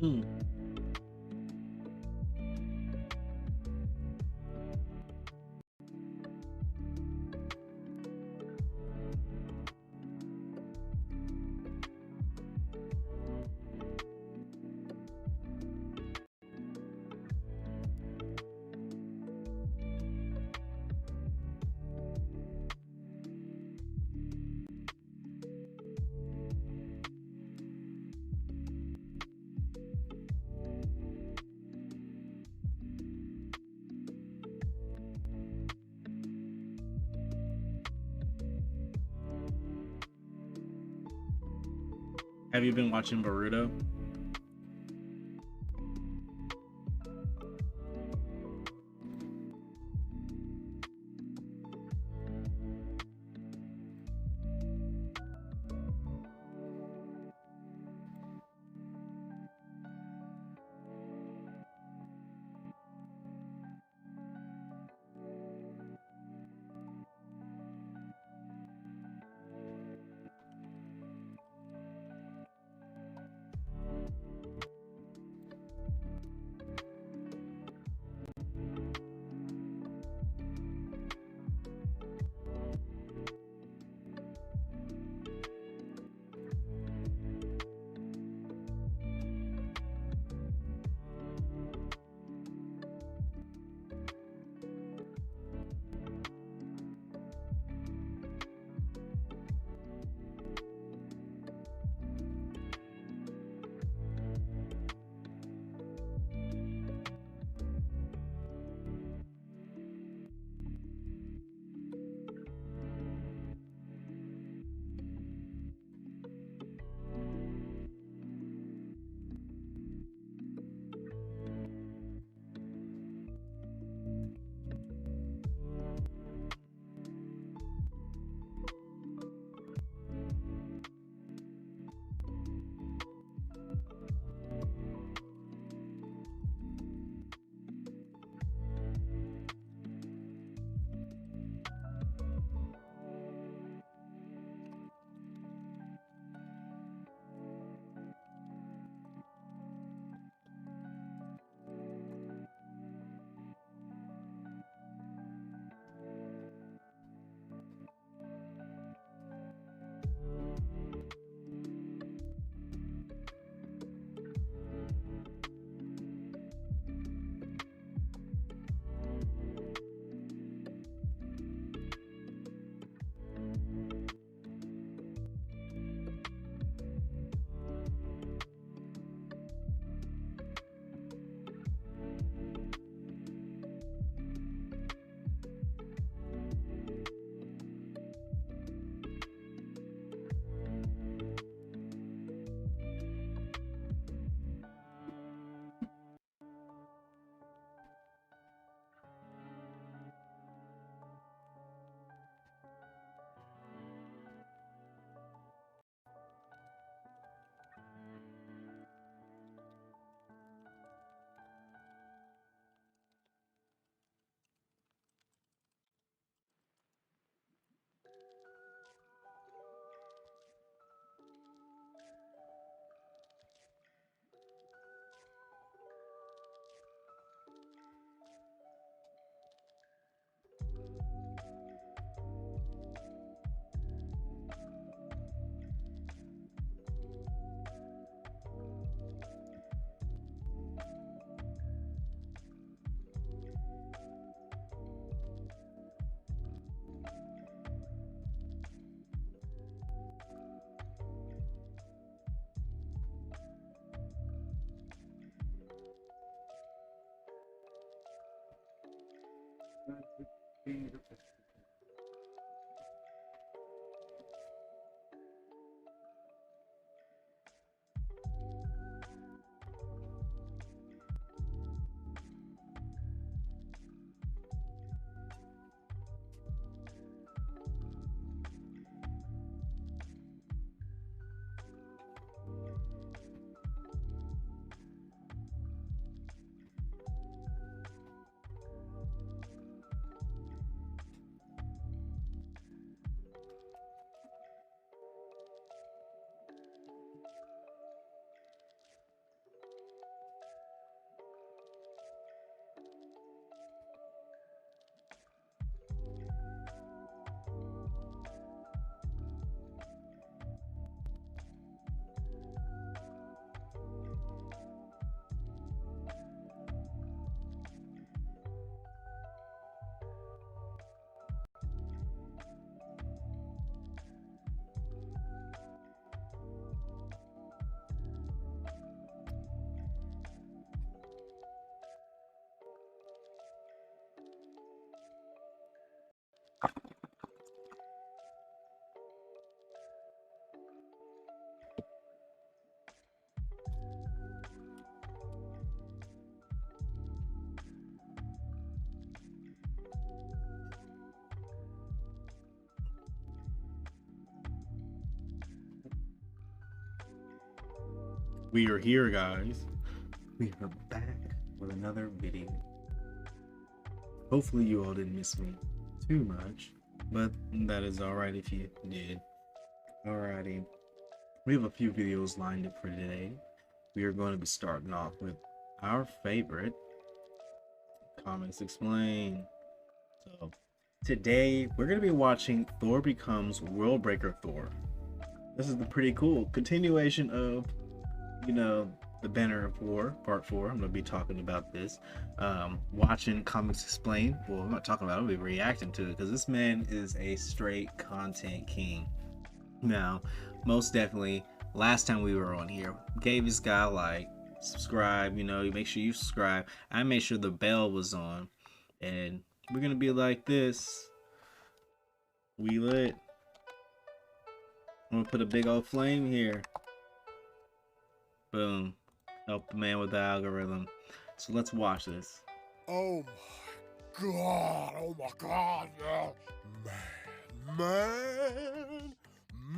Hmm. Have you been watching Boruto? We are here, guys. We are back with another video. Hopefully you all didn't miss me too much, but that is alright if you did. Alrighty. We have a few videos lined up for today. We are going to be starting off with our favorite Comics Explain. So today we're going to be watching Thor Becomes Worldbreaker Thor. This is the pretty cool continuation of, the Banner of War, Part 4. I'm going to be talking about this. Watching Comics Explain. Well, I'm not talking about it. I'm going to be reacting to it because this man is a straight content king. Now, most definitely, last time we were on here, gave this guy a like, subscribe, you make sure you subscribe. I made sure the bell was on. And we're going to be like this. We lit. I'm going to put a big old flame here. Boom. Help the man with the algorithm. So let's watch this. Oh my god, yeah. Man,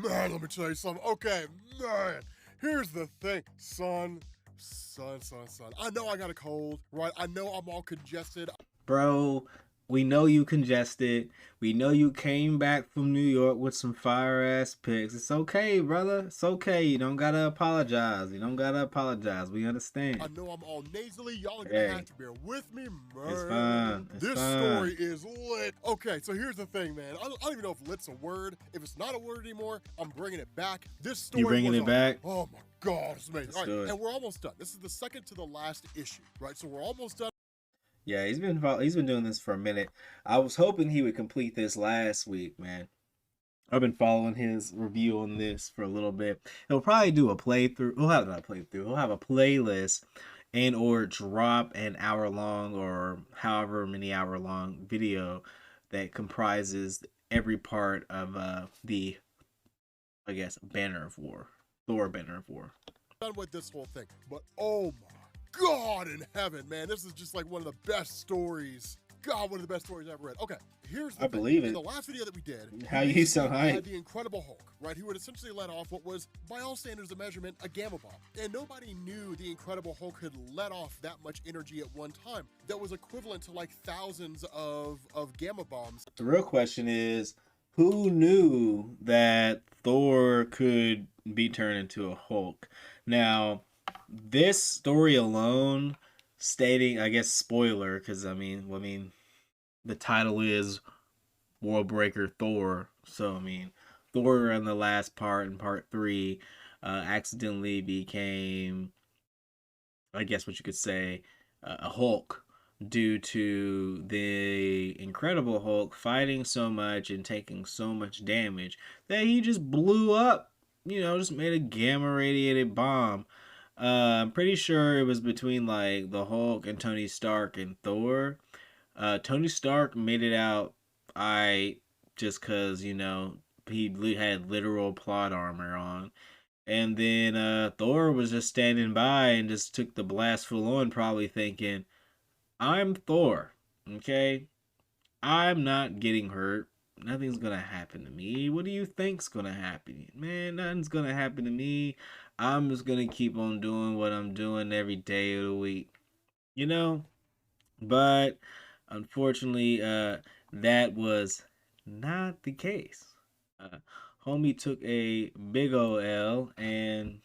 let me tell you something. Okay, man, here's the thing, son. I know I got a cold, right? I know I'm all congested. Bro, we know you congested. We know you came back from New York with some fire ass pics. It's okay, brother. It's okay. You don't gotta apologize. We understand. I know I'm all nasally. Y'all are gonna have to bear with me, man. It's fine. This story is lit. Okay, so here's the thing, man. I don't even know if lit's a word. If it's not a word anymore, I'm bringing it back. This story. You bringing it back? Oh my god, it's amazing. All right, and we're almost done. This is the second to the last issue, right? So we're almost done. Yeah, he's been doing this for a minute. I was hoping he would complete this last week, man. I've been following his review on this for a little bit. He'll probably do a playthrough. He'll have not a playthrough. He'll have a playlist and or drop an hour-long or however many hour-long video that comprises every part of the, I guess, Banner of War. Thor Banner of War. Done with this whole thing, but oh my God in heaven, man, this is just like one of the best stories. God, one of the best stories I've ever read. Okay, here's the thing. Believe it. In the last video that we did, How you so hyped? The Incredible Hulk, right? He would essentially let off what was, by all standards of measurement, a gamma bomb. And nobody knew the Incredible Hulk could let off that much energy at one time. That was equivalent to like thousands of gamma bombs. The real question is, who knew that Thor could be turned into a Hulk? Now, this story alone, stating, I guess, spoiler, because I mean, the title is Worldbreaker Thor. So I mean, Thor in the last part, in part 3, accidentally became, I guess, what you could say, a Hulk due to the Incredible Hulk fighting so much and taking so much damage that he just blew up. Just made a gamma radiated bomb. I'm pretty sure it was between like the Hulk and Tony Stark and Thor. Tony Stark made it out just cause he had literal plot armor on. And then Thor was just standing by and just took the blast full on, probably thinking, I'm Thor, okay? I'm not getting hurt. Nothing's gonna happen to me. What do you think's gonna happen? Man, nothing's gonna happen to me. I'm just gonna keep on doing what I'm doing every day of the week. But unfortunately, that was not the case. Homie took a big ol' L and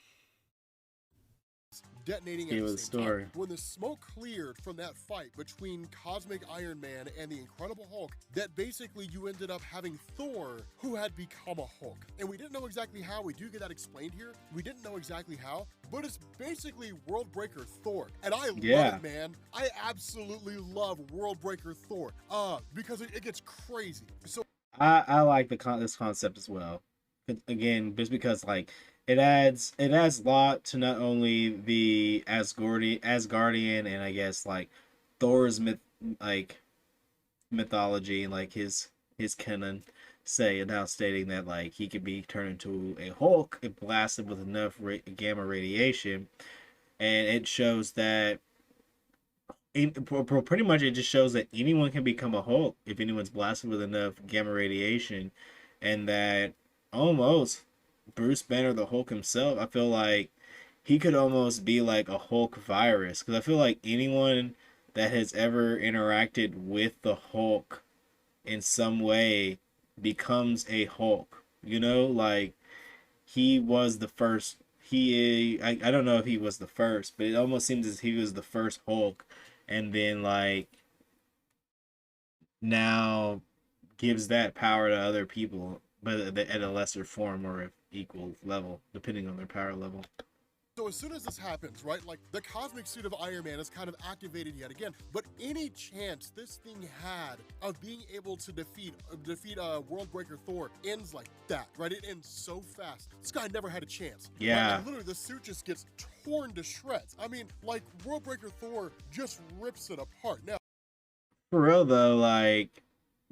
detonating at the same time. When the smoke cleared from that fight between Cosmic Iron Man and the Incredible Hulk, that basically you ended up having Thor, who had become a Hulk. And we didn't know exactly how. We do get that explained here. We didn't know exactly how, but it's basically Worldbreaker Thor. And I love it, man. I absolutely love Worldbreaker Thor. Because it gets crazy. So I like this concept as well. Again, just because like it adds a lot to not only the Asgardian and I guess like Thor's mythology and like his canon say, now stating that like he could be turned into a Hulk if blasted with enough gamma radiation, and it shows that pretty much it just shows that anyone can become a Hulk if anyone's blasted with enough gamma radiation, and that almost Bruce Banner, the Hulk himself, I feel like he could almost be like a Hulk virus because I feel like anyone that has ever interacted with the Hulk in some way becomes a Hulk. You know, like he was the first. I don't know if he was the first, but it almost seems as he was the first Hulk, and then like now gives that power to other people, but at a lesser form or equal level, depending on their power level. So as soon as this happens, right, like the cosmic suit of Iron Man is kind of activated yet again, but any chance this thing had of being able to defeat World Breaker Thor ends like that, right? It ends so fast. This guy never had a chance. Yeah. Right? Like, literally, the suit just gets torn to shreds. I mean, like World Breaker Thor just rips it apart. Now, For real though, like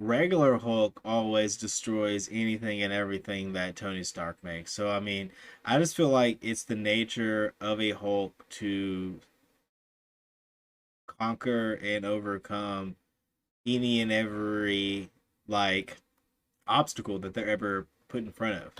regular Hulk always destroys anything and everything that Tony Stark makes. So I mean, I just feel like it's the nature of a Hulk to conquer and overcome any and every like obstacle that they're ever put in front of.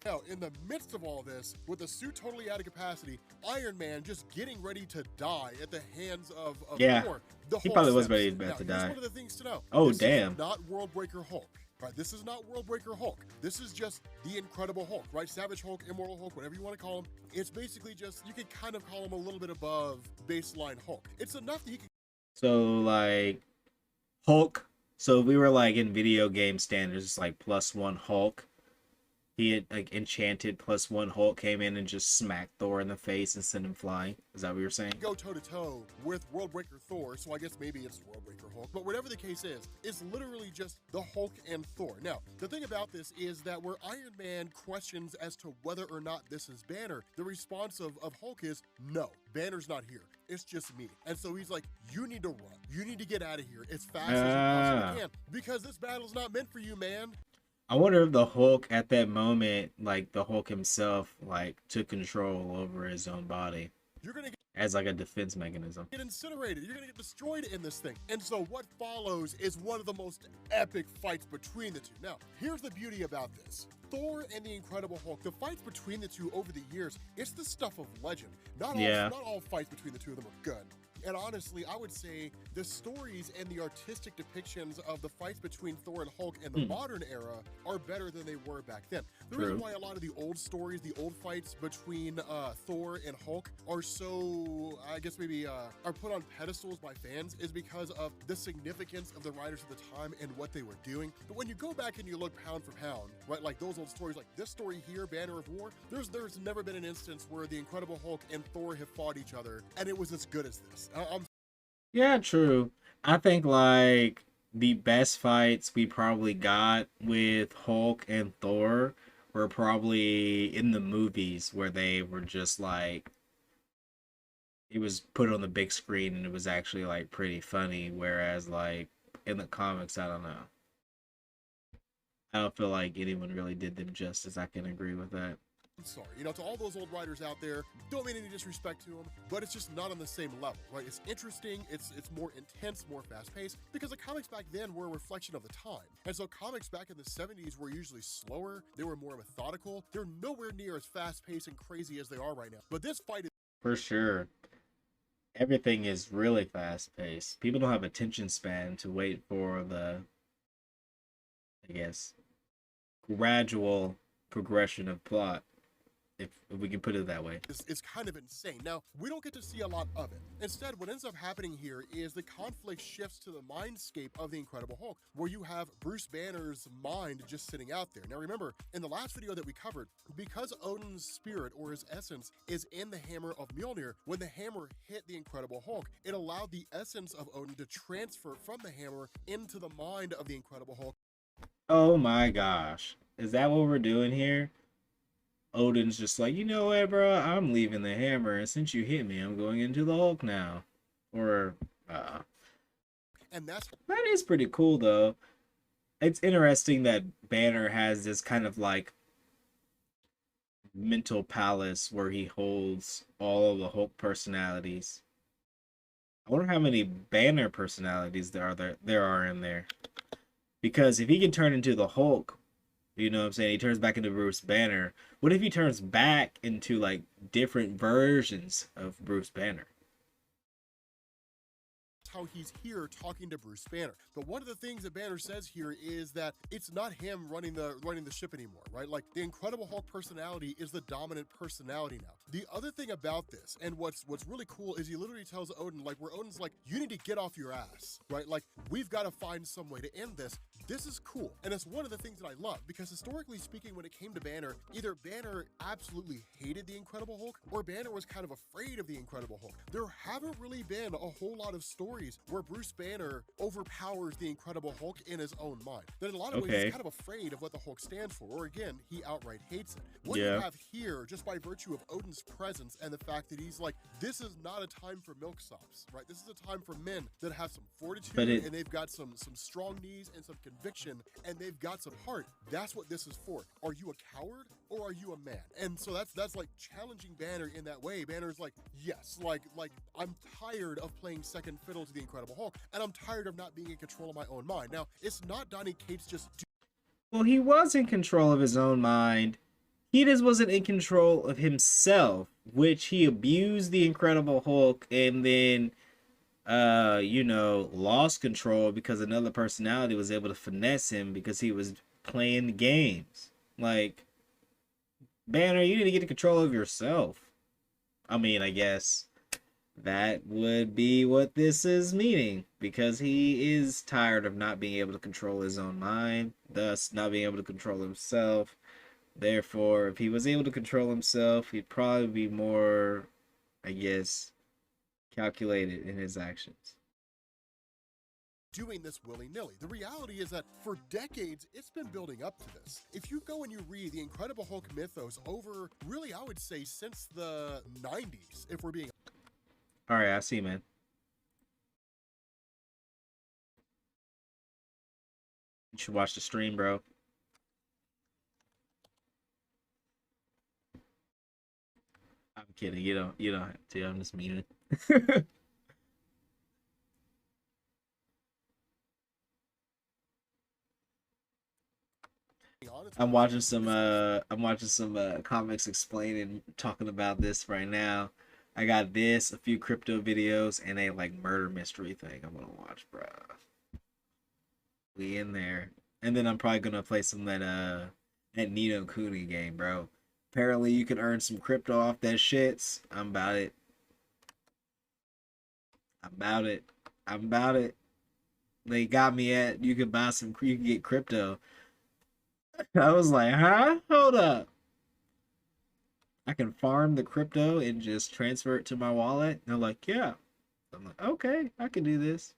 now, in the midst of all this, with the suit totally out of capacity, Iron Man just getting ready to die at the hands of Yeah, Thor. The he Hulk probably was steps ready in. about Now, to here's die. one of the things to know. Oh, This damn. is not World Breaker Hulk. Right, this is not World Breaker Hulk. This is just the Incredible Hulk, right? Savage Hulk, Immortal Hulk, whatever you want to call him. It's basically just, you could kind of call him a little bit above baseline Hulk. It's enough that he can So like Hulk. So if we were like in video game standards, it's like +1 Hulk. He had like enchanted +1 Hulk came in and just smacked Thor in the face and sent him flying. Is that what you were saying? go toe to toe with World Breaker Thor, so I guess maybe it's World Breaker Hulk, but whatever the case is, it's literally just the Hulk and Thor. Now, the thing about this is that where Iron Man questions as to whether or not this is Banner, the response of Hulk is, no, Banner's not here. It's just me. And so he's like, you need to run. You need to get out of here as fast as you possibly can, because this battle's not meant for you, man. I wonder if the Hulk at that moment, like the Hulk himself, like took control over his own body You're gonna as like a defense mechanism. get incinerated. You're gonna get destroyed in this thing. And so what follows is one of the most epic fights between the two. Now, here's the beauty about this. Thor and the Incredible Hulk, the fights between the two over the years, it's the stuff of legend. Yeah. Not all fights between the two of them are good. And honestly, I would say the stories and the artistic depictions of the fights between Thor and Hulk in the modern era are better than they were back then. The reason why a lot of the old stories, the old fights between Thor and Hulk are so, I guess maybe, are put on pedestals by fans is because of the significance of the writers of the time and what they were doing. But when you go back and you look pound for pound, right, like those old stories, like this story here, Banner of War, there's never been an instance where the Incredible Hulk and Thor have fought each other and it was as good as this. Yeah, true. I think like the best fights we probably got with Hulk and Thor were probably in the movies where they were just like it was put on the big screen and it was actually like pretty funny. Whereas like in the comics, I don't know. I don't feel like anyone really did them justice. I can agree with that. I'm sorry, to all those old writers out there, don't mean any disrespect to them, but it's just not on the same level, right? It's interesting, it's more intense, more fast-paced, because the comics back then were a reflection of the time. And so comics back in the 70s were usually slower, they were more methodical, they're nowhere near as fast-paced and crazy as they are right now. But this fight is For sure. Everything is really fast-paced. People don't have attention span to wait for the, I guess, gradual progression of plot. If we can put it that way. is kind of insane. Now, we don't get to see a lot of it. Instead, what ends up happening here is the conflict shifts to the mindscape of the Incredible Hulk, where you have Bruce Banner's mind just sitting out there. Now, remember, in the last video that we covered, because Odin's spirit or his essence is in the hammer of Mjolnir, when the hammer hit the Incredible Hulk, it allowed the essence of Odin to transfer from the hammer into the mind of the Incredible Hulk. Oh my gosh. Is that what we're doing here? Odin's just like, you know what, bro? I'm leaving the hammer, and since you hit me, I'm going into the Hulk now. Or, And that is pretty cool, though. It's interesting that Banner has this kind of like mental palace where he holds all of the Hulk personalities. I wonder how many Banner personalities there are in there. Because if he can turn into the Hulk, you know what I'm saying? He turns back into Bruce Banner. What if he turns back into like different versions of Bruce Banner? How he's here talking to Bruce Banner. But one of the things that Banner says here is that it's not him running the ship anymore, right? Like the Incredible Hulk personality is the dominant personality now. The other thing about this, and what's really cool, is he literally tells Odin, like, where Odin's like, you need to get off your ass, right? Like, we've got to find some way to end this. This is cool. And it's one of the things that I love, because historically speaking, when it came to Banner, either Banner absolutely hated the Incredible Hulk, or Banner was kind of afraid of the Incredible Hulk. There haven't really been a whole lot of stories where Bruce Banner overpowers the Incredible Hulk in his own mind. That in a lot of ways he's kind of afraid of what the Hulk stands for, or again, he outright hates it. What you have here, just by virtue of Odin's presence and the fact that he's like, this is not a time for milksops, right? This is a time for men that have some fortitude, and they've got some strong knees and some conviction, and they've got some heart. That's what this is for. Are you a coward or are you a man? And so that's like challenging Banner in that way. Banner's like, yes, like I'm tired of playing second fiddle to the Incredible Hulk, and I'm tired of not being in control of my own mind. Now, it's not Donny Cates just well, he was in control of his own mind. He just wasn't in control of himself, which he abused the Incredible Hulk and then lost control because another personality was able to finesse him because he was playing the games. Like, Banner, you need to get control of yourself. I mean, I guess that would be what this is meaning, because he is tired of not being able to control his own mind, thus not being able to control himself. Therefore, if he was able to control himself, he'd probably be more, I guess, calculated in his actions. Doing this willy-nilly. The reality is that for decades, it's been building up to this. If you go and you read the Incredible Hulk mythos over, really, I would say since the 90s, if we're being... All right, I see, man. You should watch the stream, bro. I'm kidding. You don't have to. I'm just meaning. I'm watching some comics explaining, talking about this right now. I got this, a few crypto videos, and a like murder mystery thing I'm gonna watch, bro. We in there. And then I'm probably gonna play some that Nino Kuni game, bro. Apparently you can earn some crypto off that shits. I'm about it. I'm about it. I'm about it. They got me at you can buy some, you can get crypto. I was like, huh? Hold up. I can farm the crypto and just transfer it to my wallet. And they're like, yeah. I'm like, okay, I can do this.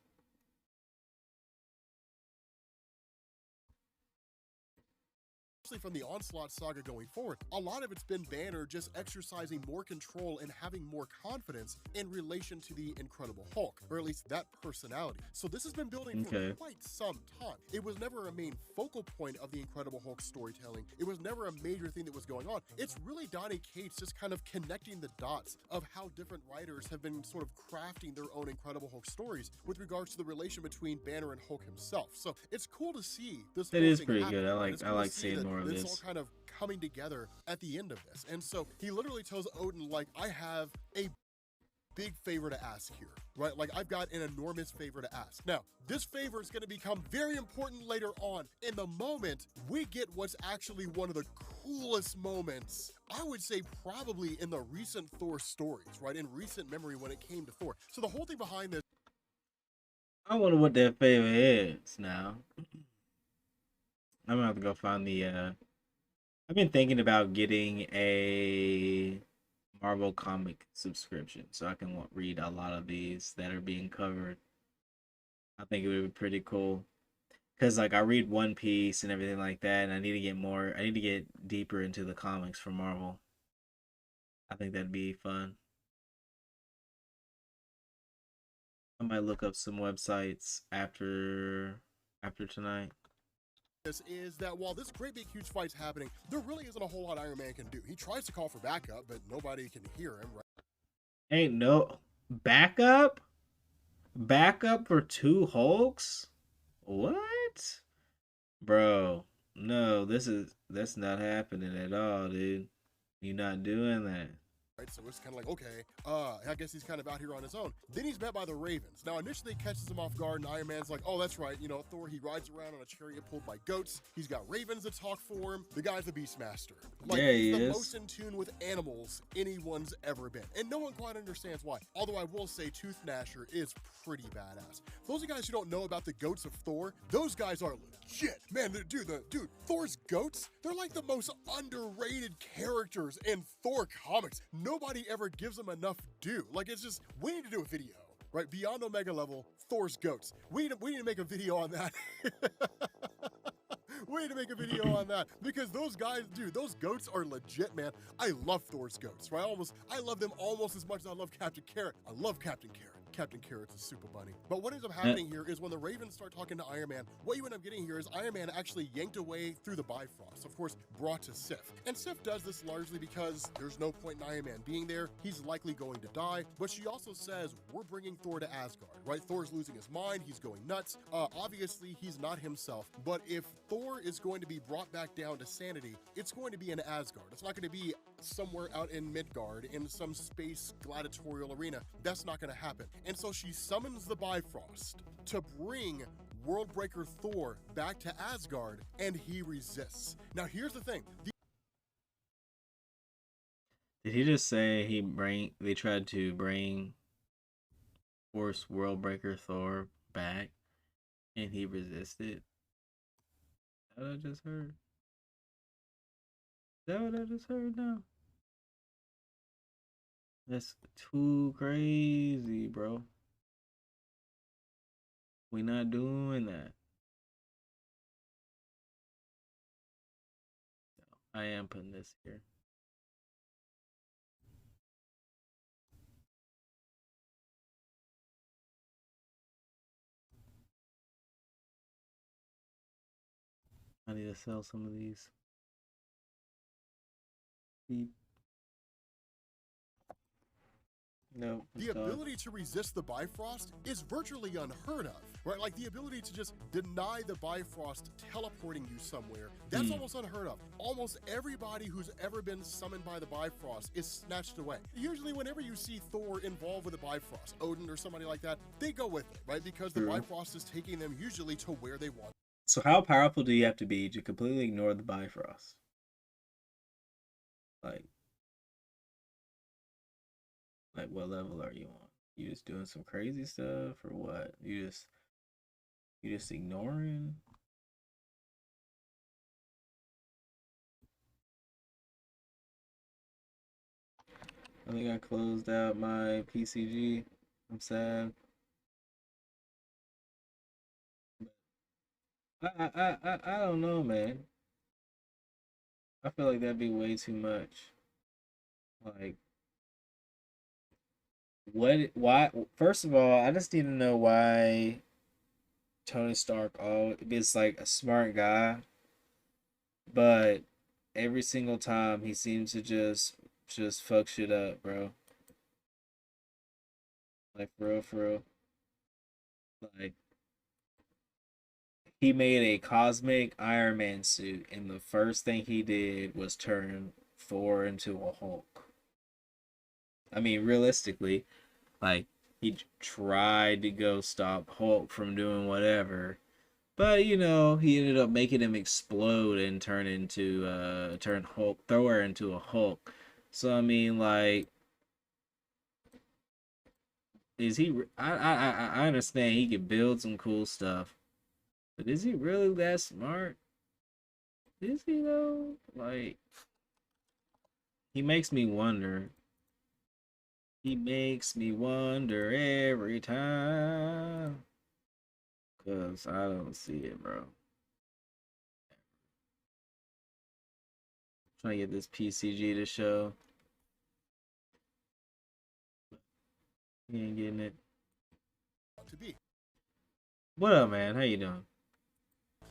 From the Onslaught saga going forward, a lot of it's been Banner just exercising more control and having more confidence in relation to the Incredible Hulk, or at least that personality. So this has been building for quite some time. It was never a main focal point of the Incredible Hulk storytelling. It was never a major thing that was going on. It's really Donny Cates just kind of connecting the dots of how different writers have been sort of crafting their own Incredible Hulk stories with regards to the relation between Banner and Hulk himself. So it's cool to see this. It is pretty good. I like seeing more. It's all kind of coming together at the end of this. And so he literally tells Odin, like, I have a big favor to ask here, right? Like, I've got an enormous favor to ask. Now, this favor is going to become very important later on. In the moment, we get what's actually one of the coolest moments, I would say probably in the recent Thor stories, right? In recent memory when it came to Thor. So the whole thing behind this... I wonder what that favor is now. I'm gonna have to go find the I've been thinking about getting a Marvel comic subscription so I can read a lot of these that are being covered. I think it would be pretty cool. Cause like I read One Piece and everything like that, and I need to get deeper into the comics for Marvel. I think that'd be fun. I might look up some websites after tonight. Is that while this great big huge fight's happening, there really isn't a whole lot Iron Man can do. He tries to call for backup, but nobody can hear him, right? Ain't no backup? Backup for two Hulks? What? Bro, no, that's not happening at all, dude. You're not doing that. Right, so it's kind of like, okay, I guess he's kind of out here on his own. Then he's met by the Ravens. Now, initially it catches him off guard, and Iron Man's like, oh, that's right, you know, Thor, he rides around on a chariot pulled by goats. He's got ravens that talk for him. The guy's a Beastmaster. Like, yeah, he's he the is. most in tune with animals anyone's ever been. And no one quite understands why. Although I will say Tooth Gnasher is pretty badass. For those of you guys who don't know about the goats of Thor, those guys are legit. Man, dude, Thor's goats, they're like the most underrated characters in Thor comics. Nobody ever gives them enough due. Like, it's just, we need to do a video, right? Beyond Omega level, Thor's goats. We need to make a video on that. We need to make a video on that because those guys, dude, those goats are legit, man. I love Thor's goats, right? I love them almost as much as I love Captain Carrot. I love Captain Carrot. Captain Carrot's a super bunny. But what ends up happening here is when the Ravens start talking to Iron Man, what you end up getting here is Iron Man actually yanked away through the Bifrost, of course, brought to Sif. And Sif does this largely because there's no point in Iron Man being there. He's likely going to die. But she also says, we're bringing Thor to Asgard, right? Thor's losing his mind. He's going nuts. Obviously, he's not himself. But if Thor is going to be brought back down to sanity, it's going to be in Asgard. It's not going to be somewhere out in Midgard in some space gladiatorial arena. That's not going to happen. And so she summons the Bifrost to bring Worldbreaker Thor back to Asgard, and he resists. Now, here's the thing. Did he just say they tried to force Worldbreaker Thor back, and he resisted? Is that what I just heard? Is that what I just heard now? That's too crazy, bro. We not doing that. No, I am putting this here. I need to sell some of these. No. The ability to resist the Bifrost is virtually unheard of, right? Like the ability to just deny the Bifrost teleporting you somewhere, that's almost unheard of. Almost everybody who's ever been summoned by the Bifrost is snatched away. Usually whenever you see Thor involved with the Bifrost, Odin or somebody like that, they go with it, right? Because the Bifrost is taking them usually to where they want. So how powerful do you have to be to completely ignore the Bifrost? Like what level are you on? You just doing some crazy stuff or what? You just ignoring? I think I closed out my PCG. I'm sad. I don't know, man. I feel like that'd be way too much. Like, why? First of all, I just need to know why Tony Stark is like a smart guy, but every single time he seems to just fuck shit up, bro. Like for real. Like he made a cosmic Iron Man suit, and the first thing he did was turn Thor into a Hulk. I mean, realistically, like he tried to go stop Hulk from doing whatever, but you know he ended up making him explode and turn Thor into a Hulk. So I mean, like, is he? I understand he could build some cool stuff, but is he really that smart? Is he though? Like, he makes me wonder. He makes me wonder every time. Cause I don't see it, bro. Trying to get this PCG to show. He ain't getting it. What up, man? How you doing?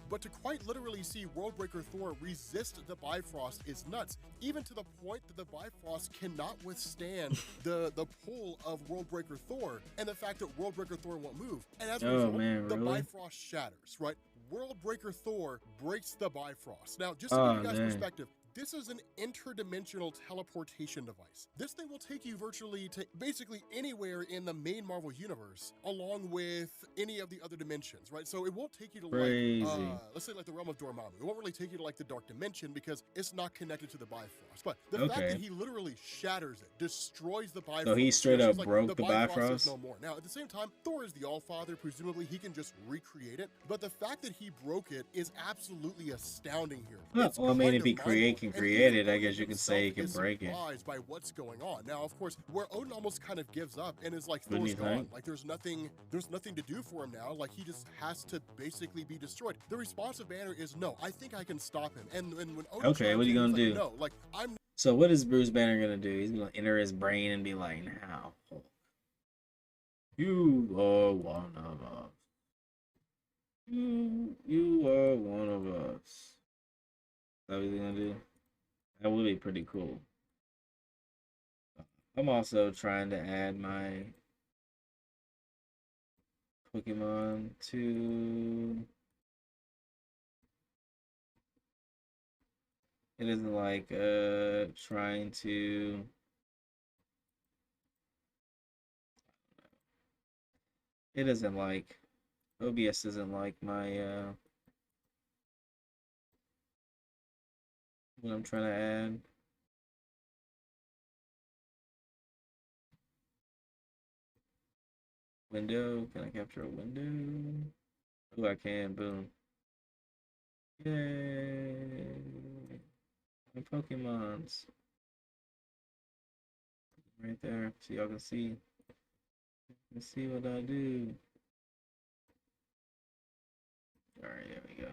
But to quite literally see Worldbreaker Thor resist the Bifrost is nuts, even to the point that the Bifrost cannot withstand the pull of Worldbreaker Thor and the fact that Worldbreaker Thor won't move. And as a result, the Bifrost shatters, right? Worldbreaker Thor breaks the Bifrost. Now, just to give you guys perspective, This is an interdimensional teleportation device. This thing will take you virtually to basically anywhere in the main Marvel universe, along with any of the other dimensions, right? So it won't take you to like, Crazy. let's say like the realm of Dormammu. It won't really take you to like the Dark Dimension because it's not connected to the Bifrost. But the fact that Okay. he literally shatters it, destroys the Bifrost. So he straight it's up just like broke the the Bifrost is Bifrost? no more. Now, at the same time, Thor is the All-Father. Presumably, he can just recreate it. But the fact that he broke it is absolutely astounding here. Huh, It's well, I mean, kind if of he mind-blowing. can And create even it, I Odin guess you can say he himself can is break it. surprised by what's going on. Now, of course, where Odin almost kind of gives up and is like, Wouldn't Thor's you gone. think? Like there's nothing to do for him now. Like he just has to basically be destroyed. The response of Banner is no, I think I can stop him. And when Odin Okay, what chimes are you in, he's gonna like, do? no, like I'm So what is Bruce Banner gonna do? He's gonna enter his brain and be like, "Now, you are one of us. You are one of us." Is that what he's gonna do? That would be pretty cool. I'm also trying to add my Pokemon to. It isn't like trying to. It isn't like OBS isn't like my what I'm trying to add. Window. Can I capture a window? Oh, I can. Boom. Yay! My Pokemons right there, so y'all can see. Let's see what I do. All right, there we go.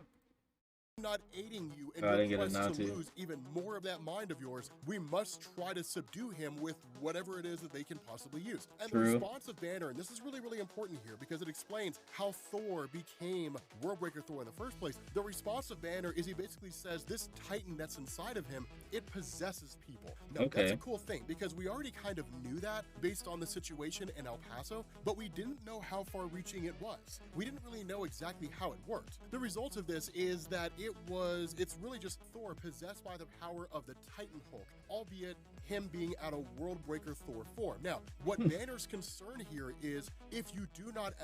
not aiding you in Oh, I your didn't get a quest to Natu. lose even more of that mind of yours. We must try to subdue him with whatever it is that they can possibly use. And the True. response of Banner, and this is really, really important here because it explains how Thor became Worldbreaker Thor in the first place. The response of Banner is he basically says this Titan that's inside of him, it possesses people. Now, that's a Okay. cool thing because we already kind of knew that based on the situation in El Paso, but we didn't know how far reaching it was. We didn't really know exactly how it worked. The result of this is that it's really just Thor possessed by the power of the Titan Hulk, albeit him being out of Worldbreaker Thor form. Now, what Banner's concern here is if you do not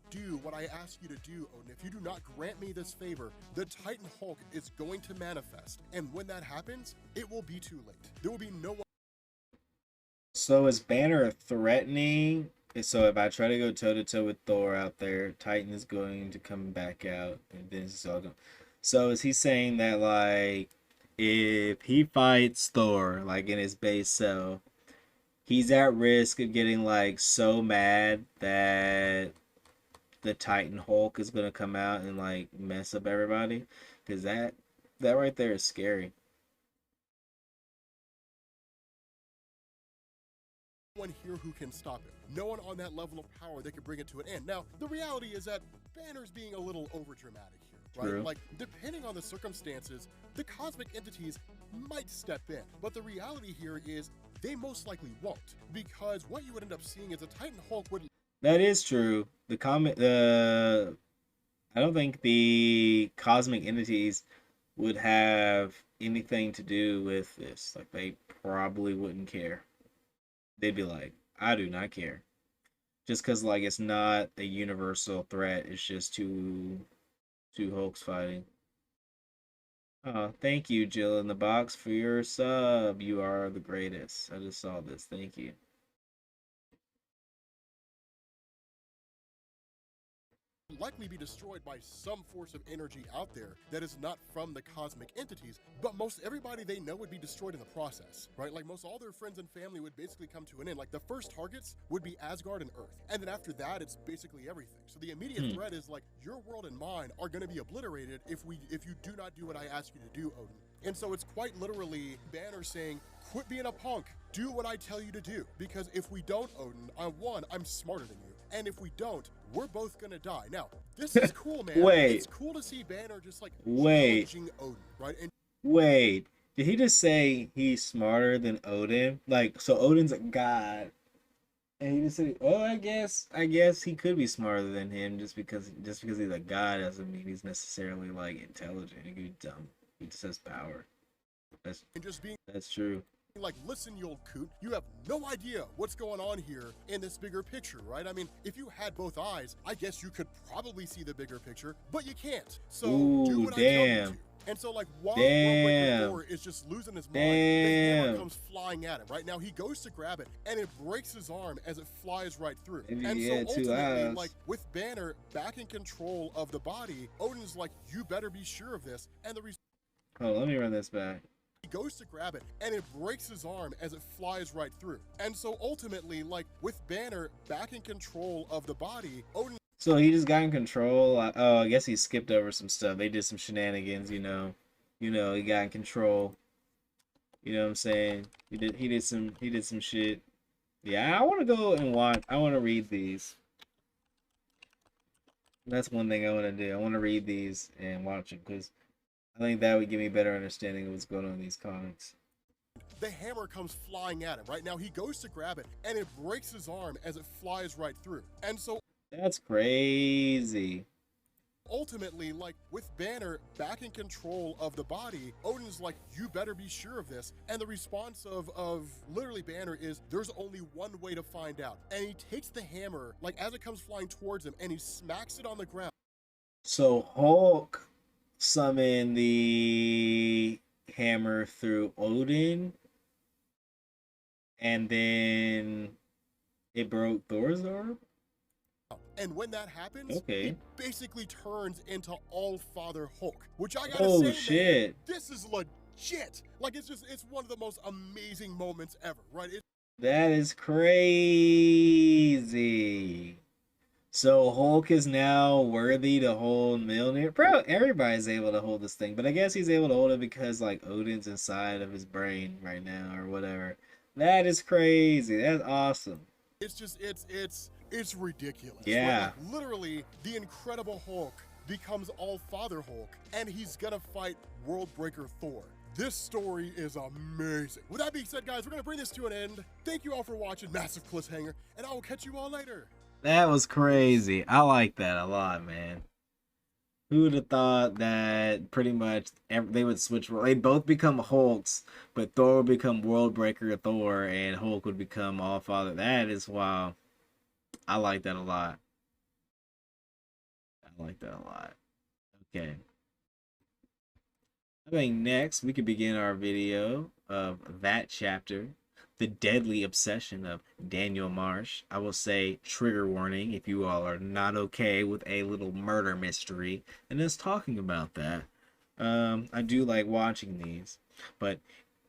do what I ask you to do, Odin, if you do not grant me this favor, the Titan Hulk is going to manifest, and when that happens, it will be too late. There will be no one. So is Banner threatening? So if I try to go toe to toe with Thor out there, Titan is going to come back out, and then it's all going. So is he saying that like if he fights Thor like in his base self, he's at risk of getting like so mad that the Titan Hulk is gonna come out and like mess up everybody? Because that right there is scary. One here who can stop it. No one on that level of power that can bring it to an end. Now, the reality is that Banner's being a little overdramatic here, right? True. Like, depending on the circumstances, the cosmic entities might step in. But the reality here is they most likely won't. Because what you would end up seeing is a Titan Hulk would. That is true. I don't think the cosmic entities would have anything to do with this. Like they probably wouldn't care. They'd be like, I do not care. Just because like it's not a universal threat. It's just two Hulks fighting. Oh, thank you, Jill in the box, for your sub. You are the greatest. I just saw this. Thank you. Likely be destroyed by some force of energy out there that is not from the cosmic entities, but most everybody they know would be destroyed in the process, right? Like most all their friends and family would basically come to an end. Like the first targets would be Asgard and Earth, and then after that it's basically everything. So the immediate threat is like your world and mine are going to be obliterated if you do not do what I ask you to do, Odin. And so it's quite literally Banner saying, quit being a punk, do what I tell you to do, because if we don't, Odin, I'm smarter than you. And if we don't, we're both gonna die. Now, this is cool, man. Wait. It's cool to see Banner just like Wait. challenging Odin, right? And Wait. Did he just say he's smarter than Odin? Like, so Odin's a god. And he just said, "Oh, I guess he could be smarter than him just because he's a god doesn't mean he's necessarily like intelligent. He could be dumb. He just has power." That's and just being that's true. like, listen, you old coot, you have no idea what's going on here in this bigger picture, right? I mean, if you had both eyes, I guess you could probably see the bigger picture, but you can't. So do Ooh, what I tell you damn. to. And so, like, while Worldbreaker Damn. Thor is just losing his mind, the hammer Damn. comes flying at him. Right now, he goes to grab it, and it breaks his arm as it flies right through. Maybe And he so had two ultimately, eyes. like, with Banner back in control of the body, Odin's like, you better be sure of this. And the Hold on, let me run this back. he goes to grab it, and it breaks his arm as it flies right through. And so ultimately, like, with Banner back in control of the body, Odin... So he just got in control. Oh, I guess he skipped over some stuff. They did some shenanigans, you know. He got in control. You know what I'm saying? He did some shit. Yeah, I want to go and watch. I want to read these. That's one thing I want to do. I want to read these and watch them because I think that would give me a better understanding of what's going on in these comics. The hammer comes flying at him. Right now, he goes to grab it, and it breaks his arm as it flies right through. And so That's crazy. ultimately, like, with Banner back in control of the body, Odin's like, you better be sure of this. And the response of literally Banner is, there's only one way to find out. And he takes the hammer, like, as it comes flying towards him, and he smacks it on the ground. So Hulk summoned the hammer through Odin, and then it broke Thor's arm? And when that happens, Okay. he basically turns into All-Father Hulk, which I gotta Oh say, shit. man, this is legit. Like, it's one of the most amazing moments ever, right? That is crazy. So Hulk is now worthy to hold Mjolnir. Bro, everybody's able to hold this thing, but I guess he's able to hold it because like Odin's inside of his brain right now or whatever. That is crazy. That's awesome. It's just, it's ridiculous. Yeah. Right? Like, literally, the Incredible Hulk becomes All-Father Hulk, and he's gonna fight Worldbreaker Thor. This story is amazing. With that being said, guys, we're gonna bring this to an end. Thank you all for watching. Massive cliffhanger, and I will catch you all later. That was crazy. I like that a lot, man. Who would have thought that pretty much they would switch? They'd both become Hulks, but Thor would become Worldbreaker Thor, and Hulk would become All-Father. That is wow. I like that a lot. I like that a lot. Okay. I think next we could begin our video of that chapter, The Deadly Obsession of Daniel Marsh. I will say trigger warning if you all are not okay with a little murder mystery and us talking about that. I do like watching these, but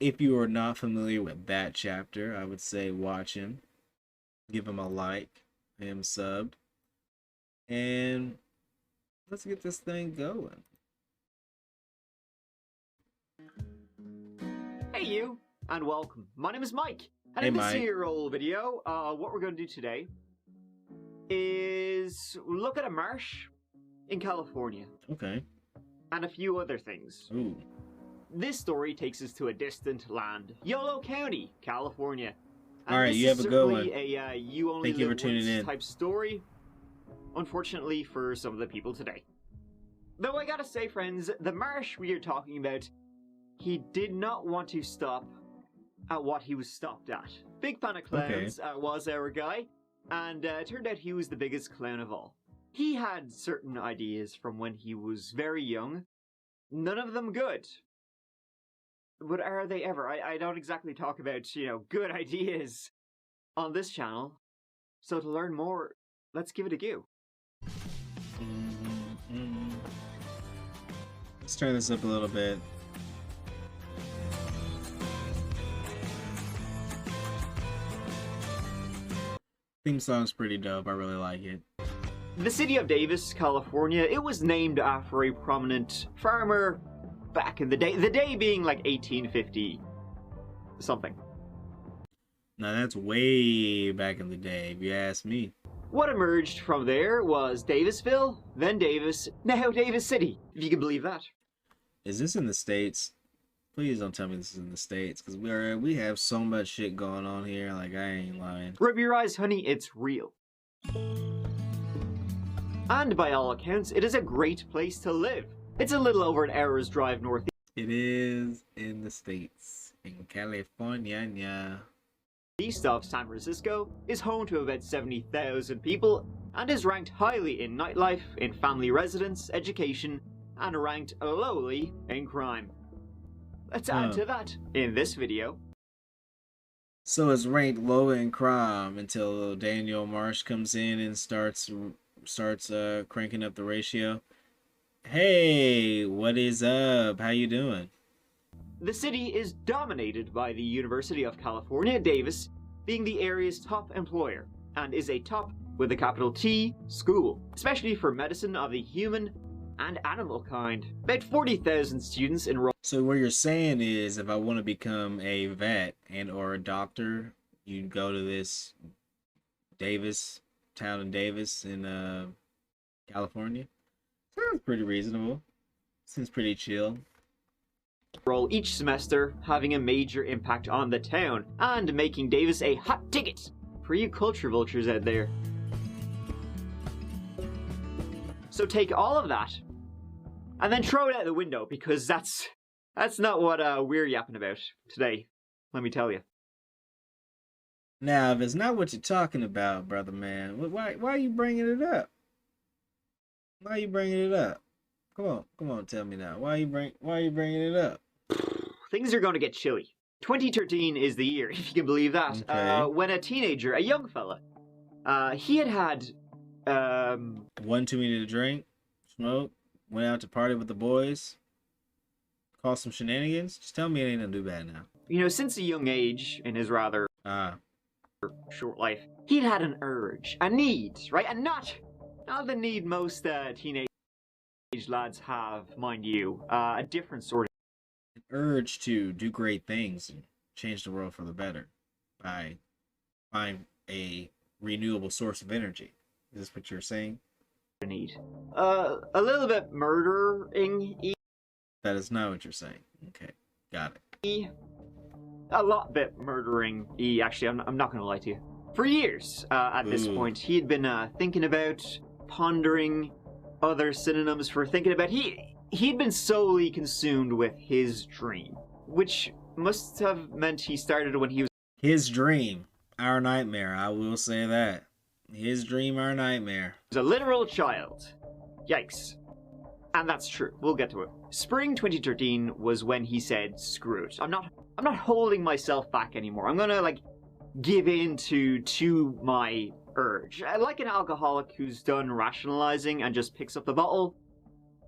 if you are not familiar with that chapter, I would say watch him, give him a like, him subbed, and let's get this thing going. Hey you, and welcome. My name is Mike, and Hey, in this Mike. here old video, what we're going to do today is look at a marsh in California, Okay. and a few other things. Ooh. This story takes us to a distant land, Yolo County, California. And Alright, this you is have a good certainly one. a you only Thank you live for tuning once in. type story, unfortunately for some of the people today. Though I gotta say, friends, the marsh we are talking about, he did not want to stop at what he was stopped at. Big fan of clowns, was our guy, and it turned out he was the biggest clown of all. He had certain ideas from when he was very young, none of them good. But are they ever? I don't exactly talk about, good ideas on this channel. So to learn more, let's give it a go. Let's turn this up a little bit. Theme song's pretty dope. I really like it. The city of Davis, California, it was named after a prominent farmer back in the day. The day being like 1850 something. Now that's way back in the day, if you ask me. What emerged from there was Davisville, then Davis, now Davis City, if you can believe that. Is this in the States? Please don't tell me this is in the States, because we have so much shit going on here, like I ain't lying. Rub your eyes, honey, it's real. And by all accounts, it is a great place to live. It's a little over an hour's drive northeast. It is in the States, in California. Yeah. East of San Francisco, is home to about 70,000 people and is ranked highly in nightlife, in family residence, education, and ranked lowly in crime. Let's add to that in this video. So it's ranked low in crime until Daniel Marsh comes in and starts cranking up the ratio. Hey, what is up? How you doing? The city is dominated by the University of California, Davis, being the area's top employer, and is a top, with a capital T, school, especially for medicine of the human and animal kind. About 40,000 students enroll. So what you're saying is, if I want to become a vet and or a doctor, you go to this town in Davis in California. Sounds pretty reasonable. Seems pretty chill. Roll each semester, having a major impact on the town and making Davis a hot ticket for you culture vultures out there. So take all of that and then throw it out the window, because that's not what we're yapping about today, let me tell you. Now, if it's not what you're talking about, brother man, why are you bringing it up? Why are you bringing it up? Come on, tell me now. Why are you bringing it up? Things are going to get chilly. 2013 is the year, if you can believe that, Okay. when a teenager, a young fella, he had one too many to drink, smoke, went out to party with the boys, caused some shenanigans. Just tell me it ain't gonna do bad now. You know, since a young age in his rather short life, he'd had an urge, a need, right? And not the need most teenage lads have, mind you. A different sort of an urge to do great things and change the world for the better by finding a renewable source of energy. Is this what you're saying? need. A little bit murdering-y. That is not what you're saying. Okay, got it. A lot bit murdering-y, actually, I'm not gonna lie to you. For years, at this point, he had been thinking about, pondering other synonyms for thinking about. He'd been solely consumed with his dream, which must have meant he started when he was his dream, our nightmare. I will say that. His dream, our nightmare. a literal child. Yikes. And that's true. We'll get to it. Spring 2013 was when he said, screw it. I'm not holding myself back anymore. I'm gonna, like, give in to my urge. Like an alcoholic who's done rationalizing and just picks up the bottle.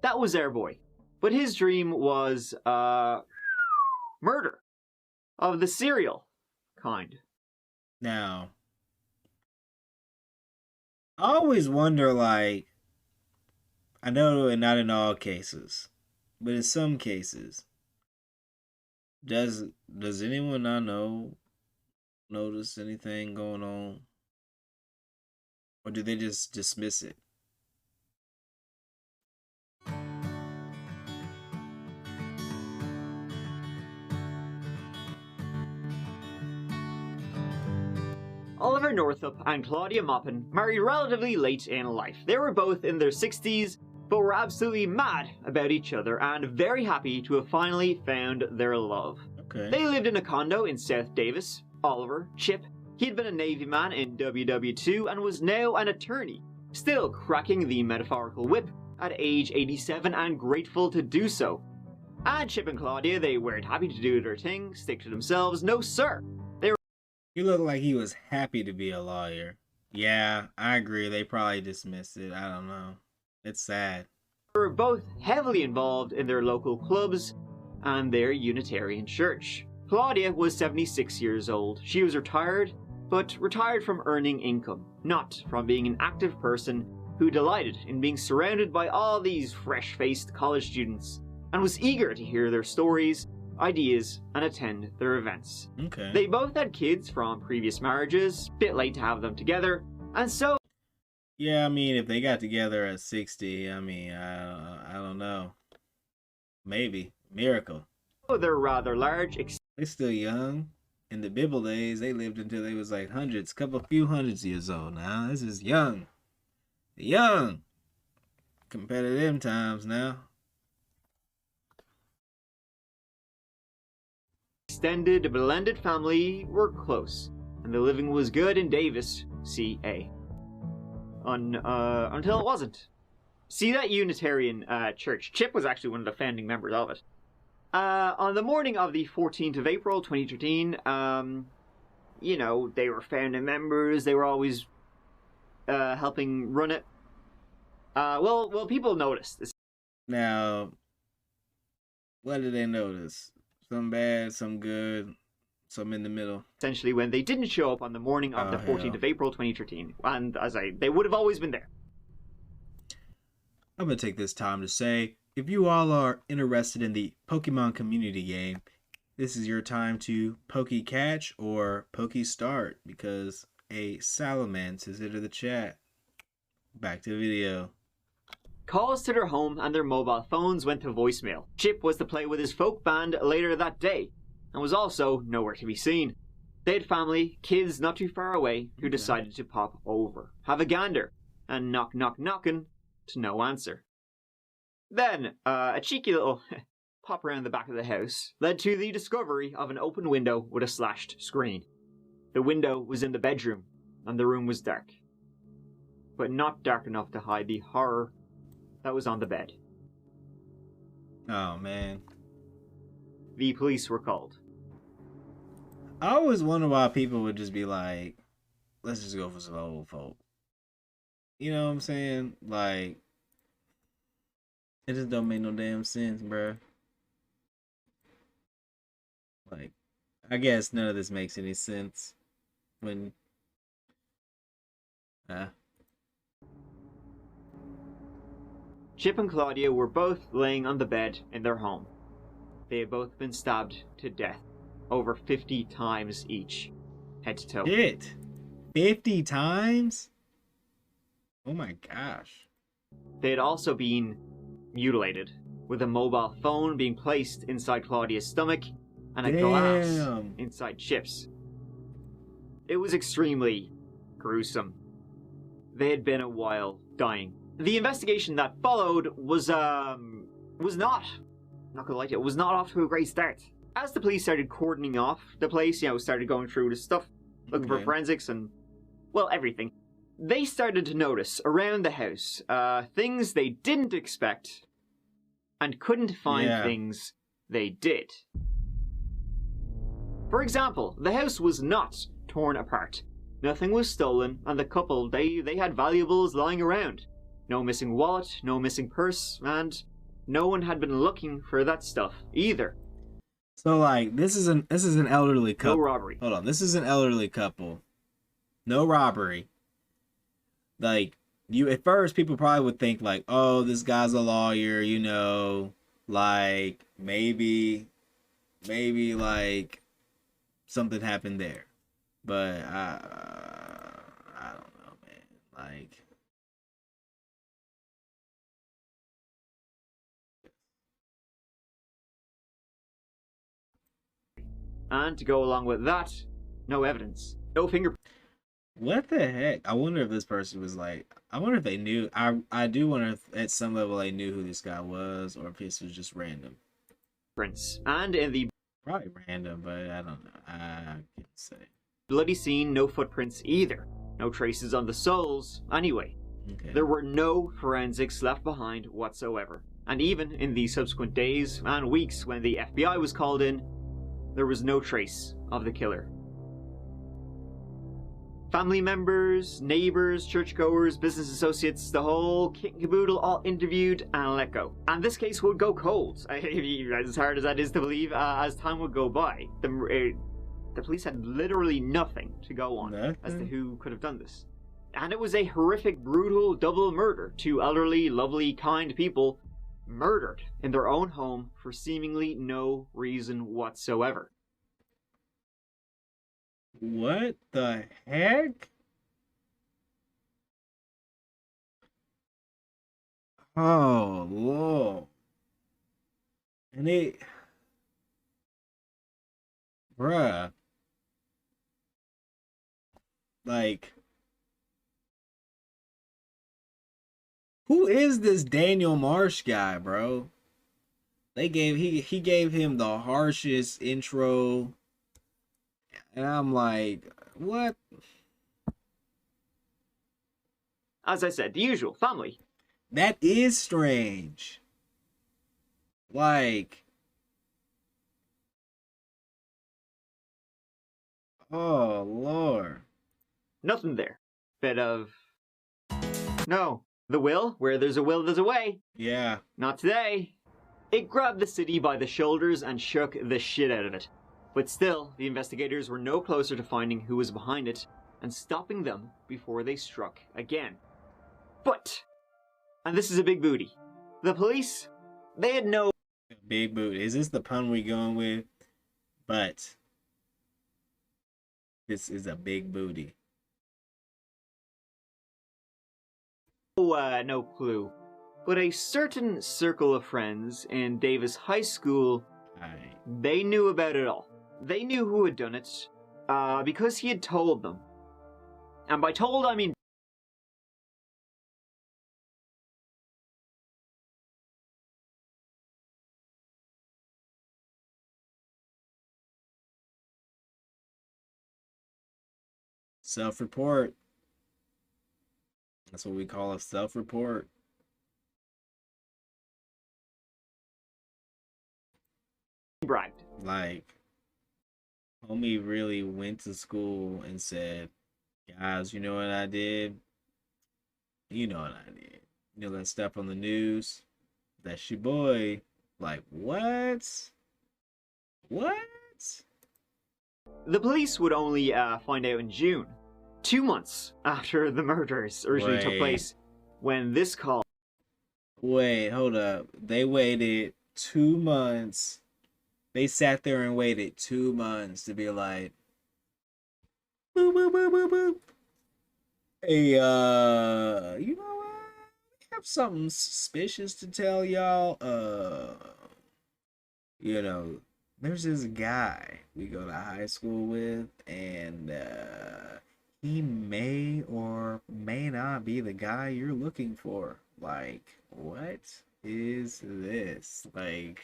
That was our boy. But his dream was, murder. Of the serial kind. Now, I always wonder, like, I know not in all cases, but in some cases, does anyone I know notice anything going on? Or do they just dismiss it? Oliver Northup and Claudia Maupin married relatively late in life. They were both in their 60s, but were absolutely mad about each other and very happy to have finally found their love. Okay. They lived in a condo in South Davis. Oliver, Chip, he'd been a Navy man in WW2 and was now an attorney, still cracking the metaphorical whip at age 87 and grateful to do so. And Chip and Claudia, they weren't happy to do their thing, stick to themselves, no sir. He looked like he was happy to be a lawyer. Yeah, I agree. They probably dismissed it. I don't know. It's sad. They were both heavily involved in their local clubs and their Unitarian church. Claudia was 76 years old. She was retired, but retired from earning income, not from being an active person who delighted in being surrounded by all these fresh-faced college students and was eager to hear their stories, ideas, and attend their events. Okay. They both had kids from previous marriages, bit late to have them together, and so yeah, I mean, if they got together at 60, I mean, I don't know. Maybe. Miracle. they're rather large. They're still young. In the Bible days, they lived until they was like few hundreds years old now. This is young. Young. Compared to them times now. extended blended family were close, and the living was good in Davis, CA. Until it wasn't. See that Unitarian church? Chip was actually one of the founding members of it. On the morning of the 14th of April, 2013, you know, they were founding members, they were always helping run it. Well, people noticed this. Now, what did they notice? Some bad, some good, some in the middle. Essentially, when they didn't show up on the morning of the 14th of April, 2013. And they would have always been there. I'm going to take this time to say, if you all are interested in the Pokemon community game, this is your time to Poke Catch or Poke Start, because a Salamence has entered the chat. Back to the video. Calls to their home and their mobile phones went to voicemail. Chip was to play with his folk band later that day, and was also nowhere to be seen. They had family, kids not too far away, who decided to pop over, have a gander, and knocking, to no answer. Then, a cheeky little pop around the back of the house led to the discovery of an open window with a slashed screen. The window was in the bedroom, and the room was dark. But not dark enough to hide the horror that was on the bed. Oh, man. The police were called. I always wonder why people would just be like, let's just go for some old folk. You know what I'm saying? Like, it just don't make no damn sense, bruh. Like, I guess none of this makes any sense when... Chip and Claudia were both laying on the bed in their home. They had both been stabbed to death over 50 times each, head to toe. Shit! 50 times? Oh my gosh. They had also been mutilated, with a mobile phone being placed inside Claudia's stomach and a glass inside Chip's. It was extremely gruesome. They had been a while dying. The investigation that followed was not gonna lie to you, it was not off to a great start. As the police started cordoning off the place, you know, started going through the stuff, looking for forensics and, well, everything, they started to notice around the house things they didn't expect and couldn't find things they did. For example, the house was not torn apart. Nothing was stolen, and the couple, they had valuables lying around. No missing wallet, no missing purse, and no one had been looking for that stuff either. So, like, this is an elderly couple. No robbery. Hold on, this is an elderly couple. No robbery. Like, at first people probably would think like, oh, this guy's a lawyer, you know, like maybe like something happened there. But I don't know, man. Like, and to go along with that, no evidence, no fingerprints. what the heck? I wonder if this person was like, I wonder if they knew. I do wonder if at some level they knew who this guy was, or if this was just random. And in the Probably random, but I don't know. I can't say. bloody scene, no footprints either. No traces on the soles, anyway. Okay. There were no forensics left behind whatsoever. And even in the subsequent days and weeks when the FBI was called in, there was no trace of the killer. Family members, neighbors, churchgoers, business associates, the whole kit and caboodle all interviewed and let go. And this case would go cold, as hard as that is to believe, as time would go by. The police had literally nothing to go on as to who could have done this. And it was a horrific, brutal double murder. Two elderly, lovely, kind people murdered in their own home for seemingly no reason whatsoever. What the heck? Oh, Lord. And it... Bruh. Like... Who is this Daniel Marsh guy, bro? He gave him the harshest intro, and I'm like, what? As I said, the usual family. That is strange. Like, oh Lord. Nothing there. Bit of... No. The will? Where there's a will, there's a way. Yeah. Not today. It grabbed the city by the shoulders and shook the shit out of it. But still, the investigators were no closer to finding who was behind it and stopping them before they struck again. But, and this is a big booty, the police, they had no... Big boot. Is this the pun we going with? But this is a big booty. No clue. But a certain circle of friends in Davis High School, they knew about it all. They knew who had done it, because he had told them. And by told, I mean... Self-report. That's what we call a self-report. bragged. Like, homie really went to school and said, guys, you know what I did? You know what I did. You know that stuff on the news? That's your boy. Like, what? What? The police would only find out in June, 2 months after the murders originally took place, when this call... Wait, hold up. They waited 2 months. They sat there and waited 2 months to be like, boop, boop, boop, boop, boop. Hey, you know what? I have something suspicious to tell y'all. You know, there's this guy we go to high school with, and he may or may not be the guy you're looking for. Like, what is this? Like,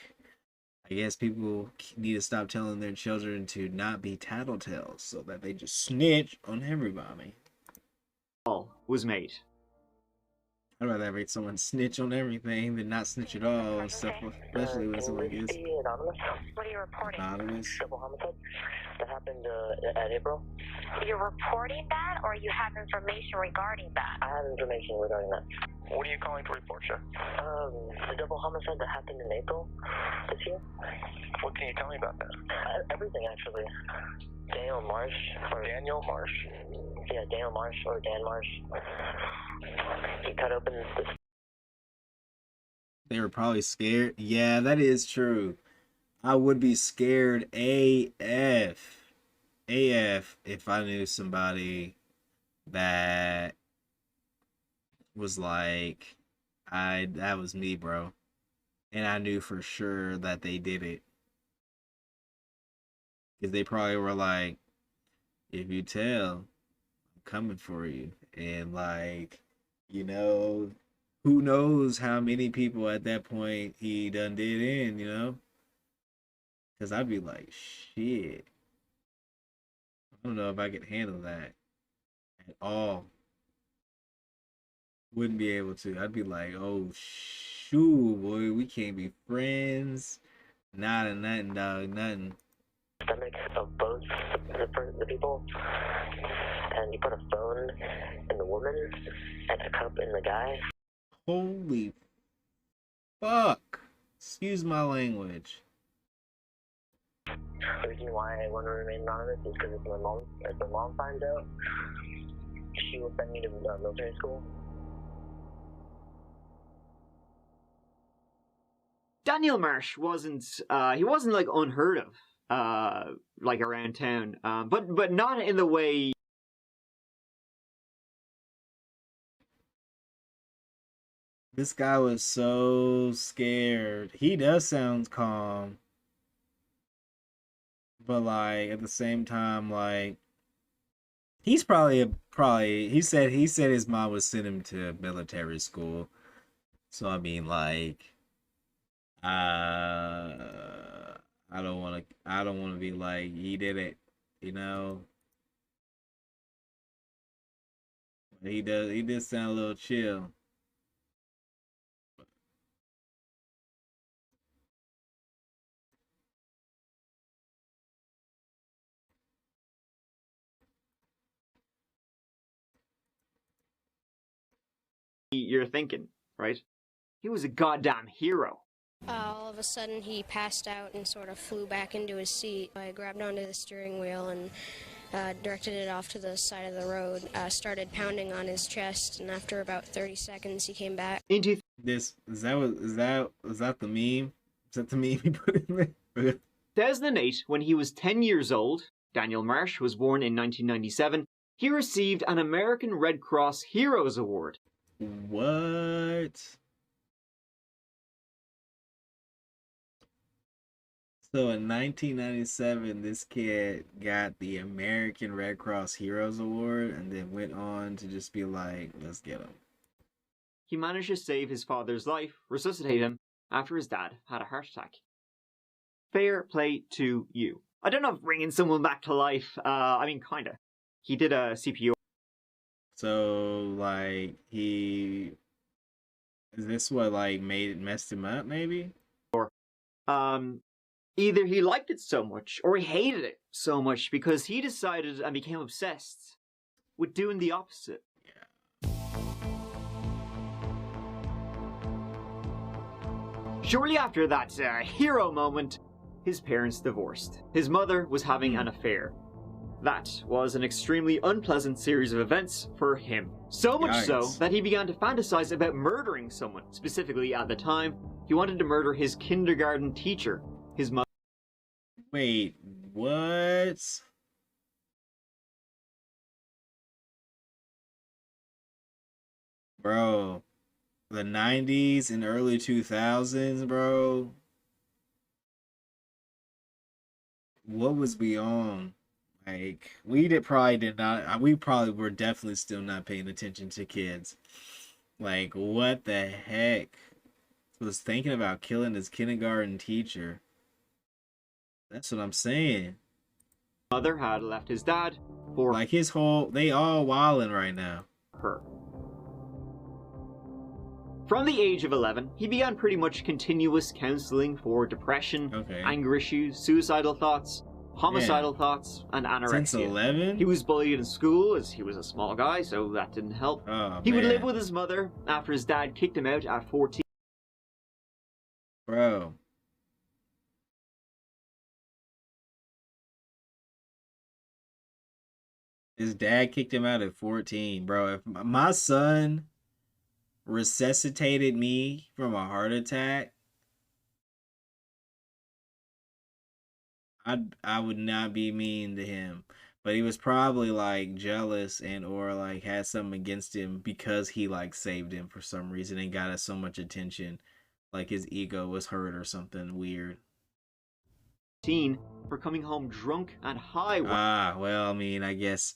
I guess people need to stop telling their children to not be tattletales so that they just snitch on everybody. Was made. I'd rather have someone snitch on everything than not snitch at all, stuff, especially when someone gets anonymous. What are you reporting? anonymous. Double homicide that happened at April. You're reporting that, or you have information regarding that? I have information regarding that. What are you calling to report, sir? The double homicide that happened in April this year. What can you tell me about that? Everything, actually. Daniel Marsh. Daniel Marsh? Yeah, Daniel Marsh or Dan Marsh. He cut open this. They were probably scared. Yeah, that is true. I would be scared AF. AF if I knew somebody that was like, that was me, bro. And I knew for sure that they did it. Because they probably were like, if you tell, I'm coming for you. And like, you know, who knows how many people at that point he done did in, you know? Because I'd be like, shit. I don't know if I could handle that at all. Wouldn't be able to. I'd be like, oh, shoot, boy, we can't be friends. Nada, nothing, dog, nothing. Stomach of both the people, and you put a phone in the woman and a cup in the guy. Holy fuck. Excuse my language. The reason why I want to remain anonymous is because if my mom finds out, she will send me to military school. Daniel Marsh wasn't like unheard of, like around town, but not in the way. This guy was so scared. He does sound calm. But like at the same time, like he's probably he said his mom would send him to military school. So I mean, like, I don't want to. I don't want to be like he did it. You know, he does. He did sound a little chill. You're thinking, right? He was a goddamn hero. All of a sudden, he passed out and sort of flew back into his seat. I grabbed onto the steering wheel and directed it off to the side of the road, started pounding on his chest, and after about 30 seconds, he came back. Into This is that the meme? Is that the meme he put in there? 2008, when he was 10 years old, Daniel Marsh was born in 1997, he received an American Red Cross Heroes Award. What? So in 1997, this kid got the American Red Cross Heroes Award and then went on to just be like, let's get him. He managed to save his father's life, resuscitate him, after his dad had a heart attack. Fair play to you. I don't know if bringing someone back to life, I mean, kinda. He did a CPR. So, like, is this what, like, messed him up, maybe? Either he liked it so much, or he hated it so much because he decided and became obsessed with doing the opposite. Shortly after that hero moment, his parents divorced. His mother was having an affair. That was an extremely unpleasant series of events for him. So much so that he began to fantasize about murdering someone. Specifically, at the time, he wanted to murder his kindergarten teacher, his mother. Wait, what? Bro, the 90s and early 2000s, bro. What was we on? Like, probably did not, we probably were definitely still not paying attention to kids. Like, what the heck? Was thinking about killing his kindergarten teacher. That's what I'm saying. Mother had left his dad for like they all wildin' right now. Her. From the age of 11, he began pretty much continuous counseling for depression, anger issues, suicidal thoughts, homicidal thoughts, and anorexia. Since 11? He was bullied in school as he was a small guy, so that didn't help. He would live with his mother after his dad kicked him out at 14. Bro. His dad kicked him out at 14, bro. If my son resuscitated me from a heart attack, I would not be mean to him. But he was probably like jealous and or like had something against him because he like saved him for some reason and got us so much attention. Like his ego was hurt or something weird. For coming home drunk and high. Well, I mean, I guess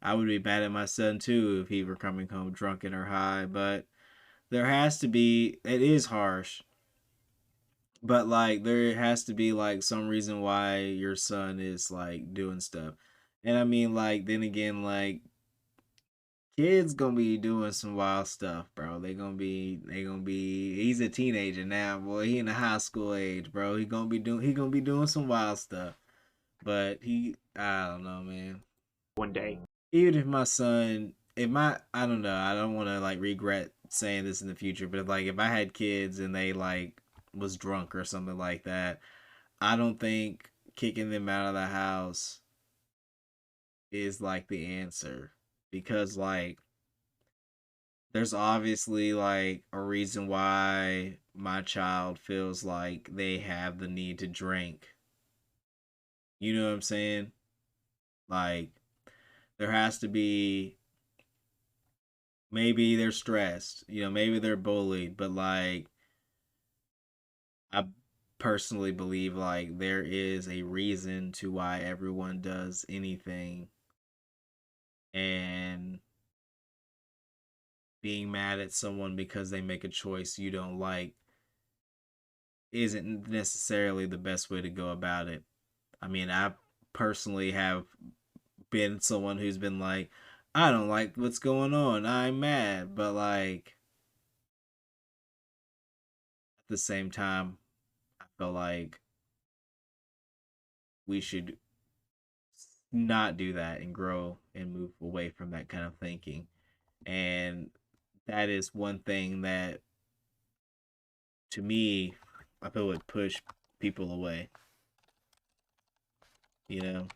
I would be mad at my son too if he were coming home drunken or high, but there has to be, it is harsh, but like there has to be like some reason why your son is like doing stuff. And I mean, like, then again, like, kids gonna be doing some wild stuff, bro. They gonna be, he's a teenager now, boy. He in the high school age, bro. He gonna be doing some wild stuff. But I don't know, man. One day. Even if my son, I don't know, I don't want to like regret saying this in the future, but if I had kids and they like was drunk or something like that, I don't think kicking them out of the house is like the answer, because like there's obviously like a reason why my child feels like they have the need to drink. You know what I'm saying? Like, there has to be, maybe they're stressed, maybe they're bullied, but like, I personally believe like there is a reason to why everyone does anything, and being mad at someone because they make a choice you don't like isn't necessarily the best way to go about it. I mean, I personally have been someone who's been like, I don't like what's going on. I'm mad. But like at the same time, I feel like we should not do that and grow and move away from that kind of thinking. And that is one thing that to me I feel would push people away, you know?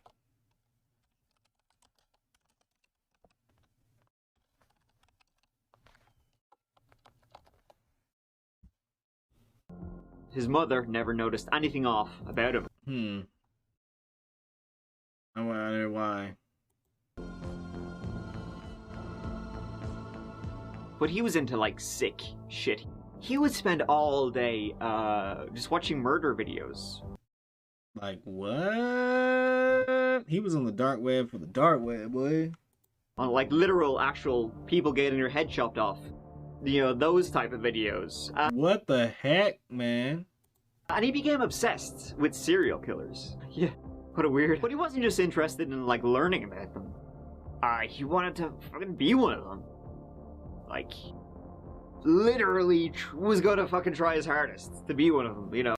His mother never noticed anything off about him. I wonder why. But he was into like sick shit. He would spend all day just watching murder videos. Like what? He was on the dark web for the dark web, boy. On like literal actual people getting their head chopped off. You know, those type of videos. What the heck, man? And he became obsessed with serial killers. Yeah, what a weird. But he wasn't just interested in like learning about them. He wanted to fucking be one of them. Like, literally was gonna fucking try his hardest to be one of them, you know?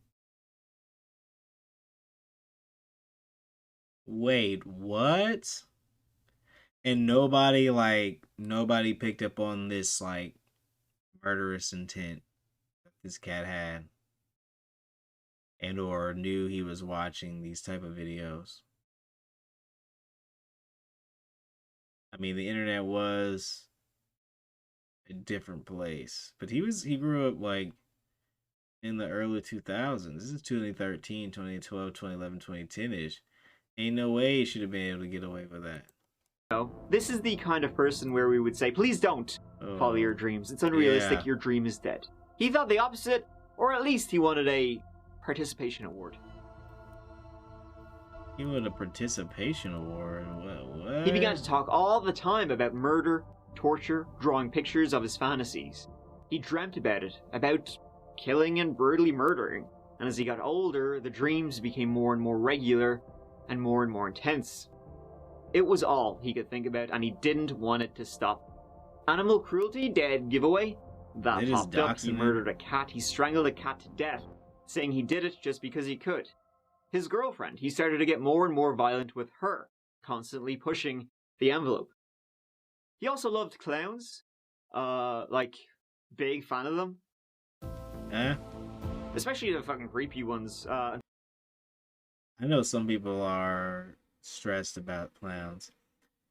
Wait, what? And nobody picked up on this, like, murderous intent that this cat had. And or knew he was watching these type of videos. I mean, the internet was a different place. But he grew up, like, in the early 2000s. This is 2013, 2012, 2011, 2010-ish. Ain't no way he should have been able to get away with that. This is the kind of person where we would say, please don't follow your dreams. It's unrealistic, yeah. Your dream is dead. He thought the opposite, or at least he wanted a participation award. He wanted a participation award? What? He began to talk all the time about murder, torture, drawing pictures of his fantasies. He dreamt about it, about killing and brutally murdering. And as he got older, the dreams became more and more regular and more intense. It was all he could think about, and he didn't want it to stop. Animal cruelty, dead giveaway. That popped up. He murdered a cat. He strangled a cat to death, saying he did it just because he could. His girlfriend, he started to get more and more violent with her, constantly pushing the envelope. He also loved clowns. Like, big fan of them. Especially the fucking creepy ones. I know some people are stressed about clowns.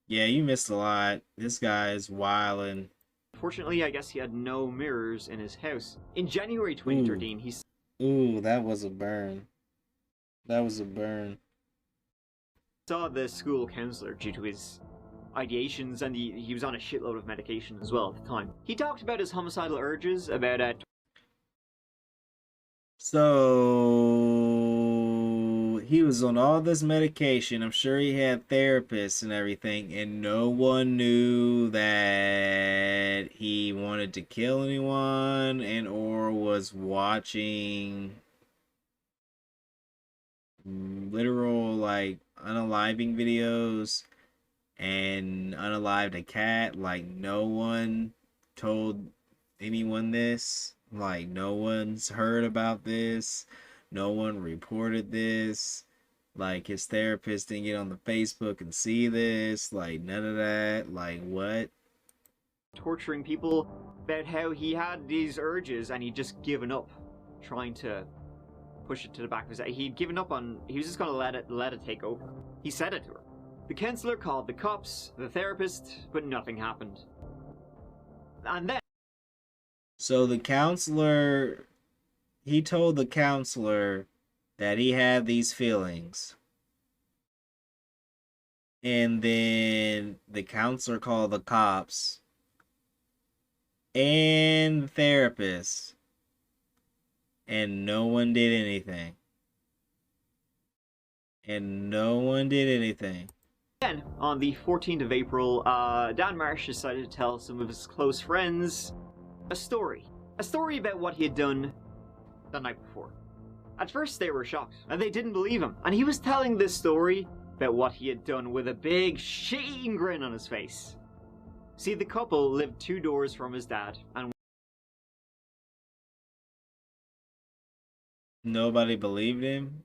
Yeah, you missed a lot. This guy is wildin'. Fortunately, I guess he had no mirrors in his house. In January 2013, he... Ooh, that was a burn. That was a burn. Saw the school counselor due to his ideations, and he was on a shitload of medication as well at the time. He talked about his homicidal urges, about So he was on all this medication. I'm sure he had therapists and everything, and no one knew that he wanted to kill anyone and or was watching literal like unaliving videos and unalived a cat. Like no one told anyone this. Like no one's heard about this. No one reported this. Like his therapist didn't get on the Facebook and see this. Like none of that. Like what? Torturing people, about how he had these urges and he'd just given up trying to push it to the back of his head. He'd given up on, he was just gonna let it take over. He said it to her. The counselor called the cops, the therapist, but nothing happened. And then so the counselor, he told the counselor that he had these feelings. And then the counselor called the cops and the therapist. And no one did anything. And no one did anything. Then, on the 14th of April, Dan Marsh decided to tell some of his close friends a story. A story about what he had done the night before. At first they were shocked, and they didn't believe him, and he was telling this story about what he had done with a big, shitty grin on his face. See, the couple lived 2 doors from his dad, and Nobody believed him?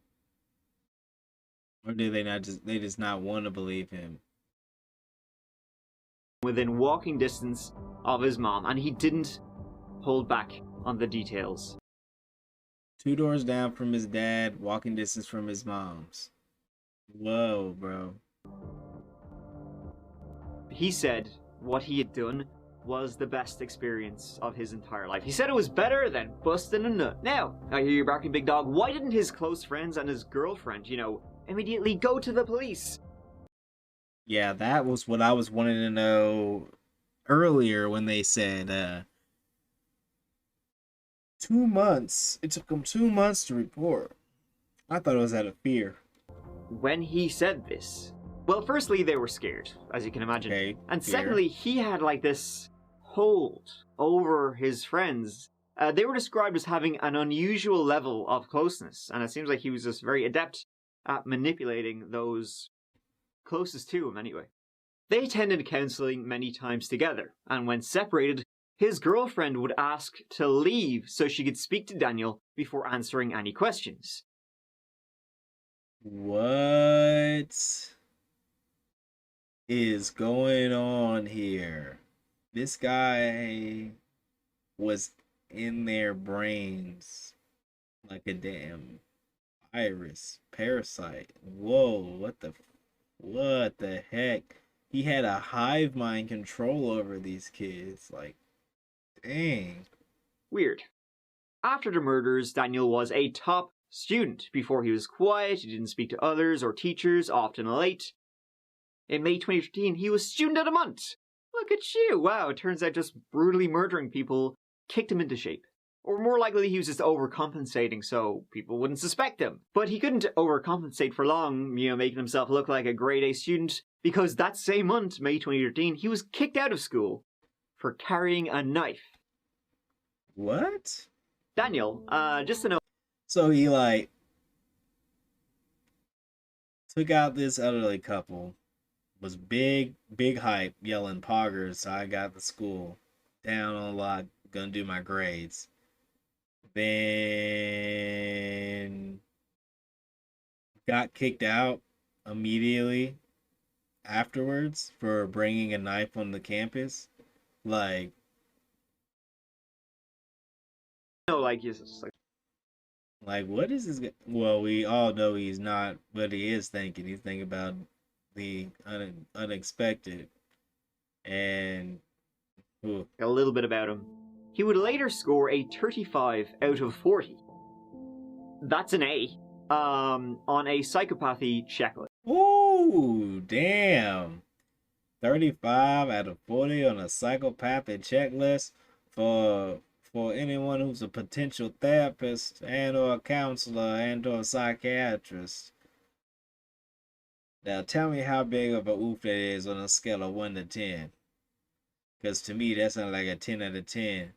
Or did they just not want to believe him? within walking distance of his mom, and he didn't hold back on the details. 2 doors down from his dad, walking distance from his mom's. Whoa, bro. He said what he had done was the best experience of his entire life. He said it was better than busting a nut. Now, I hear you barking, big dog. Why didn't his close friends and his girlfriend, immediately go to the police? Yeah, that was what I was wanting to know earlier when they said 2 months. It took them 2 months to report. I thought it was out of fear. When he said this, well, firstly, they were scared, as you can imagine. Okay, and fear. secondly, he had like this hold over his friends. They were described as having an unusual level of closeness, and it seems like he was just very adept at manipulating those closest to him anyway. They attended counseling many times together, and when separated, his girlfriend would ask to leave so she could speak to Daniel before answering any questions. What is going on here? This guy was in their brains like a damn virus, parasite. Whoa, what the heck? He had a hive mind control over these kids. Like, dang. Weird. After the murders, Daniel was a top student. Before he was quiet, he didn't speak to others or teachers, often late. In May 2015, he was Student of the Month. Look at you. Wow, it turns out just brutally murdering people kicked him into shape. Or more likely, he was just overcompensating so people wouldn't suspect him. But he couldn't overcompensate for long, making himself look like a grade A student, because that same month, May 2013, he was kicked out of school for carrying a knife. What? Daniel, just to know. So he like took out this elderly couple, was big hype, yelling poggers, so I got the school down on lock, gonna do my grades. Then got kicked out immediately afterwards for bringing a knife on the campus. Like, what is this? Well, we all know he's not what he is thinking. He's thinking about the unexpected. And a little bit about him. He would later score a 35 out of 40. That's an A. On a psychopathy checklist. Ooh, damn. 35 out of 40 on a psychopathic checklist for anyone who's a potential therapist and or a counselor and or a psychiatrist. Now tell me how big of a oof that is on a scale of 1 to 10. Because to me, that sounds like a 10 out of 10.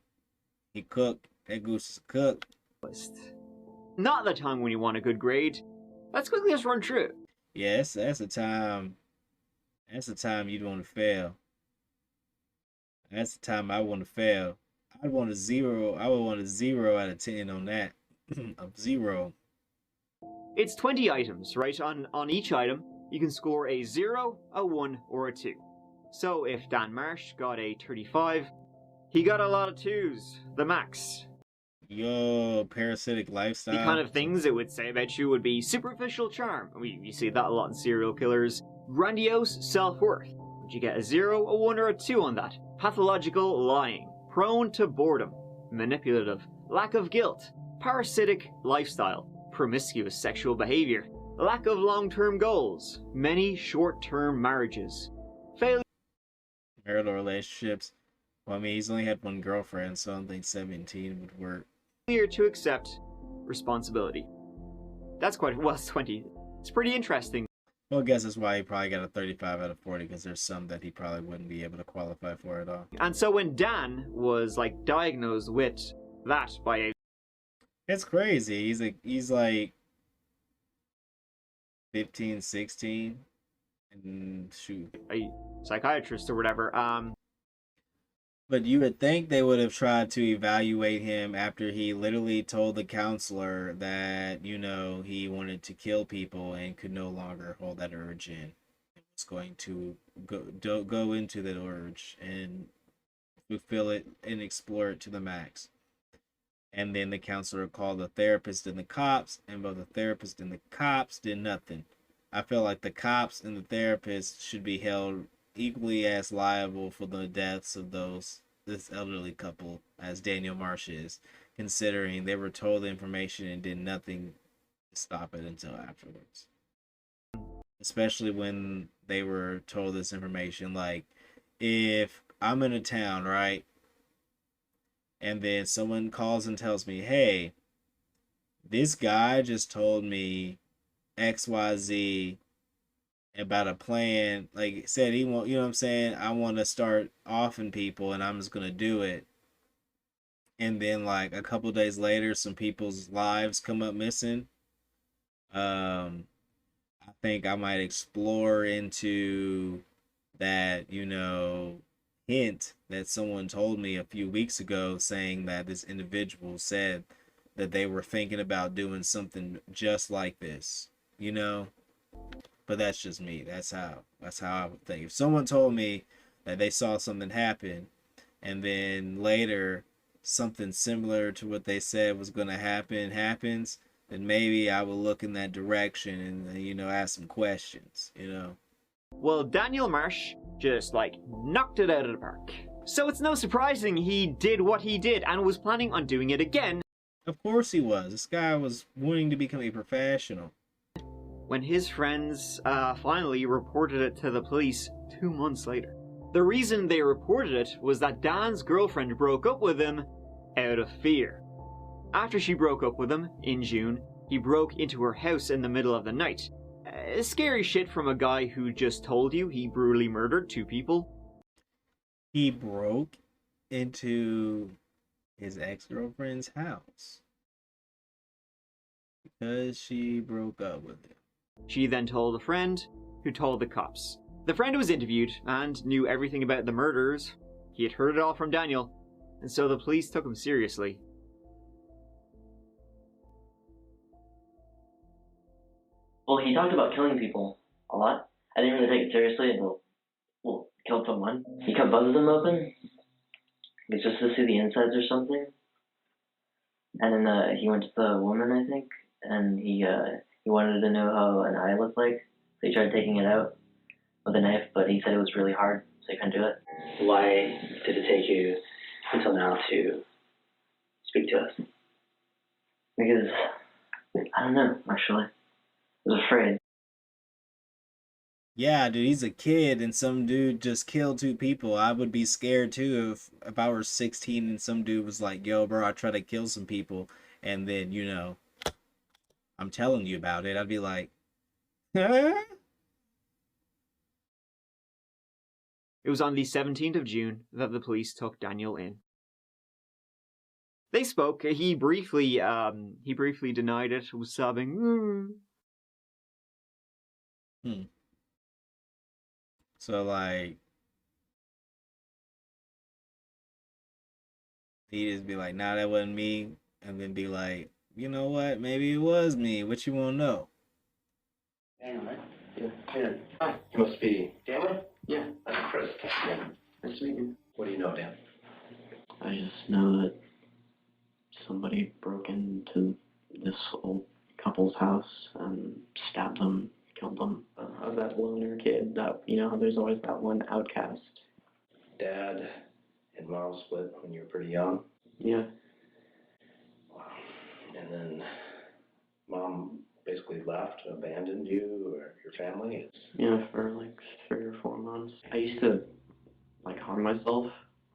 He cooked. That goose is cooked. Not the time when you want a good grade. Let's quickly just run through. Yes, that's the time. That's the time you'd want to fail. That's the time I want to fail. I'd want a 0. I would want a 0 out of 10 on that. A 0. It's 20 items, right? On each item, you can score a 0, a 1, or a 2. So if Dan Marsh got a 35, he got a lot of 2s, the max. Yo, parasitic lifestyle. The kind of things it would say about you would be superficial charm. You see that a lot in serial killers. Grandiose self-worth. Would you get a 0, a 1, or a 2 on that? Pathological lying. Prone to boredom. Manipulative. Lack of guilt. Parasitic lifestyle. Promiscuous sexual behavior. Lack of long-term goals. Many short-term marriages. Failure. Marital relationships. Well, I mean, he's only had one girlfriend, so I don't think 17 would work. To accept responsibility. That's quite, well, it's 20. It's pretty interesting. Well, I guess that's why he probably got a 35 out of 40, because there's some that he probably wouldn't be able to qualify for at all. And so when Dan was, diagnosed with that by a... It's crazy. He's like 15, 16, and shoot. A psychiatrist or whatever. But you would think they would have tried to evaluate him after he literally told the counselor that, he wanted to kill people and could no longer hold that urge in. It was going to go into that urge and fulfill it and explore it to the max. And then the counselor called the therapist and the cops, and both the therapist and the cops did nothing. I feel like the cops and the therapist should be held equally as liable for the deaths of this elderly couple as Daniel Marsh is, considering they were told the information and did nothing to stop it until afterwards. Especially when they were told this information, like, if I'm in a town, right? And then someone calls and tells me, hey, this guy just told me XYZ about a plan. Like, said he want, what I'm saying? I want to start offing people and I'm just going to do it. And then, like, a couple days later, some people's lives come up missing. I think I might explore into that, hint that someone told me a few weeks ago, saying that this individual said that they were thinking about doing something just like this, but that's just me. That's how I would think. If someone told me that they saw something happen and then later something similar to what they said was going to happen happens, then maybe I will look in that direction and ask some questions. Well, Daniel Marsh just, knocked it out of the park. So it's no surprising he did what he did and was planning on doing it again. Of course he was. This guy was wanting to become a professional. When his friends finally reported it to the police 2 months later. The reason they reported it was that Dan's girlfriend broke up with him out of fear. After she broke up with him, in June, he broke into her house in the middle of the night. Scary shit from a guy who just told you he brutally murdered 2 people. He broke into his ex-girlfriend's house because she broke up with him. She then told a friend, who told the cops. The friend was interviewed and knew everything about the murders. He had heard it all from Daniel, and so the police took him seriously. Well, he talked about killing people a lot. I didn't really take it seriously until, killed someone. He cut both of them open, just to see the insides or something. And then he went to the woman, I think, and he wanted to know how an eye looked like. So he tried taking it out with a knife, but he said it was really hard, so he couldn't do it. Why did it take you until now to speak to us? Because, I don't know, actually. I was afraid. Yeah, dude, he's a kid and some dude just killed 2 people. I would be scared too if I were 16 and some dude was like, yo, bro, I tried to kill some people. And then, I'm telling you about it. I'd be like, huh? It was on the 17th of June that the police took Daniel in. They spoke. He briefly denied it, was sobbing. So, like, he just be like, nah, that wasn't me. And then be like, you know what? Maybe it was me. What you want to know? Daniel, right? Yeah. Hi. You must be Daniel? Yeah. That's Chris. Yeah. Nice to meet you. What do you know, Dan? I just know that somebody broke into this old couple's house and stabbed them, killed them. That loner kid, that, there's always that one outcast. Dad and Mom split when you were pretty young? Yeah. Wow. And then Mom basically left, abandoned you or your family? Yeah, for like 3 or 4 months. I used to, harm myself.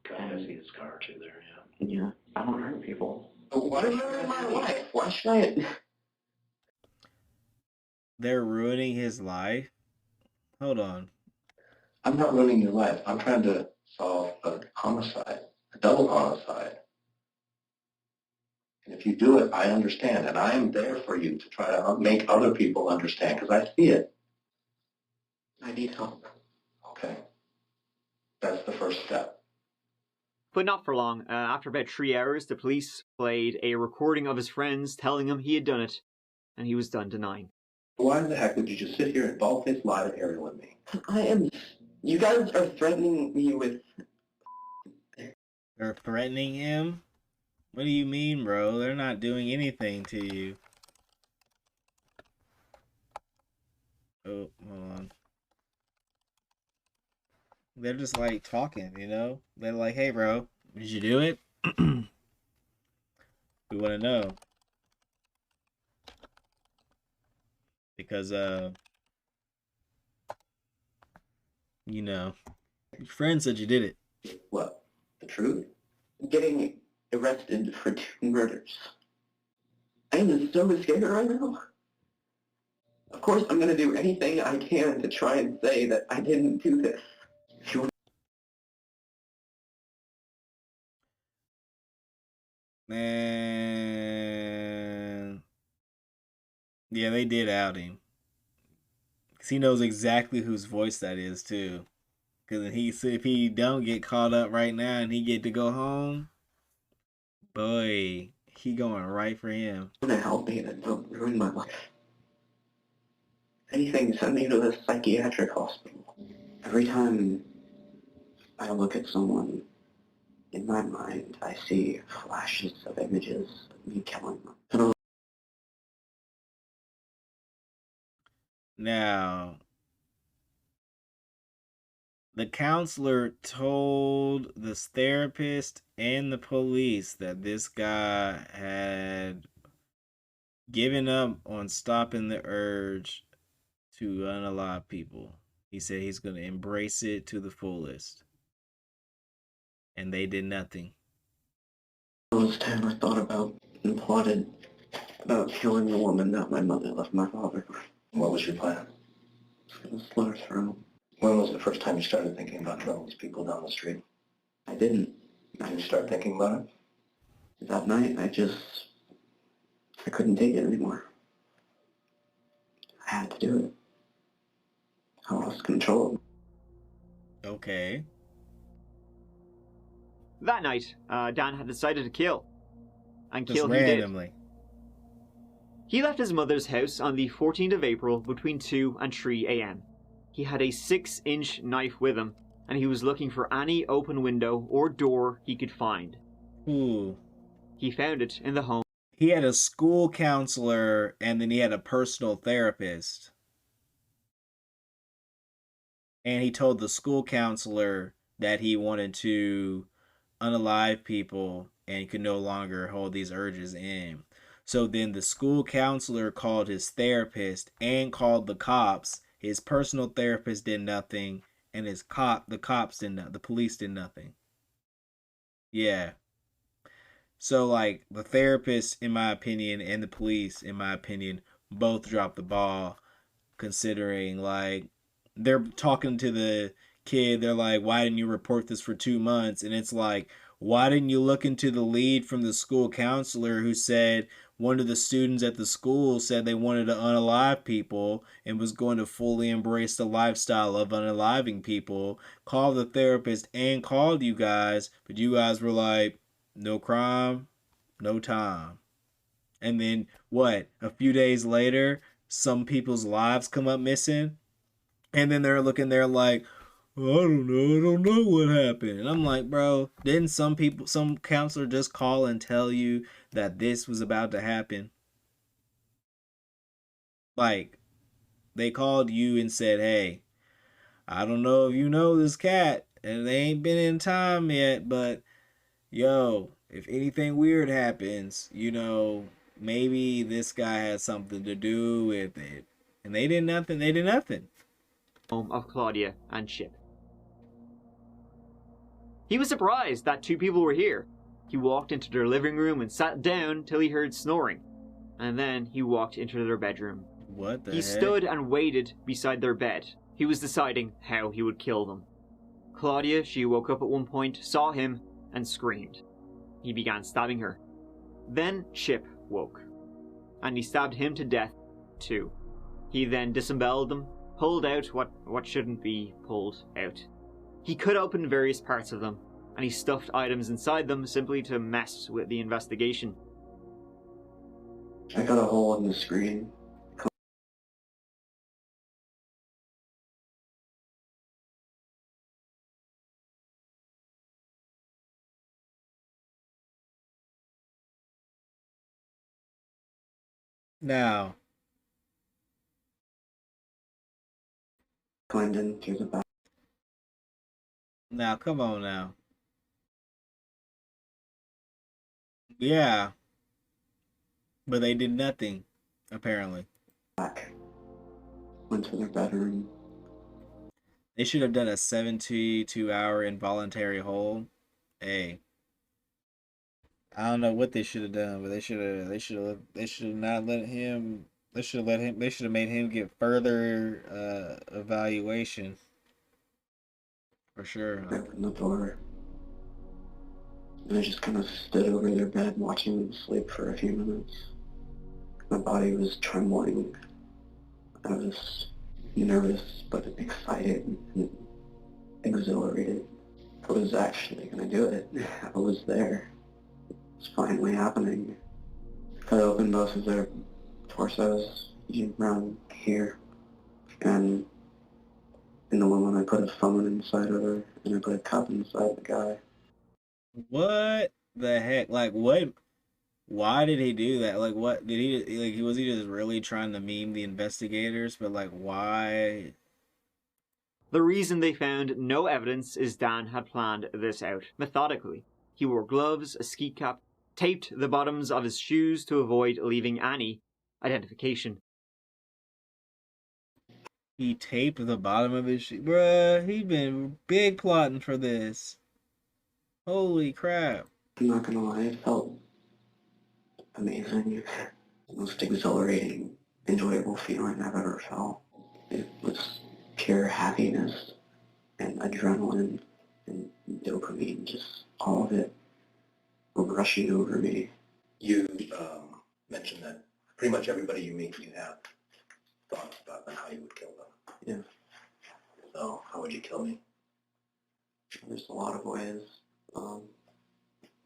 God, I see the scar too there, yeah. Yeah. I don't hurt people. Why are you ruining my life? Why should I? They're ruining his life? Hold on. I'm not ruining your life. I'm trying to solve a homicide, a double homicide. And if you do it, I understand, and I am there for you to try to make other people understand, because I see it. I need help. Okay. That's the first step. But not for long. After about 3 hours, the police played a recording of his friends telling him he had done it, and he was done denying. Why in the heck would you just sit here and bald-faced lie to everyone with me? You guys are threatening me with... They're threatening him? What do you mean, bro? They're not doing anything to you. Oh, hold on. They're just like talking, you know? They're like, hey, bro, did you do it? We want to know. Because, you know, your friend said you did it. What? The truth? Getting arrested for 2 murders. I am so scared right now. Of course, I'm going to do anything I can to try and say that I didn't do this. If you Man. Yeah, they did out him. Because he knows exactly whose voice that is, too. Because if he don't get caught up right now and he get to go home, boy, he going right for him. want to help me and don't ruin my life. Anything, send me to the psychiatric hospital. Every time I look at someone, in my mind, I see flashes of images of me killing them. I don't Now, the counselor told this therapist and the police that this guy had given up on stopping the urge to unalive people. He said he's going to embrace it to the fullest. And they did nothing. Those time I thought about and plotted about killing the woman that my mother left my father. What was your plan? I was slit her throat. When was the first time you started thinking about killing these people down the street? I didn't. Did you start thinking about it? That night, I couldn't take it anymore. I had to do it. I lost control. Okay. That night, Dan had decided to kill. And Just kill randomly. he did. He left his mother's house on the 14th of April between 2 and 3 a.m. He had a 6-inch knife with him, and he was looking for any open window or door he could find. Ooh. He found it in the home. He had a school counselor and then he had a personal therapist. And he told the school counselor that he wanted to unalive people and could no longer hold these urges in. So then the school counselor called his therapist and called the cops. His personal therapist did nothing, and the police did nothing. Yeah. So like the therapist, in my opinion, and the police, in my opinion, both dropped the ball, considering like they're talking to the kid. They're like, why didn't you report this for 2 months? And it's like, why didn't you look into the lead from the school counselor who said one of the students at the school said they wanted to unalive people and was going to fully embrace the lifestyle of unaliving people, called the therapist and called you guys, but you guys were like, no crime, no time. And then what? A few days later, some people's lives come up missing. And then they're looking there like, I don't know what happened. And I'm like, bro, didn't some counselor just call and tell you that this was about to happen? Like, they called you and said, hey, I don't know if you know this cat, and they ain't been in time yet, but yo, if anything weird happens, maybe this guy has something to do with it. And they did nothing. Home of Claudia and Chip. He was surprised that 2 people were here. He walked into their living room and sat down till he heard snoring. And then he walked into their bedroom. What the He heck? stood and waited beside their bed. He was deciding how he would kill them. Claudia, she woke up at one point, saw him, and screamed. He began stabbing her. Then Chip woke, and he stabbed him to death too. He then disemboweled them, pulled out what shouldn't be pulled out. He cut open various parts of them, and he stuffed items inside them simply to mess with the investigation. I got a hole in the screen. Now, Climbed in through the back. now, come on now. Yeah, but they did nothing, apparently. Went to their bedroom. They should have done a 72-hour involuntary hold. Hey, I don't know what they should have done, but they should have not let him. They should have let him. They should have made him get further evaluation. For sure. I opened the door. And I just kind of stood over their bed watching them sleep for a few minutes. My body was trembling. I was nervous but excited and exhilarated. I was actually going to do it. I was there. It was finally happening. Cut open both of their torsos around here. And in the woman I put a phone inside of her and I put a cup inside the guy. What the heck? Like, what? Why did he do that? Like, what did he like? Was he just really trying to meme the investigators? But like, why? The reason they found no evidence is Dan had planned this out methodically. He wore gloves, a ski cap, taped the bottoms of his shoes to avoid leaving any identification. He taped the bottom of his shoe, bruh. He'd been big plotting for this. Holy crap! I'm not gonna lie, it felt amazing. The most exhilarating, enjoyable feeling I've ever felt. It was pure happiness and adrenaline and dopamine, just all of it rushing over me. You mentioned that pretty much everybody you meet, you have thoughts about how you would kill them. Yeah. So, how would you kill me? There's a lot of ways.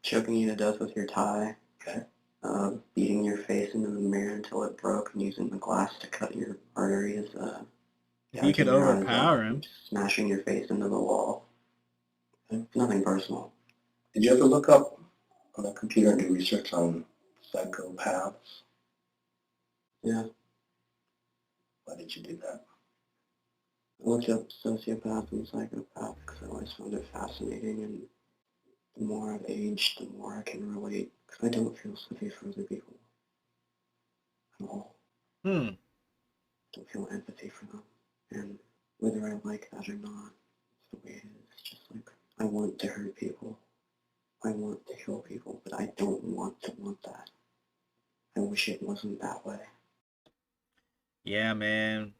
Choking you to death with your tie. Okay. Beating your face into the mirror until it broke and using the glass to cut your arteries. You could overpower him. Smashing your face into the wall. Nothing personal. Did you ever look up on the computer and do research on psychopaths? Yeah. Why did you do that? I looked up sociopath and psychopath because I always found it fascinating, and the more I've aged, the more I can relate, because I don't feel sympathy for other people at all. I don't feel empathy for them, and whether I like that or not, it's the way it is. It's just like, I want to hurt people, I want to kill people, but I don't want to want that. I wish it wasn't that way. Yeah, man.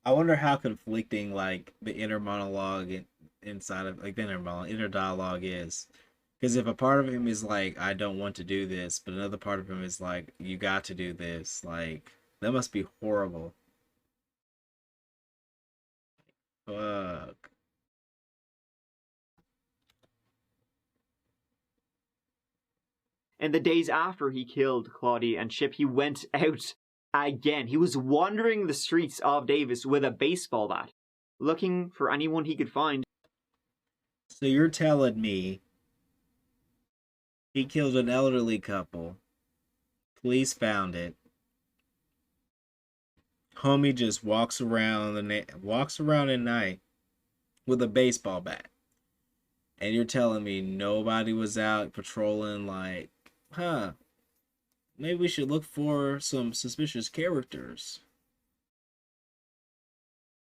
I wonder how conflicting like the inner monologue inside of like the inner dialogue is. Because if a part of him is like, I don't want to do this, but another part of him is like, you got to do this. Like, that must be horrible. Fuck. In the days after he killed Claudia and Chip, he went out again. He was wandering the streets of Davis with a baseball bat, looking for anyone he could find. So you're telling me he killed an elderly couple. Police found it. Homie just walks around at night with a baseball bat. And you're telling me nobody was out patrolling like, maybe we should look for some suspicious characters.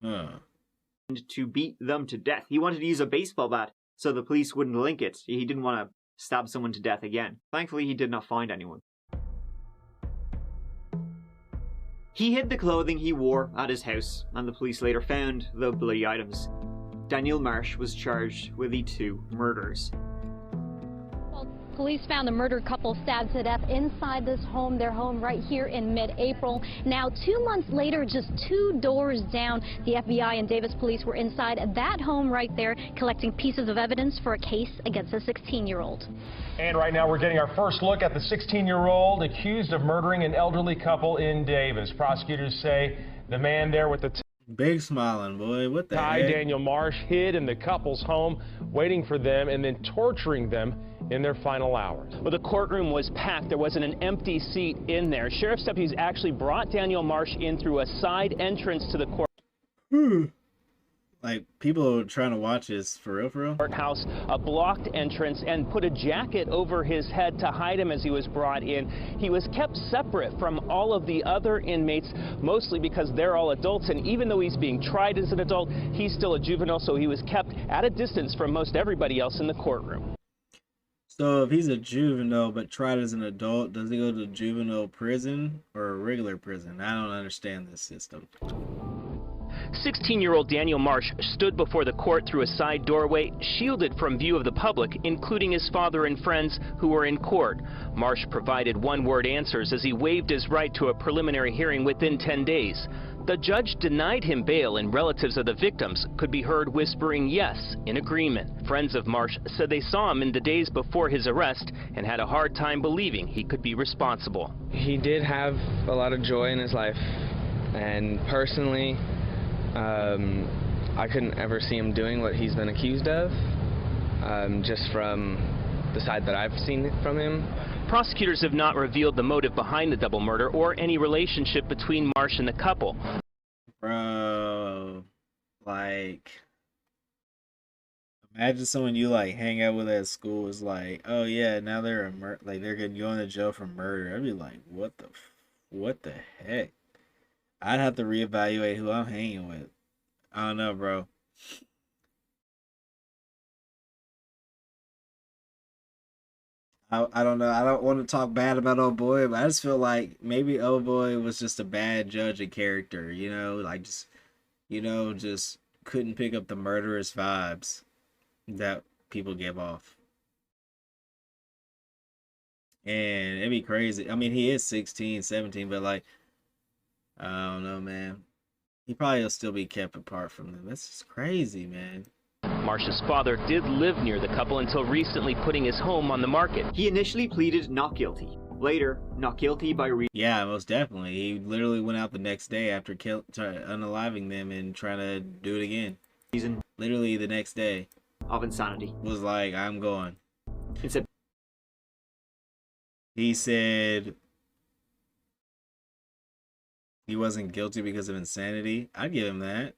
To beat them to death. He wanted to use a baseball bat so the police wouldn't link it. He didn't want to stab someone to death again. Thankfully, he did not find anyone. He hid the clothing he wore at his house, and the police later found the bloody items. Daniel Marsh was charged with the 2 murders. Police found the murdered couple stabbed to death inside this home, their home right here in mid-April. Now, 2 months later, just 2 doors down, the FBI and Davis police were inside that home right there, collecting pieces of evidence for a case against a 16-year-old. And right now we're getting our first look at the 16-year-old accused of murdering an elderly couple in Davis. Prosecutors say the man there with the big smiling boy, what the tie, heck? Daniel Marsh, hid in the couple's home, waiting for them and then torturing them in their final hours. Well, the courtroom was packed. There wasn't an empty seat in there. Sheriff's deputies actually brought Daniel Marsh in through a side entrance to the court. Like, people trying to watch this for real? Courthouse, a blocked entrance, and put a jacket over his head to hide him as he was brought in. He was kept separate from all of the other inmates, mostly because they're all adults, and even though he's being tried as an adult, he's still a juvenile, so he was kept at a distance from most everybody else in the courtroom. So if he's a juvenile but tried as an adult, does he go to juvenile prison or a regular prison? I don't understand this system. 16-year-old Daniel Marsh stood before the court through a side doorway, shielded from view of the public, including his father and friends who were in court. Marsh provided one-word answers as he waived his right to a preliminary hearing within 10 days. The judge denied him bail, and relatives of the victims could be heard whispering yes in agreement. Friends of Marsh said they saw him in the days before his arrest and had a hard time believing he could be responsible. He did have a lot of joy in his life, and personally, I couldn't ever see him doing what he's been accused of, just from the side that I've seen from him. Prosecutors have not revealed the motive behind the double murder or any relationship between Marsh and the couple. Bro, like, imagine someone you like hang out with at school is like, oh yeah, now they're they're gonna go into jail for murder. I'd be like, what the heck? I'd have to reevaluate who I'm hanging with. I don't know, bro. I don't know. I don't want to talk bad about old boy, but I just feel like maybe old boy was just a bad judge of character, you know, like just couldn't pick up the murderous vibes that people give off. And it'd be crazy. I mean, he is 16, 17, but like, I don't know, man. He probably will still be kept apart from them. That's just crazy, man. Marsh's father did live near the couple until recently putting his home on the market. He initially pleaded not guilty. Later, not guilty by yeah, most definitely. He literally went out the next day after unaliving them and trying to do it again. Reason literally the next day of insanity. Was like, I'm going. He said he wasn't guilty because of insanity. I'd give him that.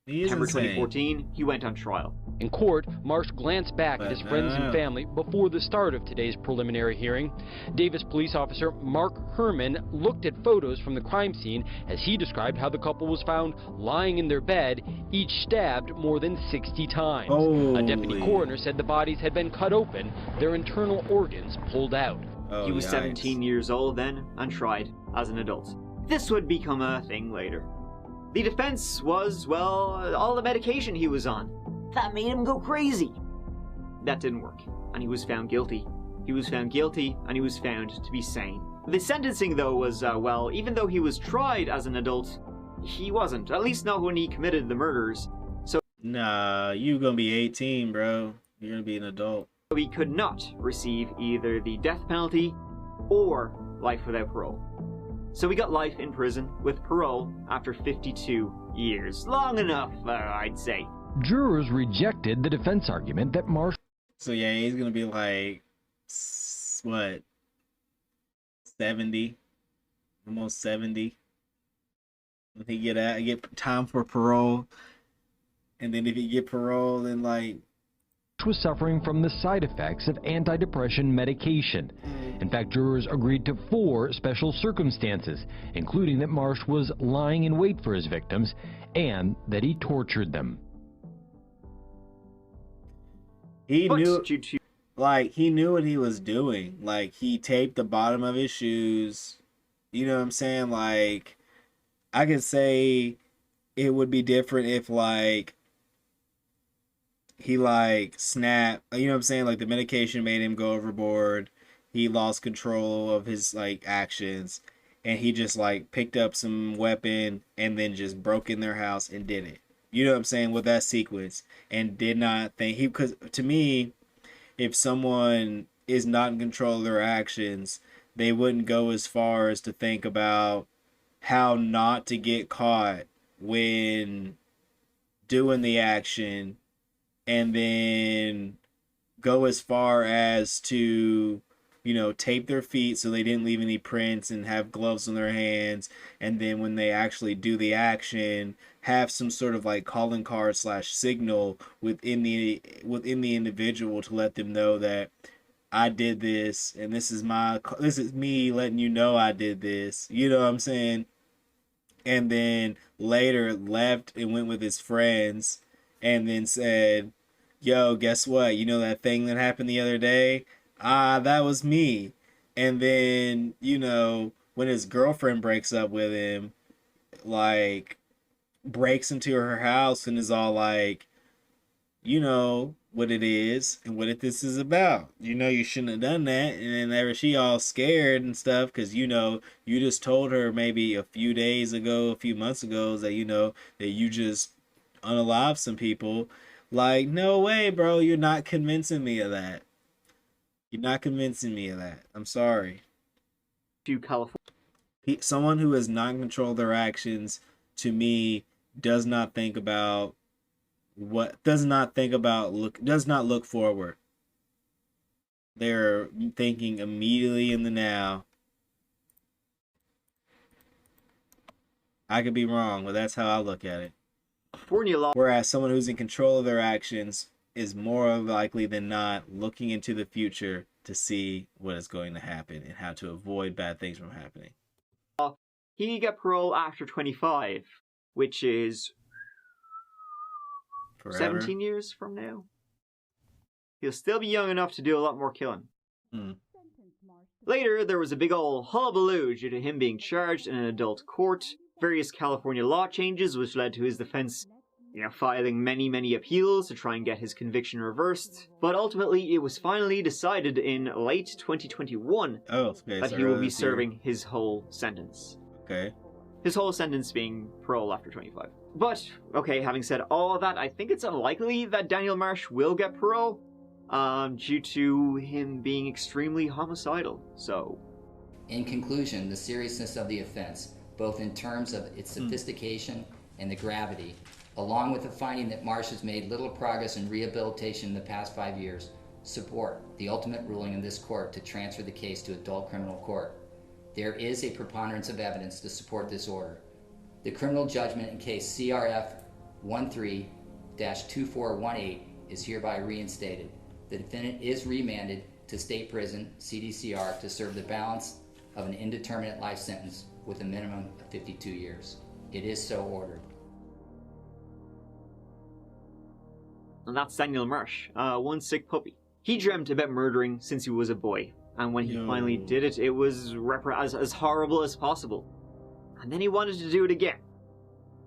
He is September insane. 2014, he went on trial. In court, Marsh glanced back at his friends and family before the start of today's preliminary hearing. Davis police officer Mark Herman looked at photos from the crime scene as he described how the couple was found lying in their bed, each stabbed more than 60 times. A deputy coroner said the bodies had been cut open, their internal organs pulled out. He was 17 years old then and tried as an adult. This would become a thing later. The defense was, well, all the medication he was on. That made him go crazy. That didn't work, and he was found guilty. He was found guilty, and he was found to be sane. The sentencing, though, was, well, even though he was tried as an adult, he wasn't. At least not when he committed the murders. So, nah, you gonna be 18, bro. You're gonna be an adult. He could not receive either the death penalty or life without parole. So he got life in prison with parole after 52 years. Long enough, I'd say. Jurors rejected the defense argument that Marsh... So yeah, he's gonna be like, what, 70? Almost 70. When he get time for parole. And then if he get parole, then like... was suffering from the side effects of antidepressant medication. In fact, jurors agreed to 4 special circumstances, including that Marsh was lying in wait for his victims and that he tortured them. He knew what he was doing. Like, he taped the bottom of his shoes. You know what I'm saying? Like, I could say it would be different if, like, he like snapped, you know what I'm saying? Like the medication made him go overboard. He lost control of his like actions, and he just like picked up some weapon and then just broke in their house and did it. You know what I'm saying, with that sequence, and did not think he, because to me, if someone is not in control of their actions, they wouldn't go as far as to think about how not to get caught when doing the action, and then go as far as to, you know, tape their feet so they didn't leave any prints and have gloves on their hands, and then when they actually do the action, have some sort of like calling card slash signal within the individual to let them know that I did this, and this is me letting you know I did this. You know what I'm saying? And then later left and went with his friends, and then said, yo, guess what? You know that thing that happened the other day? Ah, that was me. And then, you know, when his girlfriend breaks up with him, like, breaks into her house and is all like, you know what it is and what this is about. You know you shouldn't have done that. And then there she all scared and stuff because, you know, you just told her maybe a few days ago, a few months ago, that, you know, that you just unalived some people. Like, no way, bro. You're not convincing me of that. You're not convincing me of that. I'm sorry. To California. Someone who has not controlled their actions, to me, does not look forward. They're thinking immediately in the now. I could be wrong, but that's how I look at it. Whereas someone who's in control of their actions is more likely than not looking into the future to see what is going to happen and how to avoid bad things from happening. He got parole after 25, which is forever. 17 years from now. He'll still be young enough to do a lot more killing. Later, there was a big ol' hullabaloo due to him being charged in an adult court, various California law changes which led to his defense, filing many appeals to try and get his conviction reversed, but ultimately it was finally decided in late 2021 that he will be serving his whole sentence. Okay. His whole sentence being parole after 25. But, okay, having said all of that, I think it's unlikely that Daniel Marsh will get parole, due to him being extremely homicidal, so... In conclusion, the seriousness of the offense, both in terms of its sophistication and the gravity, along with the finding that Marsh has made little progress in rehabilitation in the past 5 years, support the ultimate ruling in this court to transfer the case to adult criminal court. There is a preponderance of evidence to support this order. The criminal judgment in case CRF 13-2418 is hereby reinstated. The defendant is remanded to state prison, CDCR, to serve the balance of an indeterminate life sentence with a minimum of 52 years. It is so ordered. And that's Daniel Marsh, one sick puppy. He dreamt about murdering since he was a boy, and when he finally did it, it was as horrible as possible. And then he wanted to do it again.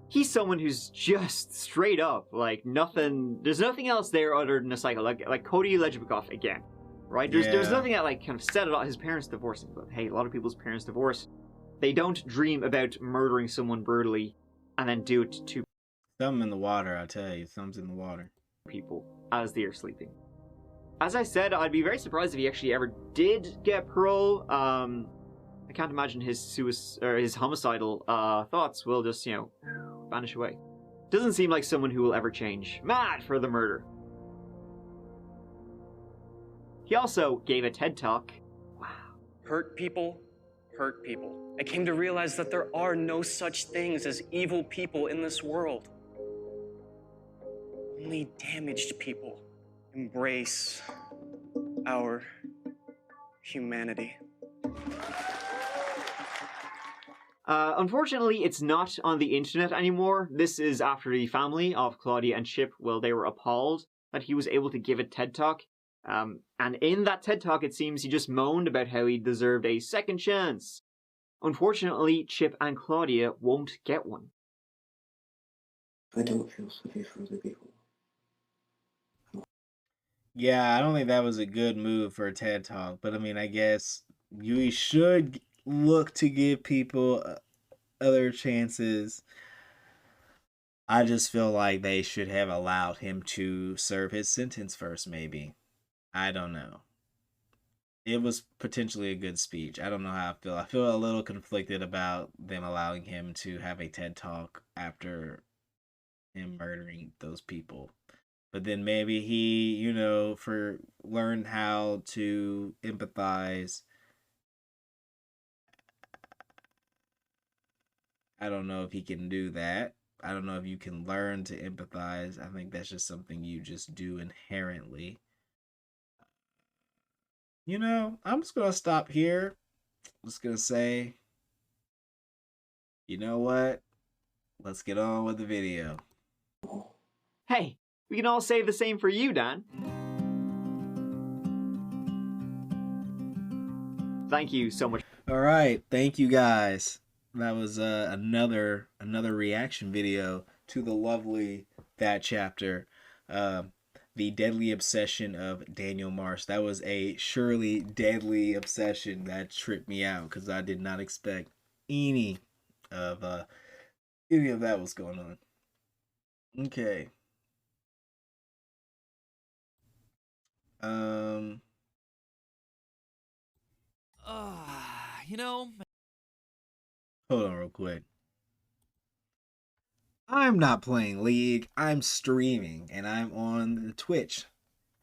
He's someone who's just straight up, like, there's nothing else there other than a cycle, like Cody Lejbikoff again, right? There's nothing that, like, kind of set it off, his parents divorcing, but hey, a lot of people's parents divorce. They don't dream about murdering someone brutally and then do it to something in the water, I tell you, something's in the water. People as they are sleeping. As I said, I'd be very surprised if he actually ever did get parole. I can't imagine his homicidal thoughts will just, vanish away. Doesn't seem like someone who will ever change. Mad for the murder. He also gave a TED Talk. Wow. Hurt people hurt people. I came to realize that there are no such things as evil people in this world. Only damaged people embrace our humanity. Unfortunately, it's not on the internet anymore. This is after the family of Claudia and Chip, they were appalled that he was able to give a TED Talk. And in that TED Talk, it seems he just moaned about how he deserved a second chance. Unfortunately, Chip and Claudia won't get one. I don't feel sorry for other people. Yeah, I don't think that was a good move for a TED Talk, but I mean, I guess you should look to give people other chances. I just feel like they should have allowed him to serve his sentence first, maybe. I don't know. It was potentially a good speech. I don't know how I feel. I feel a little conflicted about them allowing him to have a TED Talk after him murdering those people. But then maybe he, for learned how to empathize. I don't know if he can do that. I don't know if you can learn to empathize. I think that's just something you just do inherently. I'm just going to stop here. I'm just going to say, you know what? Let's get on with the video. Hey, we can all say the same for you, Dan. Thank you so much. All right, thank you guys. That was another reaction video to the lovely That Chapter, the deadly obsession of Daniel Marsh. That was a surely deadly obsession that tripped me out because I did not expect any of that was going on. Okay. Um. You know. Hold on, real quick. I'm not playing League. I'm streaming, and I'm on the Twitch,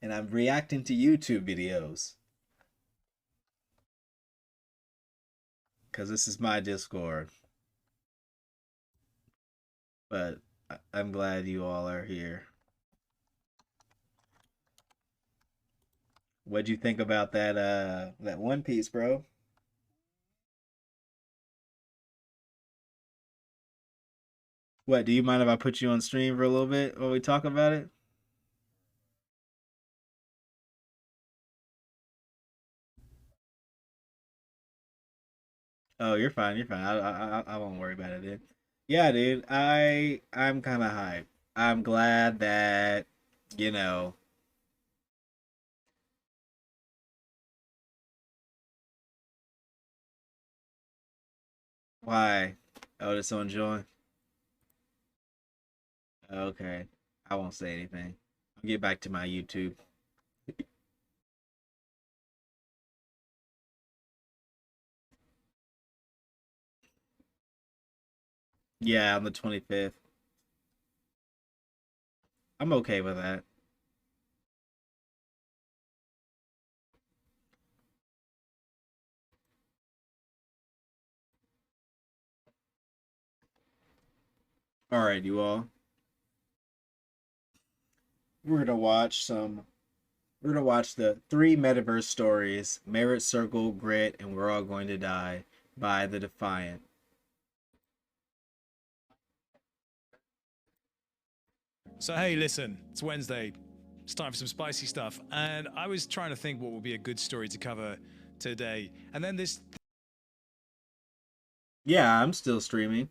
and I'm reacting to YouTube videos. Because this is my Discord. But I'm glad you all are here. What'd you think about that One Piece, bro? What, do you mind if I put you on stream for a little bit while we talk about it? Oh, you're fine. You're fine. I won't worry about it, dude. Yeah, dude. I'm kind of hyped. I'm glad that you know. Why? Oh, did someone join? Okay. I won't say anything. I'll get back to my YouTube. Yeah, on the 25th. I'm okay with that. All right, you all. We're gonna watch some. We're gonna watch the three metaverse stories: Merit Circle, Grit, and We're All Going to Die by The Defiant. So hey, listen, it's Wednesday. It's time for some spicy stuff, and I was trying to think what would be a good story to cover today, and then this. Yeah, I'm still streaming.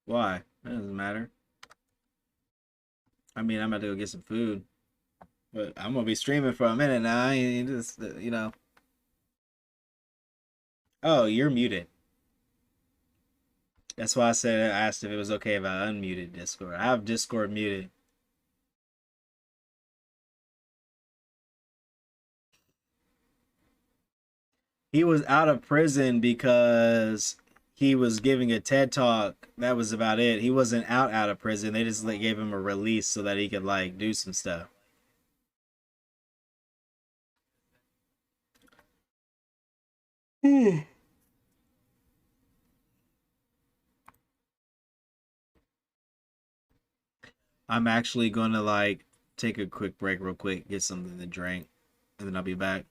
Why? That doesn't matter. I mean, I'm about to go get some food, but I'm gonna be streaming for a minute now. I ain't just. Oh, you're muted. That's why I asked if it was okay if I unmuted Discord. I have Discord muted. He was out of prison because he was giving a TED talk. That was about it. He wasn't out of prison. They just gave him a release so that he could do some stuff. I'm actually gonna take a quick break real quick, get something to drink, and then I'll be back.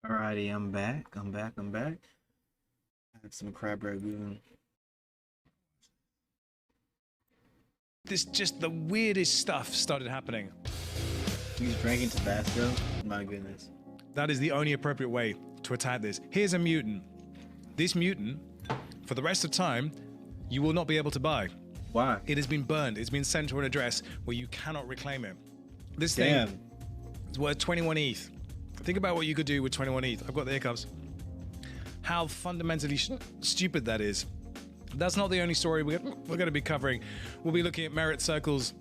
Alrighty, I'm back. I'm back. I have some crab ragoon. This just the weirdest stuff started happening. He's drinking Tabasco? My goodness. That is the only appropriate way to attack this. Here's a mutant. This mutant, for the rest of time, you will not be able to buy. Why? It has been burned. It's been sent to an address where you cannot reclaim it. This Damn. thing is worth 21 ETH. Think about what you could do with 21 ETH. I've got the hiccups. How fundamentally stupid that is. That's not the only story we're going to be covering. We'll be looking at Merit Circle's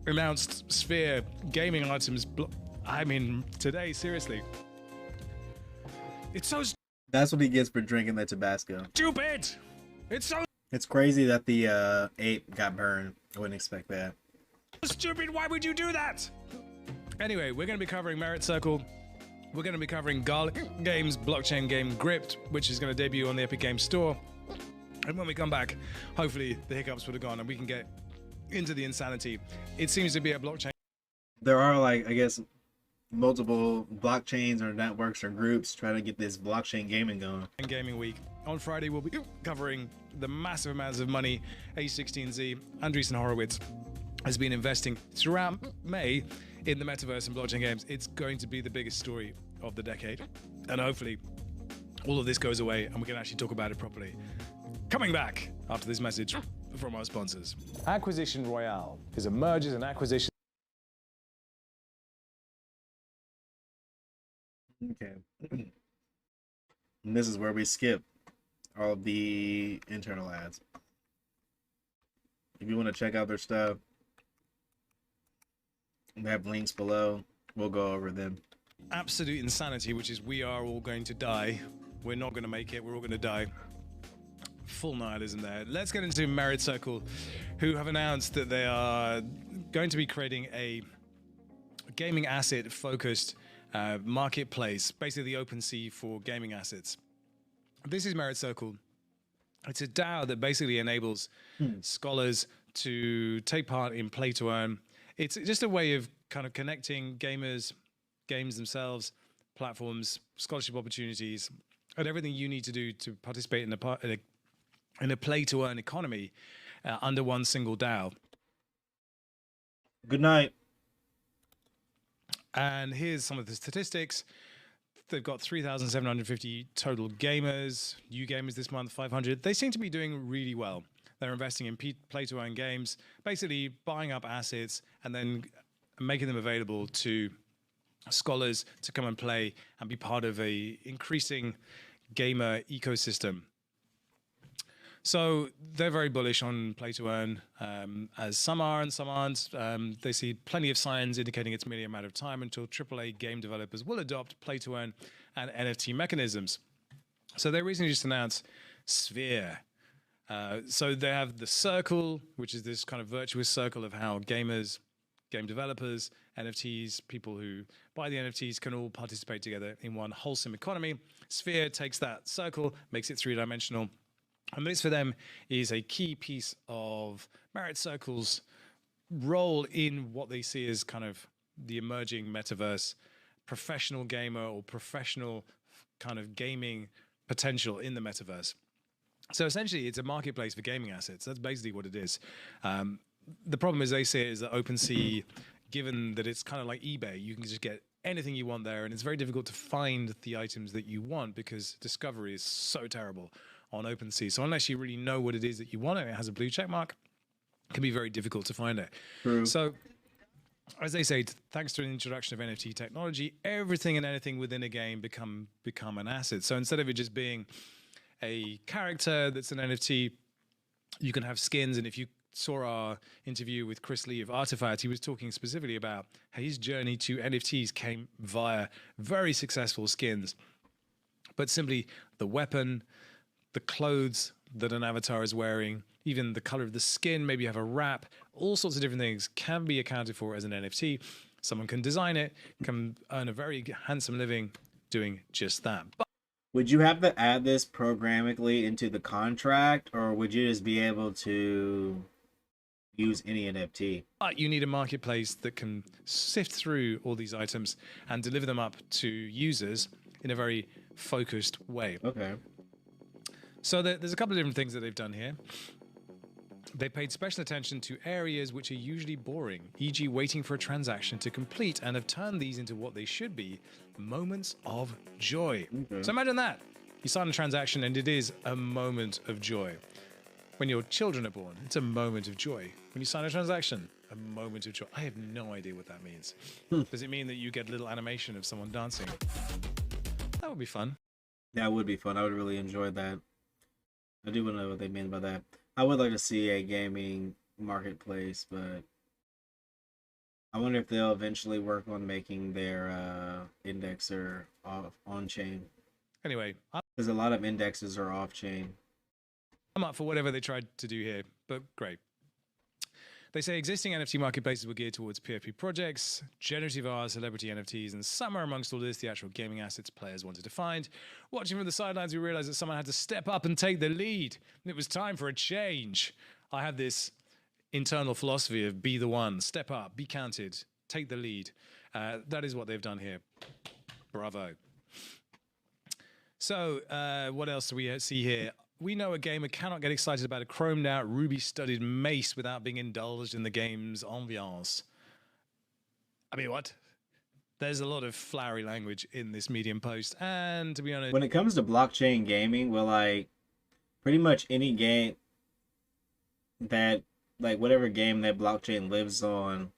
announced Sphere gaming items. I mean, today, seriously. It's so That's what he gets for drinking the Tabasco. stupid! It's so It's crazy that the ape got burned. I wouldn't expect that. stupid! Why would you do that? Anyway, we're going to be covering Merit Circle. We're going to be covering Garlic Games' blockchain game Gripped, which is going to debut on the Epic Games Store. And when we come back, hopefully the hiccups would have gone and we can get into the insanity. It seems to be a blockchain. There are, like, I guess, multiple blockchains or networks or groups trying to get this blockchain gaming going. Gaming week. On Friday, we'll be covering the massive amounts of money A16Z, Andreessen Horowitz, has been investing throughout May in the metaverse and blockchain games. It's going to be the biggest story of the decade. And hopefully all of this goes away and we can actually talk about it properly. Coming back after this message from our sponsors. Acquisition Royale is a mergers and acquisitions. Okay. And this is where we skip all of the internal ads. If you want to check out their stuff, we have links below. We'll go over them. Absolute insanity, which is we are all going to die. We're not going to make it. We're all going to die. Full nihilism there. Let's get into Merit Circle, who have announced that they are going to be creating a gaming asset focused marketplace, basically the OpenSea for gaming assets. This is Merit Circle. It's a DAO that basically enables scholars to take part in play to earn. It's just a way of kind of connecting gamers, games themselves, platforms, scholarship opportunities, and everything you need to do to participate in a play to earn economy under one single DAO. Good night. And here's some of the statistics. They've got 3,750 total gamers, new gamers this month, 500. They seem to be doing really well. They're investing in play-to-earn games, basically buying up assets and then making them available to scholars to come and play and be part of a increasing gamer ecosystem. So they're very bullish on play-to-earn, as some are and some aren't. They see plenty of signs indicating it's merely a matter of time until AAA game developers will adopt play-to-earn and NFT mechanisms. So they recently just announced Sphere. So they have the circle, which is this kind of virtuous circle of how gamers, game developers, NFTs, people who buy the NFTs can all participate together in one wholesome economy. Sphere takes that circle, makes it three-dimensional. And this for them is a key piece of Merit Circle's role in what they see as kind of the emerging metaverse, professional gamer or professional kind of gaming potential in the metaverse. So essentially, it's a marketplace for gaming assets. That's basically what it is. The problem is they see it as that OpenSea, given that it's kind of like eBay, you can just get anything you want there, and it's very difficult to find the items that you want because discovery is so terrible on OpenSea. So unless you really know what it is that you want and it has a blue check mark, it can be very difficult to find it. True. So as they say, thanks to the introduction of NFT technology, everything and anything within a game become an asset. So instead of it just being a character that's an NFT, you can have skins. And if you saw our interview with Chris Lee of Artifact, he was talking specifically about how his journey to NFTs came via very successful skins. But simply the weapon, the clothes that an avatar is wearing, even the color of the skin, maybe you have a wrap, all sorts of different things can be accounted for as an NFT. Someone can design it, can earn a very handsome living doing just that. Would you have to add this programmatically into the contract, or would you just be able to use any NFT? But you need a marketplace that can sift through all these items and deliver them up to users in a very focused way. Okay. So there's a couple of different things that they've done here. They paid special attention to areas which are usually boring, e.g. waiting for a transaction to complete, and have turned these into what they should be, moments of joy. Okay. So imagine that. You sign a transaction and it is a moment of joy. When your children are born, it's a moment of joy. When you sign a transaction, a moment of joy. I have no idea what that means. Does it mean that you get a little animation of someone dancing? That would be fun. That would be fun. I would really enjoy that. I do want to know what they mean by that. I would like to see a gaming marketplace, but I wonder if they'll eventually work on making their indexer on-chain. Anyway, because a lot of indexes are off-chain. I'm up for whatever they tried to do here, but great. They say existing NFT marketplaces were geared towards PFP projects, generative art, celebrity NFTs, and somewhere amongst all this, the actual gaming assets players wanted to find. Watching from the sidelines, we realized that someone had to step up and take the lead. It was time for a change. I have this internal philosophy of be the one, step up, be counted, take the lead. That is what they've done here. Bravo. So, what else do we see here? We know a gamer cannot get excited about a chromed out, ruby-studded mace without being indulged in the game's ambiance. I mean, what? There's a lot of flowery language in this Medium post, and to be honest... When it comes to blockchain gaming, well, like, pretty much any game that, like, whatever game that blockchain lives on,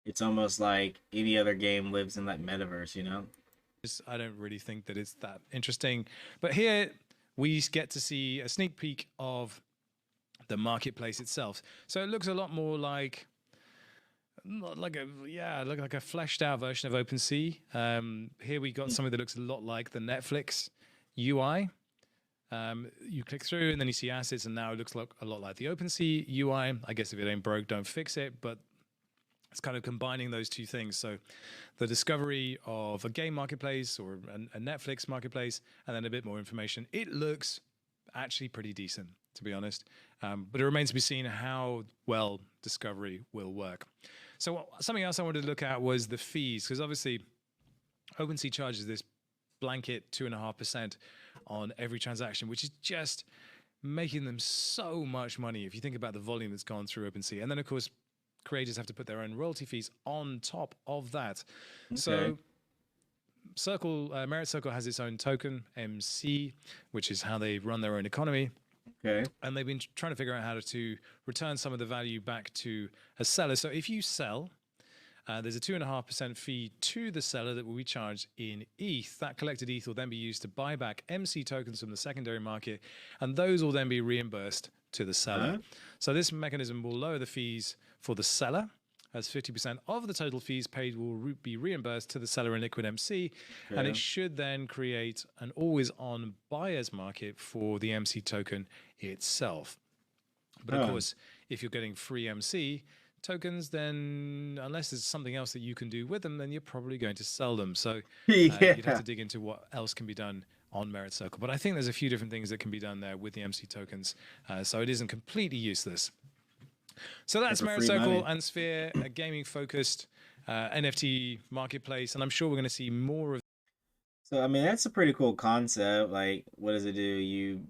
it's almost like any other game lives in that metaverse, you know? I don't really think that it's that interesting. But here... we get to see a sneak peek of the marketplace itself. So it looks a lot more like a fleshed out version of OpenSea. Here we got something that looks a lot like the Netflix UI. You click through and then you see assets, and now it looks like a lot like the OpenSea UI. I guess if it ain't broke, don't fix it. But it's kind of combining those two things. So the discovery of a game marketplace or a Netflix marketplace, and then a bit more information. It looks actually pretty decent, to be honest. But it remains to be seen how well discovery will work. So something else I wanted to look at was the fees, because obviously OpenSea charges this blanket 2.5% on every transaction, which is just making them so much money if you think about the volume that's gone through OpenSea. And then, of course, creators have to put their own royalty fees on top of that. Okay. So Merit Circle has its own token, MC, which is how they run their own economy. Okay. And they've been trying to figure out how to return some of the value back to a seller. So if you sell, there's a 2.5% fee to the seller that will be charged in ETH. That collected ETH will then be used to buy back MC tokens from the secondary market, and those will then be reimbursed to the seller. So this mechanism will lower the fees for the seller, as 50% of the total fees paid will be reimbursed to the seller in Liquid MC, and it should then create an always-on buyer's market for the MC token itself. But of course, if you're getting free MC tokens, then unless there's something else that you can do with them, then you're probably going to sell them. So you'd have to dig into what else can be done on Merit Circle. But I think there's a few different things that can be done there with the MC tokens, so it isn't completely useless. So that's Merit Circle and Sphere, a gaming-focused NFT marketplace, and I'm sure we're going to see more of. So, I mean, that's a pretty cool concept. Like, what does it do? You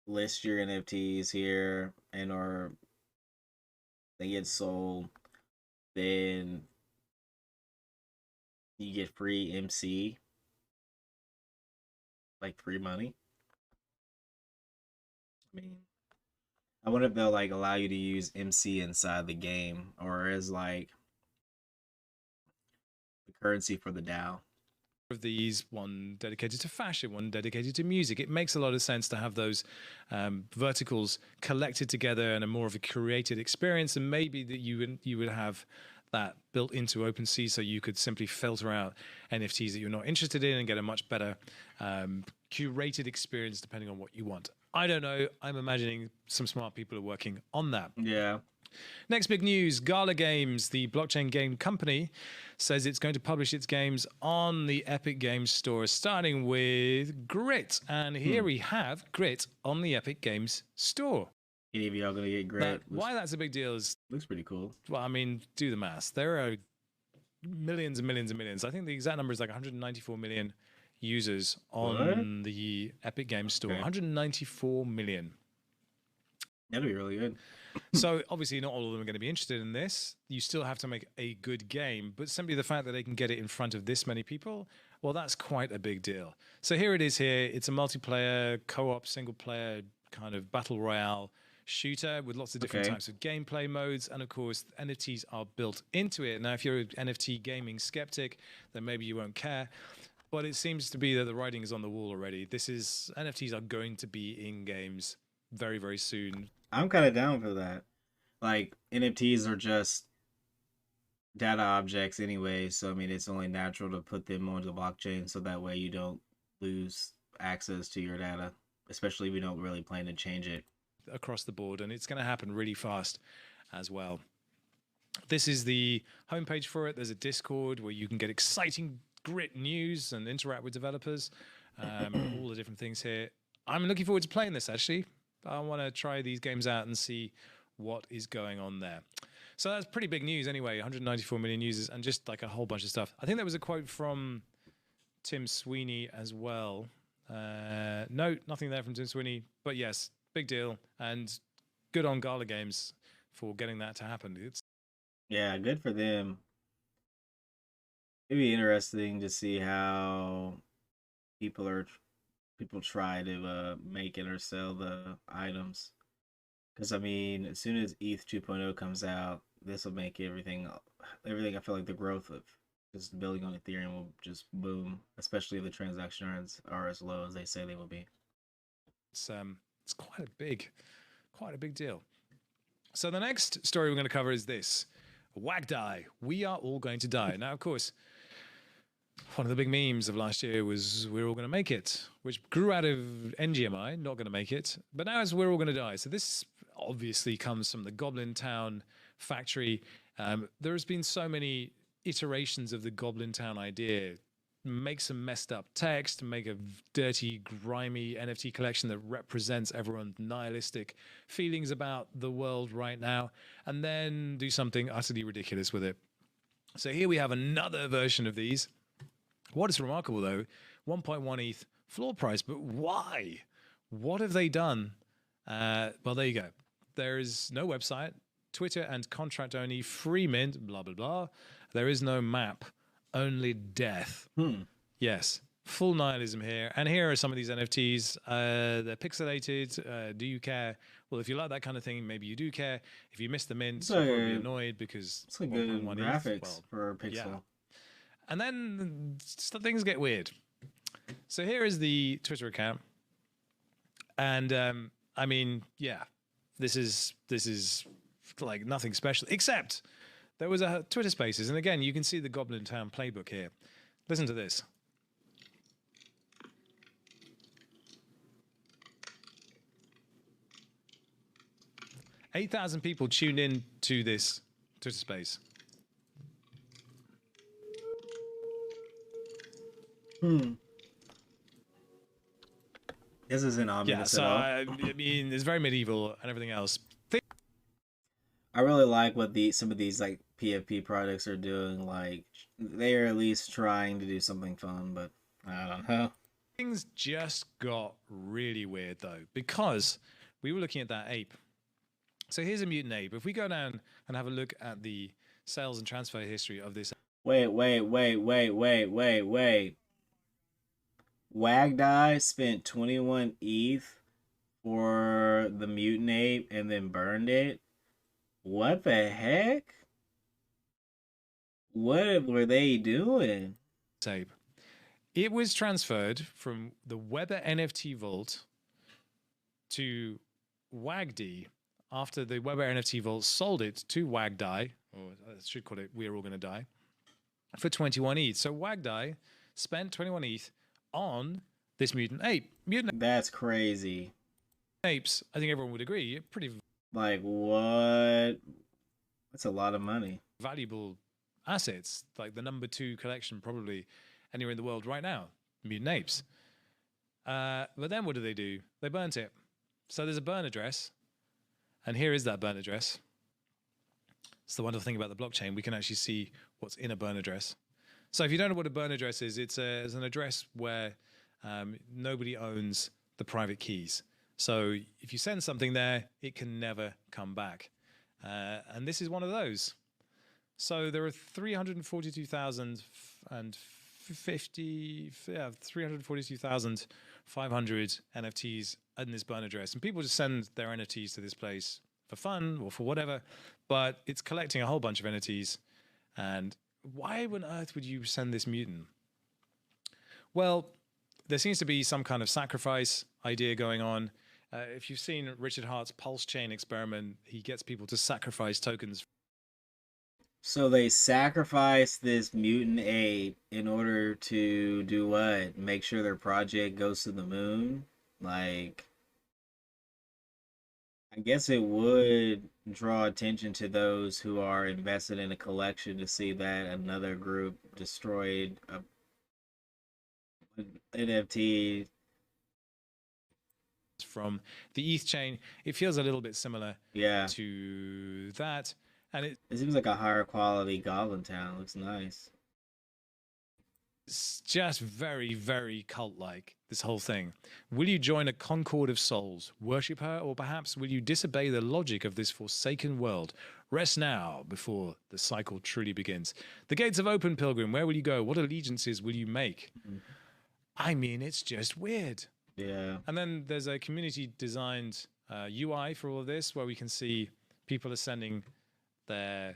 list your NFTs here, or they get sold, then you get free MC, like free money. I mean, I wonder if they'll like allow you to use MC inside the game, or as like the currency for the DAO. Of these, one dedicated to fashion, one dedicated to music. It makes a lot of sense to have those verticals collected together in a more of a curated experience, and maybe that you would have that built into OpenSea, so you could simply filter out NFTs that you're not interested in and get a much better curated experience depending on what you want. I don't know. I'm imagining some smart people are working on that. Yeah. Next big news, Gala Games, the blockchain game company, says it's going to publish its games on the Epic Games Store, starting with Grit. And here we have Grit on the Epic Games Store. Any of y'all going to get Grit? Why that's a big deal is... Looks pretty cool. Well, I mean, do the math. There are millions and millions and millions. I think the exact number is like 194 million users on the Epic Games Store. 194 million. That'd be really good. So obviously not all of them are going to be interested in this. You still have to make a good game, but simply the fact that they can get it in front of this many people, well, that's quite a big deal. So here it is here. It's a multiplayer, co-op, single-player kind of battle royale shooter with lots of different types of gameplay modes. And of course, NFTs are built into it. Now, if you're an NFT gaming skeptic, then maybe you won't care. But it seems to be that the writing is on the wall already. NFTs are going to be in games very, very soon. I'm kind of down for that. Like, NFTs are just data objects anyway, so I mean, it's only natural to put them onto the blockchain so that way you don't lose access to your data, especially if you don't really plan to change it. Across the board, and it's going to happen really fast as well. This is the homepage for it. There's a Discord where you can get exciting grit news and interact with developers. All the different things here. I'm looking forward to playing this, actually. I want to try these games out and see what is going on there. So that's pretty big news anyway, 194 million users and just like a whole bunch of stuff. I think there was a quote from Tim Sweeney as well. No, nothing there from Tim Sweeney, but yes, big deal. And good on Gala Games for getting that to happen. Yeah, good for them. It'd be interesting to see how people try to make it or sell the items. Because, I mean, as soon as ETH 2.0 comes out, this will make everything, I feel like the growth of just building on Ethereum will just boom, especially if the transaction rates are as low as they say they will be. It's quite a big deal. So the next story we're going to cover is this. Wagdie, we are all going to die. Now, of course, one of the big memes of last year was we're all going to make it, which grew out of NGMI, not going to make it. But now it's we're all going to die. So this obviously comes from the Goblin Town factory. There's been so many iterations of the Goblin Town idea. Make some messed up text, make a dirty, grimy NFT collection that represents everyone's nihilistic feelings about the world right now, and then do something utterly ridiculous with it. So here we have another version of these. What is remarkable, though, 1.1 ETH floor price, but why? What have they done? Well, there you go. There is no website, Twitter and contract only, free mint, blah, blah, blah. There is no map, only death. Yes, full nihilism here. And here are some of these NFTs. They're pixelated. Do you care? Well, if you like that kind of thing, maybe you do care. If you miss the mint, you'll probably be annoyed because it's like good graphics for a pixel. Yeah. And then things get weird. So here is the Twitter account. And I mean, yeah, this is like nothing special, except there was a Twitter Spaces. And again, you can see the Goblin Town playbook here. Listen to this. $8,000 people tuned in to this Twitter Space. This isn't ominous at all. I mean, it's very medieval and everything else. I really like what some of these like PFP products are doing. Like they are at least trying to do something fun, but I don't know. Things just got really weird though, because we were looking at that ape. So here's a mutant ape. If we go down and have a look at the sales and transfer history of this. Wait. Wagdie spent 21 ETH for the mutant ape and then burned it. What the heck? What were they doing? Ape. It was transferred from the Weber NFT Vault to Wagdie after the Weber NFT Vault sold it to Wagdie, or I should call it We're All Gonna Die, for 21 ETH. So Wagdie spent 21 ETH on this mutant ape. That's crazy. Apes, I think everyone would agree, pretty like what? That's a lot of money. Valuable assets, like the #2 collection probably anywhere in the world right now, mutant apes. But then what do? They burnt it. So there's a burn address, and here is that burn address. It's the wonderful thing about the blockchain. We can actually see what's in a burn address. So if you don't know what a burn address is, it's an address where nobody owns the private keys. So if you send something there, it can never come back. And this is one of those. So there are 342,500 NFTs in this burn address. And people just send their NFTs to this place for fun or for whatever. But it's collecting a whole bunch of NFTs. And why on earth would you send this mutant? Well, there seems to be some kind of sacrifice idea going on. If you've seen Richard Hart's pulse chain experiment, he gets people to sacrifice tokens. So they sacrifice this mutant ape in order to do what? Make sure their project goes to the moon? Like, I guess it would draw attention to those who are invested in a collection to see that another group destroyed an NFT from the ETH chain. It feels a little bit similar to that. And it seems like a higher quality Goblin Town. Looks nice. It's just very, very cult-like, this whole thing. Will you join a concord of souls, worship her, or perhaps will you disobey the logic of this forsaken world? Rest now before the cycle truly begins. The gates have opened, pilgrim. Where will you go? What allegiances will you make? I mean, it's just weird. Yeah. And then there's a community-designed UI for all of this, where we can see people are sending their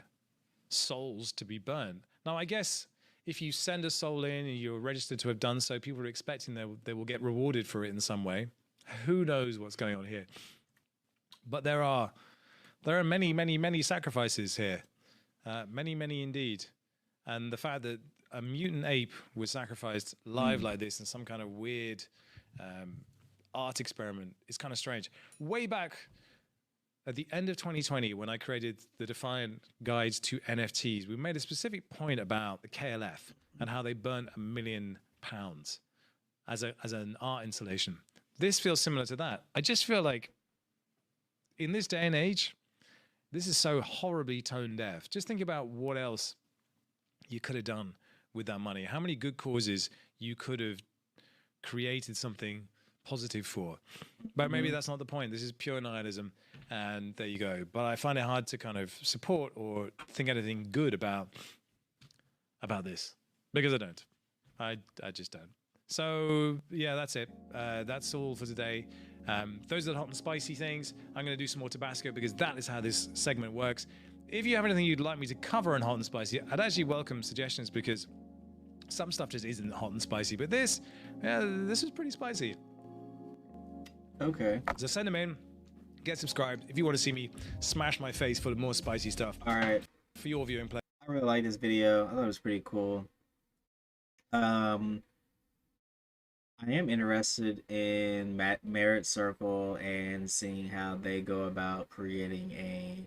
souls to be burned. Now, I guess if you send a soul in and you're registered to have done so, people are expecting they will get rewarded for it in some way. Who knows what's going on here? But there are many, many, many sacrifices here. Many, many indeed. And the fact that a mutant ape was sacrificed live like this in some kind of weird art experiment is kind of strange. Way back at the end of 2020, when I created the Defiant Guides to NFTs, we made a specific point about the KLF and how they burnt £1 million as an art installation. This feels similar to that. I just feel like in this day and age, this is so horribly tone deaf. Just think about what else you could have done with that money. How many good causes you could have created something positive for. But maybe that's not the point. This is pure nihilism, and there you go. But I find it hard to kind of support or think anything good about this, because I don't. I just don't. So yeah, that's it. That's all for today. Those are the hot and spicy things. I'm going to do some more Tabasco because that is how this segment works. If you have anything you'd like me to cover on hot and spicy, I'd actually welcome suggestions, because some stuff just isn't hot and spicy. But this is pretty spicy. Okay. So send them in. Get subscribed if you want to see me smash my face full of more spicy stuff. All right. For your viewing pleasure. I really like this video. I thought it was pretty cool. I am interested in Merit Circle and seeing how they go about creating a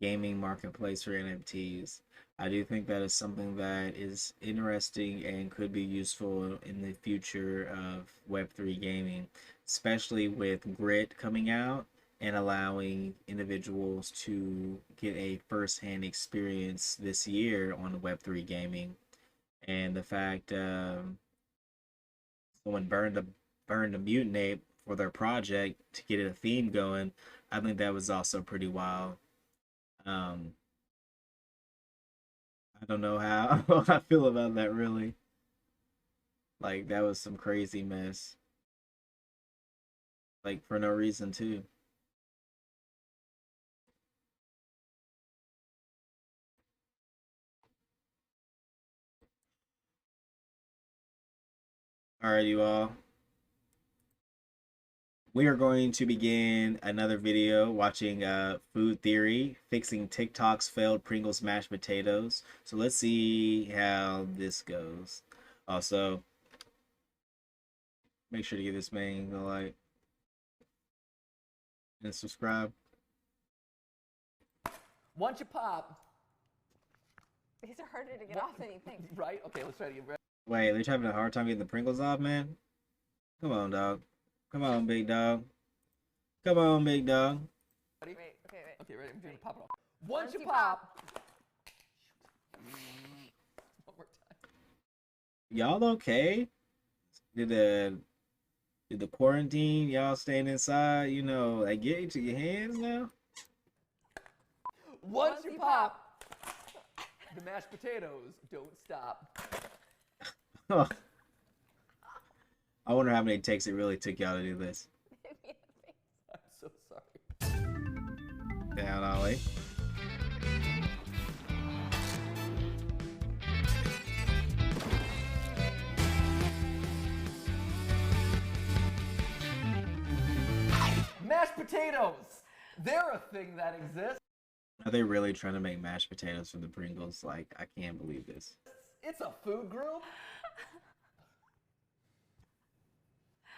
gaming marketplace for NFTs. I do think that is something that is interesting and could be useful in the future of Web3 gaming, especially with Grit coming out and allowing individuals to get a first-hand experience this year on Web3 gaming. And the fact someone burned a mutant ape for their project to get a theme going, I think that was also pretty wild. I don't know how I feel about that, really. Like, that was some crazy mess. Like, for no reason, too. Alright, you all. We are going to begin another video watching Food Theory, fixing TikTok's failed Pringles mashed potatoes. So let's see how this goes. Also, make sure to give this man a like and subscribe. Once you pop. These are harder to get off than you think. Right? Okay, let's try to get ready. Wait, they're having a hard time getting the Pringles off, man? Come on, dog. Come on, big dog. Come on, big dog. Ready? Wait, okay, wait. Okay, ready? I'm going to pop it off. Once you pop. One more time. Y'all okay? Did the quarantine, y'all staying inside, you know, like get into your hands now? Once you pop, the mashed potatoes don't stop. I wonder how many takes it really took y'all to do this. I'm so sorry. Down, Ollie. Mashed potatoes! They're a thing that exists. Are they really trying to make mashed potatoes from the Pringles? Like, I can't believe this. It's a food group.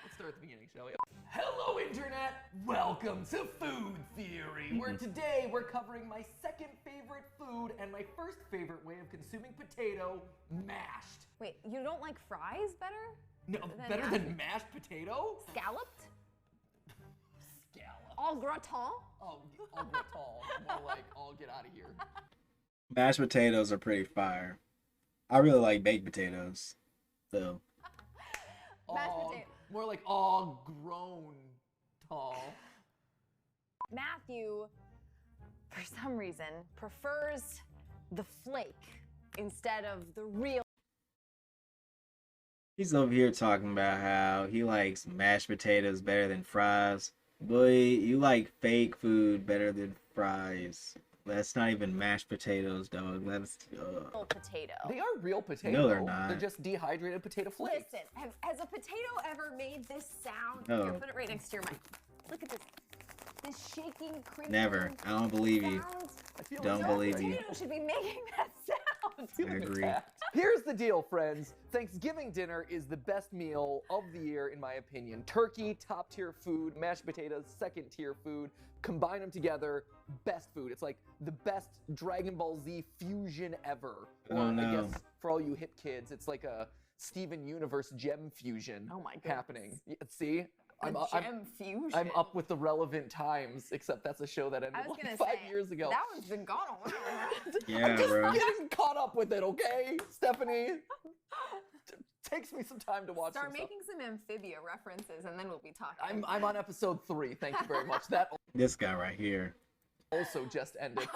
Let's start at the beginning, shall we? Hello, Internet! Welcome to Food Theory, where today we're covering my second favorite food and my first favorite way of consuming potato, mashed. Wait, you don't like fries better? No, better than mashed potato? Scalloped? Scalloped. Au gratin? Oh, au gratin. More like, I'll get out of here. Mashed potatoes are pretty fire. I really like baked potatoes, so. Mashed potato. More like all grown tall. Matthew, for some reason, prefers the flake instead of the real. He's over here talking about how he likes mashed potatoes better than fries. Boy, you like fake food better than fries. That's not even mashed potatoes, dog. That's Real potato. They are real potato. No, they're not. They're just dehydrated potato flakes. Listen, has a potato ever made this sound? No. Here, put it right next to your mic. Look at this. This shaking, crinkling Never. I don't believe you. sound. Don't believe you. Potato should be making that sound. I agree. Here's the deal, friends. Thanksgiving dinner is the best meal of the year, in my opinion. Turkey, top tier food. Mashed potatoes, second tier food. Combine them together, best food. It's like the best Dragon Ball Z fusion ever. Or no. I guess for all you hip kids, it's like a Steven Universe gem fusion happening. See? I'm fusion. I'm up with the relevant times, except that's a show that ended like 5 years ago. That one's been gone a while. Yeah, I'm just bro. getting caught up with it, okay, Stephanie? Takes me some time to watch. Start making some amphibia references, and then we'll be talking. I'm on episode 3. Thank you very much. That This guy right here. also just ended.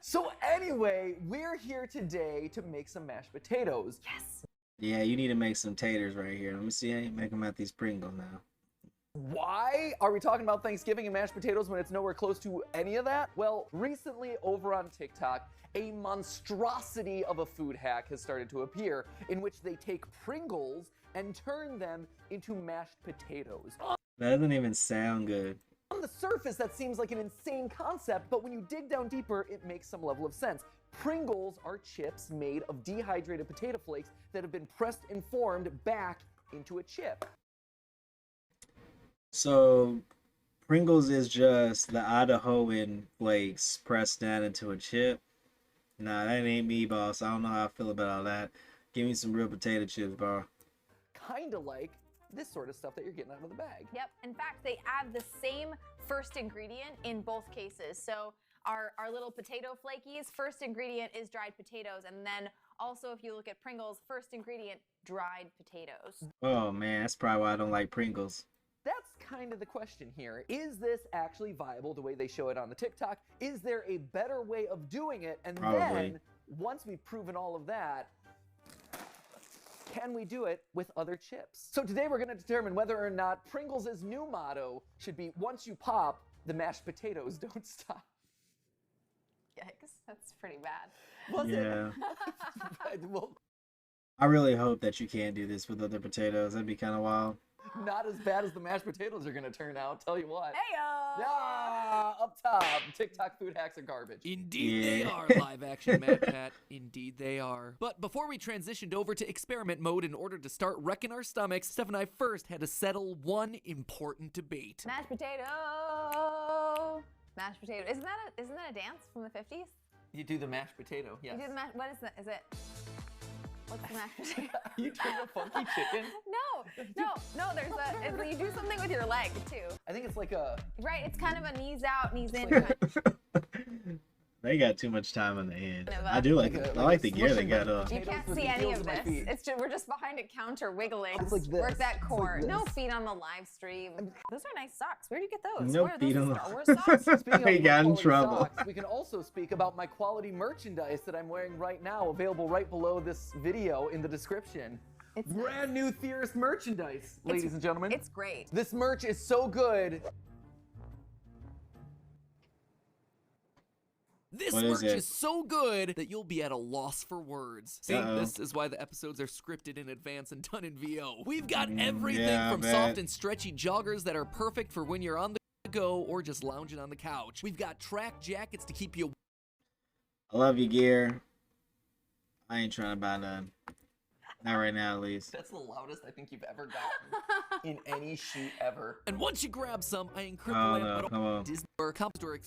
So anyway, we're here today to make some mashed potatoes. Yes. Yeah, you need to make some taters right here. Let me see how you make them at these Pringles now. Why are we talking about Thanksgiving and mashed potatoes when it's nowhere close to any of that? Well, recently over on TikTok, a monstrosity of a food hack has started to appear in which they take Pringles and turn them into mashed potatoes. That doesn't even sound good. On the surface, that seems like an insane concept, but when you dig down deeper, it makes some level of sense. Pringles are chips made of dehydrated potato flakes that have been pressed and formed back into a chip. So, Pringles is just the Idahoan flakes pressed down into a chip. Nah, that ain't me, boss. I don't know how I feel about all that. Give me some real potato chips, bro. Kinda like this sort of stuff that you're getting out of the bag. Yep. In fact, they add the same first ingredient in both cases. So our little potato flakies, first ingredient is dried potatoes. And then also, if you look at Pringles, first ingredient, dried potatoes. Oh, man, that's probably why I don't like Pringles. That's kind of the question here. Is this actually viable the way they show it on the TikTok? Is there a better way of doing it? And Probably. then, once we've proven all of that, can we do it with other chips? So today we're going to determine whether or not Pringles' new motto should be, once you pop, the mashed potatoes don't stop. Yikes, that's pretty bad. Was Yeah. it? Well, I really hope that you can't do this with other potatoes. That'd be kind of wild. not as bad as the mashed potatoes are going to turn out, tell you what. Heyo! Yeah, up top, TikTok food hacks are garbage. Indeed they are, live action Mad Pat. Indeed they are. But before we transitioned over to experiment mode in order to start wrecking our stomachs, Steph and I first had to settle one important debate. Mashed potato. Mashed potato. Isn't that a dance from the 50s? You do the mashed potato, yes. You do the what is that? Is it? What's the mashed potato? You doing a funky chicken? No. There's you do something with your leg too. I think it's like a... Right. It's kind of a knees out, knees in. They They got too much time on their hands. I do like it. I like the gear they got on. You can't see any of this. It's just, we're just behind a counter wiggling. It's like this. Work that core. It's like no this. feet on the live stream. Those are nice socks. Where do you get those? No What are feet those on the- Star Wars socks? Speaking He of got in quality trouble. socks, we can also speak about my quality merchandise that I'm wearing right now, available right below this video in the description. It's brand new Theorist merchandise, ladies and gentlemen. It's great. This merch is so good. This What merch is it? is so good that you'll be at a loss for words. See, Uh-oh. this is why the episodes are scripted in advance and done in VO. We've got everything yeah, I from bet. soft and stretchy joggers that are perfect for when you're on the go or just lounging on the couch. We've got track jackets to keep you. I love your gear. I ain't trying to buy none. Not right now, at least. That's the loudest I think you've ever gotten in any shoot ever. And once you grab some, I encourage Oh, no, come on. Disney or Computer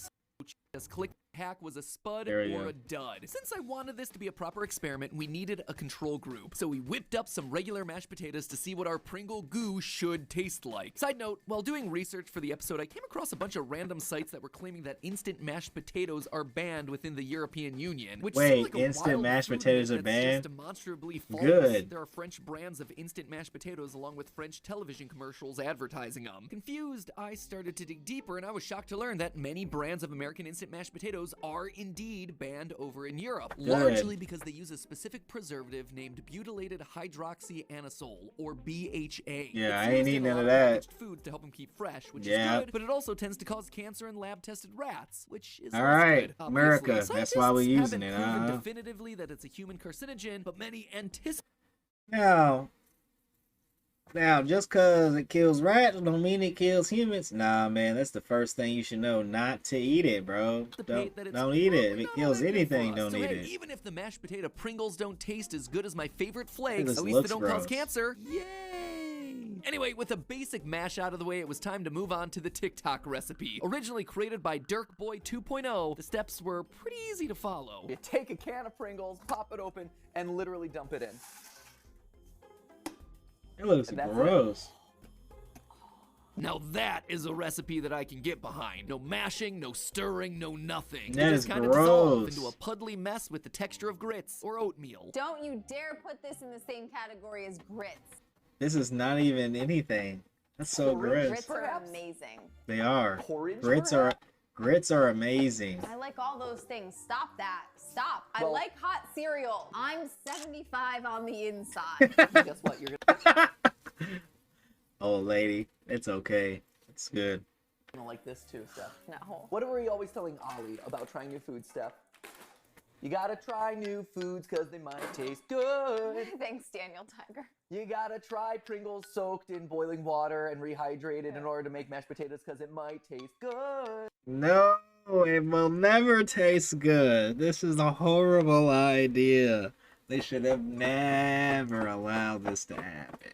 just click hack was a spud There we or go. a dud. Since I wanted this to be a proper experiment, we needed a control group. So we whipped up some regular mashed potatoes to see what our Pringle goo should taste like. Side note, while doing research for the episode, I came across a bunch of random sites that were claiming that instant mashed potatoes are banned within the European Union. Which Wait, seemed like a instant wild mashed food potatoes myth are that's banned? just demonstrably false. Good. There are French brands of instant mashed potatoes along with French television commercials advertising them. Confused, I started to dig deeper and I was shocked to learn that many brands of American instant mashed potatoes are indeed banned over in Europe, largely because they use a specific preservative named butylated hydroxyanisole, or BHA. Yeah, It's I ain't used in eating a none lot of that. packaged food to help them keep fresh, which Yeah. is good, but it also tends to cause cancer in lab-tested rats, which is All less right, good, obviously. America, that's why we're Scientists using haven't it, proven huh? definitively that it's a human carcinogen, but many anticipate. Now, just because it kills rats don't mean it kills humans. Nah, man, that's the first thing you should know. Not to eat it, bro. Don't eat it. If it kills anything, don't So eat hey, it. even if the mashed potato Pringles don't taste as good as my favorite flakes, this at least they looks don't cause gross. cancer. Yay! Anyway, with the basic mash out of the way, it was time to move on to the TikTok recipe. Originally created by Dirkboy 2.0, the steps were pretty easy to follow. You take a can of Pringles, pop it open, and literally dump it in. It looks gross. Now that is a recipe that I can get behind. No mashing, no stirring, no nothing. That It is just kind of dissolve gross. into a puddly mess with the texture of grits or oatmeal. Don't you dare put this in the same category as grits. This is not even anything. That's so gross. Grits are amazing. They are. Porridge, Grits are amazing. I like all those things. Stop that. Stop. I Well- like hot cereal. I'm 75 on the inside. Guess what? You're Oh, lady, it's okay. It's good. gonna like this too, Steph. No. What are we always telling Ollie about trying new foods, Steph? You gotta try new foods because they might taste good. Thanks, Daniel Tiger. You gotta try Pringles soaked in boiling water and rehydrated in order to make mashed potatoes because it might taste good. No, it will never taste good. This is a horrible idea. They should have never allowed this to happen.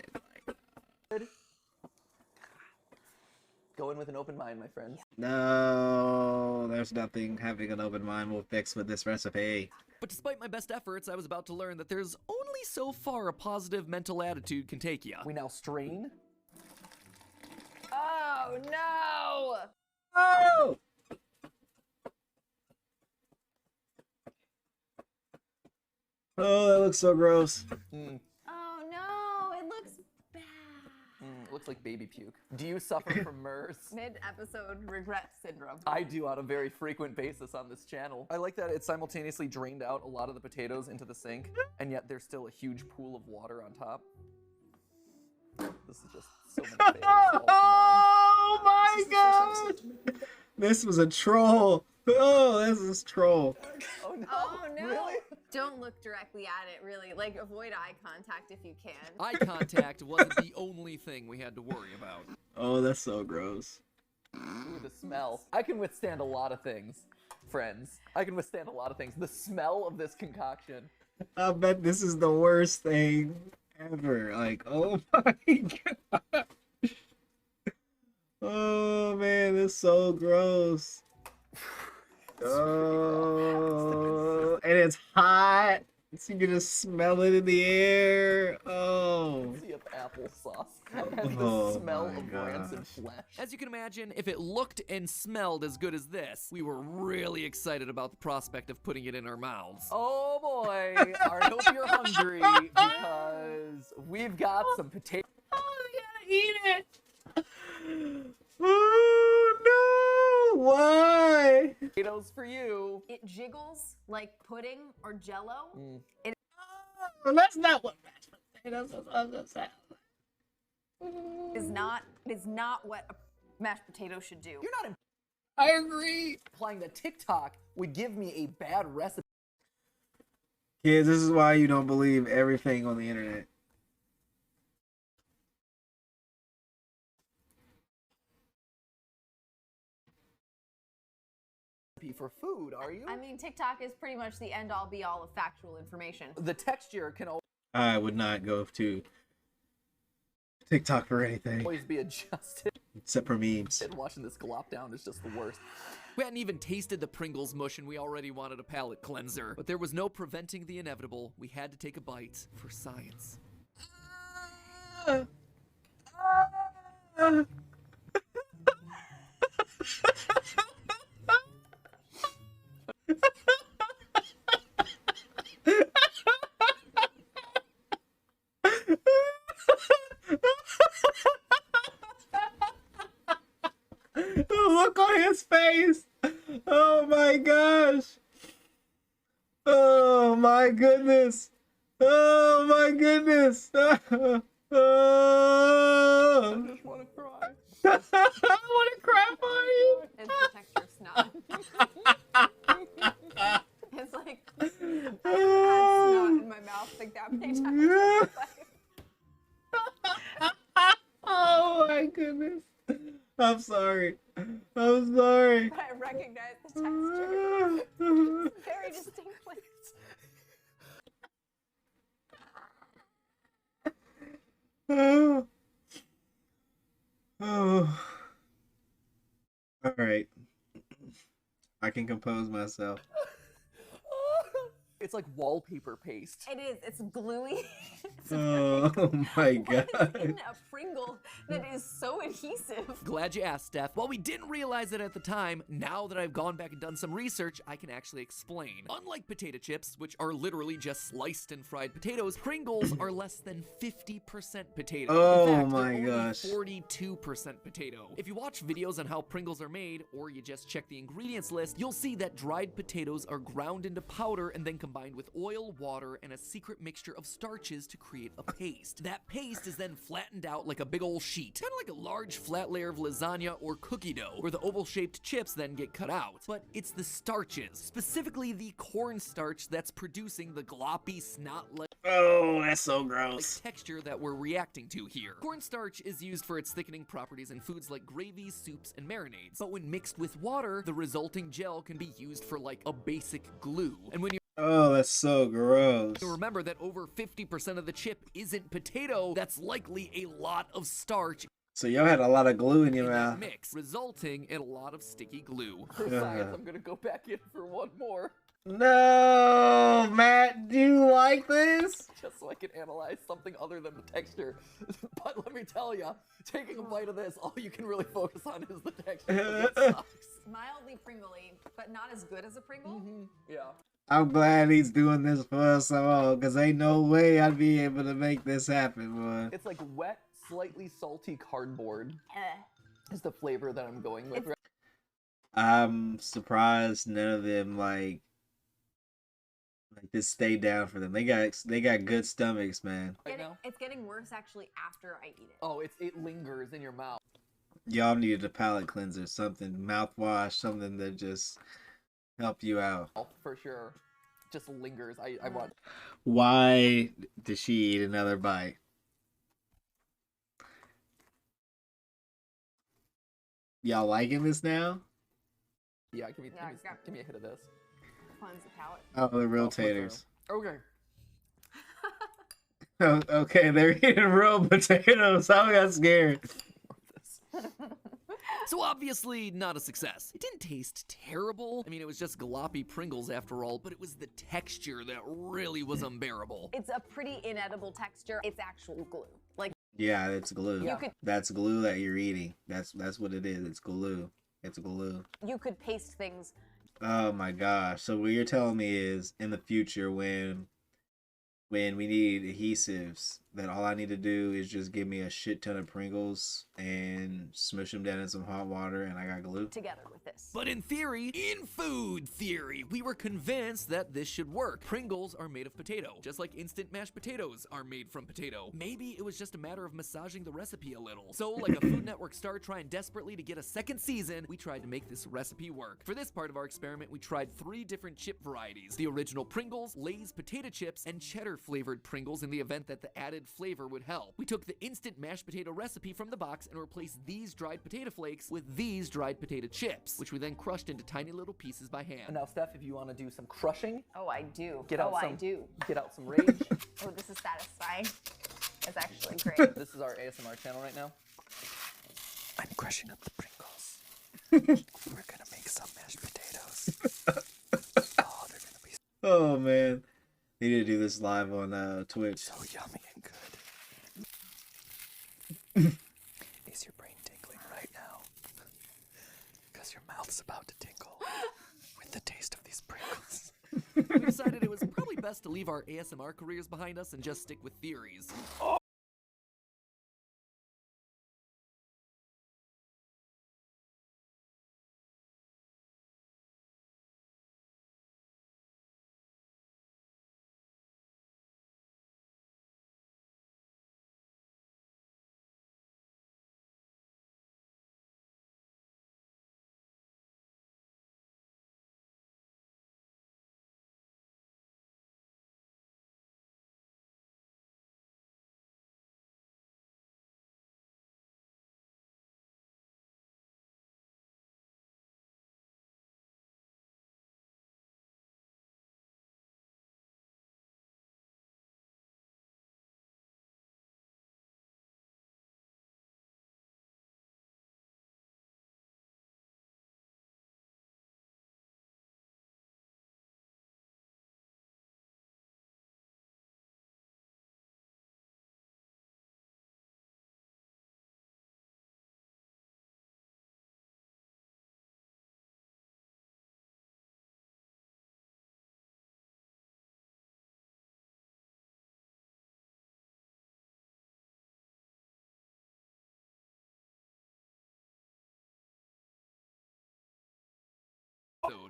Go in with an open mind, my friends. No, there's nothing having an open mind will fix with this recipe. But despite my best efforts, I was about to learn that there's only so far a positive mental attitude can take you. We now strain. Oh, no. Oh! Oh, that looks so gross. Oh, no. It looks bad. It looks like baby puke. Do you suffer from MERS? Mid-episode regret syndrome. I do on a very frequent basis on this channel. I like that it simultaneously drained out a lot of the potatoes into the sink, and yet there's still a huge pool of water on top. This is just so many fails all combined. Oh my god! This was a troll. Oh, this is troll. Oh no! Oh, no. Really? Don't look directly at it, really. Like, avoid eye contact if you can. Eye contact wasn't the only thing we had to worry about. Oh, that's so gross. Ooh, the smell. I can withstand a lot of things, friends. I can withstand a lot of things. The smell of this concoction. I bet this is the worst thing ever. Like, oh my god. Oh man, this is so gross. Oh, and it's hot. So you can just smell it in the air. Oh. See if applesauce has the Oh smell my of rancid gosh. flesh. As you can imagine, if it looked and smelled as good as this, we were really excited about the prospect of putting it in our mouths. Oh boy, I hope you're hungry because we've got some potato. Oh, we gotta eat it. Oh no! Why? Potatoes for you. It jiggles like pudding or jello. It Well, that's not what mashed potatoes is supposed to sound is not what a mashed potato should do. You're not. I agree. Implying that TikTok would give me a bad recipe. Kids, this is why you don't believe everything on the internet. For food, are you? I mean, TikTok is pretty much the end-all be-all of factual information. The texture can I would not go to TikTok for anything always be adjusted. except for memes. Watching this glop down is just the worst. We hadn't even tasted the Pringles mush and we already wanted a palate cleanser. But there was no preventing the inevitable. We had to take a bite for science. The look on his face. Oh my gosh. Oh my goodness. Oh my goodness. Oh. I just want to cry. I want to cry for you. It's the texture of snot. It's like I've had snot in my mouth like that many times in my life. Oh my goodness. I'm sorry. I'm sorry. But I recognize the texture very distinctly. Oh. Oh. All right. I can compose myself. It's like wallpaper paste. It is. It's gluey. Oh my What god. is in a Pringle that is so adhesive? Glad you asked, Steph. While we didn't realize it at the time, now that I've gone back and done some research, I can actually explain. Unlike potato chips, which are literally just sliced and fried potatoes, Pringles are less than 50% potato. Oh In fact, my they're only gosh. 42% potato. If you watch videos on how Pringles are made, or you just check the ingredients list, you'll see that dried potatoes are ground into powder and then combined with oil, water, and a secret mixture of starches to create a paste. That paste is then flattened out like a big old sheet, kind of like a large flat layer of lasagna or cookie dough, where the oval-shaped chips then get cut out. But it's the starches, specifically the cornstarch, that's producing the gloppy snot-like Oh, that's so gross. texture that we're reacting to here. Cornstarch is used for its thickening properties in foods like gravies, soups, and marinades. But when mixed with water, the resulting gel can be used for like a basic glue. And when you Oh, that's so gross. remember that over 50% of the chip isn't potato, that's likely a lot of starch So y'all had a lot of glue in your in that mouth. mix, resulting in a lot of sticky glue. For science, I'm gonna go back in for one more. No, Matt, do you like this? Just so I can analyze something other than the texture. But let me tell you, taking a bite of this, all you can really focus on is the texture. It sucks. Mildly Pringle-y, but not as good as a Pringle. Yeah. I'm glad he's doing this for us all, because ain't no way I'd be able to make this happen, boy. It's like wet, slightly salty cardboard is the flavor that I'm going with. I'm surprised none of them like just stay down for them. They got good stomachs, man. It's getting worse actually after I eat it. Oh, it lingers in your mouth. Y'all needed a palate cleanser, something, mouthwash, something that just help you out. For sure. Just lingers. I want. Why did she eat another bite? Y'all liking this now? Yeah, give me a hit of this. Cleanse the palate. Oh, the real taters. Okay. Oh, okay, they're eating real potatoes. I got scared. So So obviously not a success. It didn't taste terrible. I mean, it was just gloppy Pringles after all, but it was the texture that really was unbearable. It's a pretty inedible texture. It's actual glue. Like, Yeah, it's glue. You could- That's glue that you're eating. That's what it is. It's glue. It's glue. you could paste things. Oh my gosh. So what you're telling me is in the future when we need adhesives, that all I need to do is just give me a shit ton of Pringles and smush them down in some hot water and I got glue. Together with this. But in theory, in food theory, we were convinced that this should work. Pringles are made of potato, just like instant mashed potatoes are made from potato. Maybe it was just a matter of massaging the recipe a little. So like a Food Network star trying desperately to get a second season, we tried to make this recipe work. For this part of our experiment, we tried 3 different chip varieties: the original Pringles, Lay's potato chips, and cheddar flavored Pringles in the event that the added flavor would help. We took the instant mashed potato recipe from the box and replaced these dried potato flakes with these dried potato chips, which we then crushed into tiny little pieces by hand. And now, Steph, if you want to do some crushing, Oh, I do. get out I do. Get out some rage. Oh, this is satisfying. That's actually great. This is our ASMR channel right now. I'm crushing up the Pringles. We're gonna make some mashed potatoes. Oh, they're gonna be Oh man. They need to do this live on Twitch. so yummy and good. Is your brain tingling right now? Because your mouth's about to tingle with the taste of these Pringles. We decided it was probably best to leave our ASMR careers behind us and just stick with theories.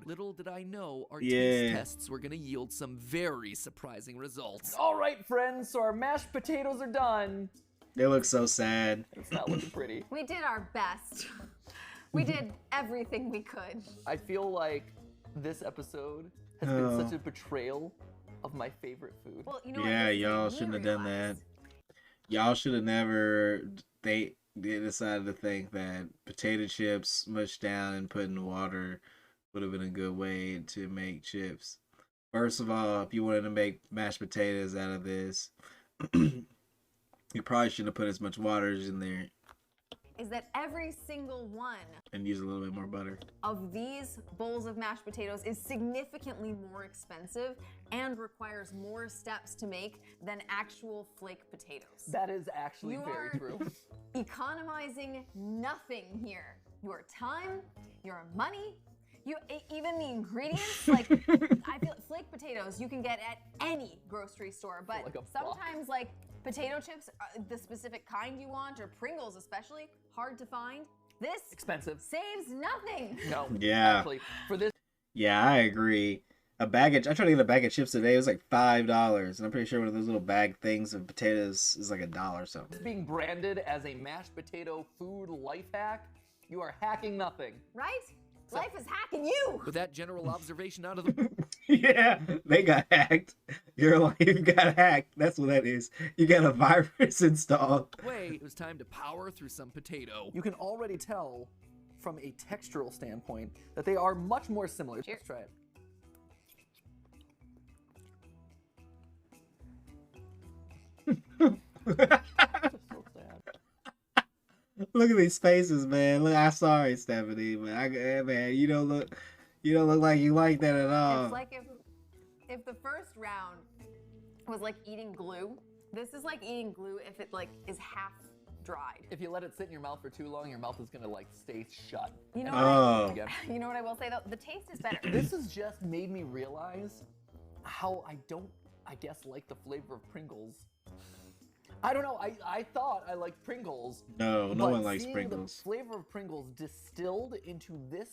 Little did I know our taste tests were gonna yield some very surprising results. All right, friends, so our mashed potatoes are done. They look so sad. It's not looking pretty. We did our best. We did everything we could. I feel like this episode has been such a betrayal of my favorite food. Well, you know Yeah, y'all shouldn't have done that. Y'all should have never. They decided to think that potato chips mushed down and put in water would have been a good way to make chips. First of all, if you wanted to make mashed potatoes out of this, you probably shouldn't have put as much water as in there Is that every single one and use a little bit more butter. of these bowls of mashed potatoes is significantly more expensive and requires more steps to make than actual flake potatoes. That is actually You very are true. Economizing nothing here. Your time, your money, even the ingredients. Like, I feel flake potatoes you can get at any grocery store, but like a buck. sometimes like potato chips, the specific kind you want, or Pringles especially, hard to find. This expensive saves nothing. No. Yeah. Actually, for this. Yeah, I agree. I tried to get a bag of chips today. It was like $5, and I'm pretty sure one of those little bag things of potatoes is like $1 or something. Being branded as a mashed potato food life hack, you are hacking nothing. Right? Life is hacking you. With that general observation out of the Yeah, they got hacked. Your life got hacked. That's what that is. You got a virus installed. way, it was time to power through some potato. You can already tell from a textural standpoint that they are much more similar. Cheers. Let's try it. So sad. Look at these faces, man. Look, I'm sorry, Stephanie, but man, you don't look like you like that at all. It's like if the first round was like eating glue, this is like eating glue if it like is half dried. If you let it sit in your mouth for too long, your mouth is gonna like stay shut. You know you know what I will say though? The taste is better. This has just made me realize how I guess, like the flavor of Pringles. I don't know. I thought I liked Pringles. No one likes Pringles. The flavor of Pringles distilled into this.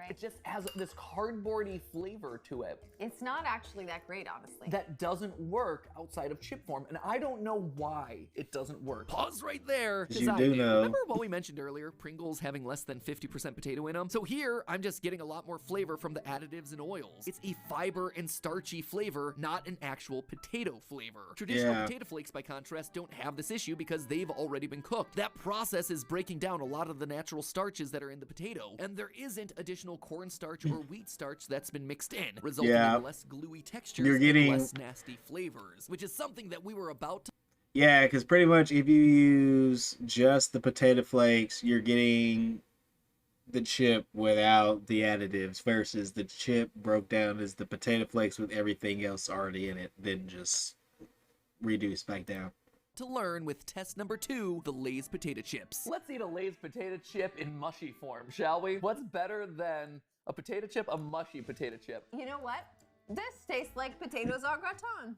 It just has this cardboardy flavor to it. It's not actually that great, honestly. That doesn't work outside of chip form, and I don't know why it doesn't work. Pause right there. You do know. Remember what we mentioned earlier, Pringles having less than 50% potato in them? So here, I'm just getting a lot more flavor from the additives and oils. It's a fiber and starchy flavor, not an actual potato flavor. Traditional potato flakes, by contrast, don't have this issue because they've already been cooked. That process is breaking down a lot of the natural starches that are in the potato, and there isn't additional cornstarch or wheat starch that's been mixed in, resulting in less gluey textures and less nasty flavors, which is something that we were about to... Yeah, because pretty much if you use just the potato flakes, you're getting the chip without the additives, versus the chip broke down as the potato flakes with everything else already in it, then just reduced back down. To learn with test number 2, the Lay's potato chips. Let's eat a Lay's potato chip in mushy form, shall we? What's better than a potato chip, a mushy potato chip? You know what? This tastes like potatoes au gratin.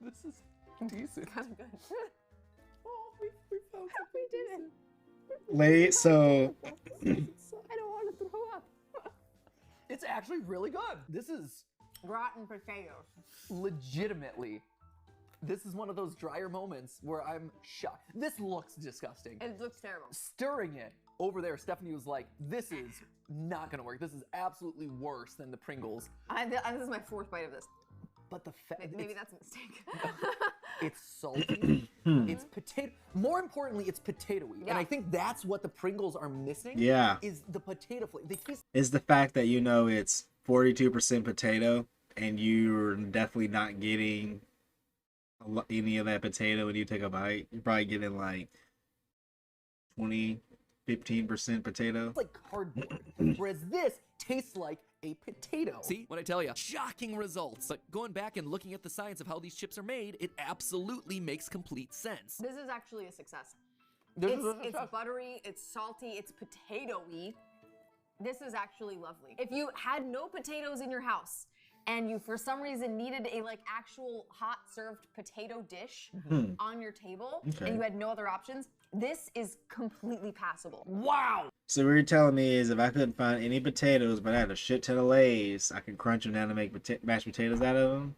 This is decent. Kind of good. Oh, we found something. We did it. Late, so I don't want to throw up. It's actually really good. This is rotten potatoes. Legitimately, this is one of those drier moments where I'm shocked. This looks disgusting. It looks terrible. Stirring it over there, Stephanie was like, this is not gonna work. This is absolutely worse than the Pringles. This is my 4th bite of this. But the maybe that's a mistake. It's salty. It's potato. More importantly, it's potatoey. Yeah. And I think that's what the Pringles are missing. Yeah. Is the potato flavor. Is the fact that it's 42% potato, and you're definitely not getting any of that potato when you take a bite. You're probably getting like 15% potato. It's like cardboard. Whereas this tastes like a potato. See what I tell you? Shocking results. But going back and looking at the science of how these chips are made, it absolutely makes complete sense. This is actually a success. It's buttery, it's salty, it's potatoey. This is actually lovely. If you had no potatoes in your house and you for some reason needed a actual hot served potato dish on your table and you had no other options, this is completely passable. Wow! So what you're telling me is if I couldn't find any potatoes but I had a shit ton of Lay's, I can crunch them down and make mashed potatoes out of them?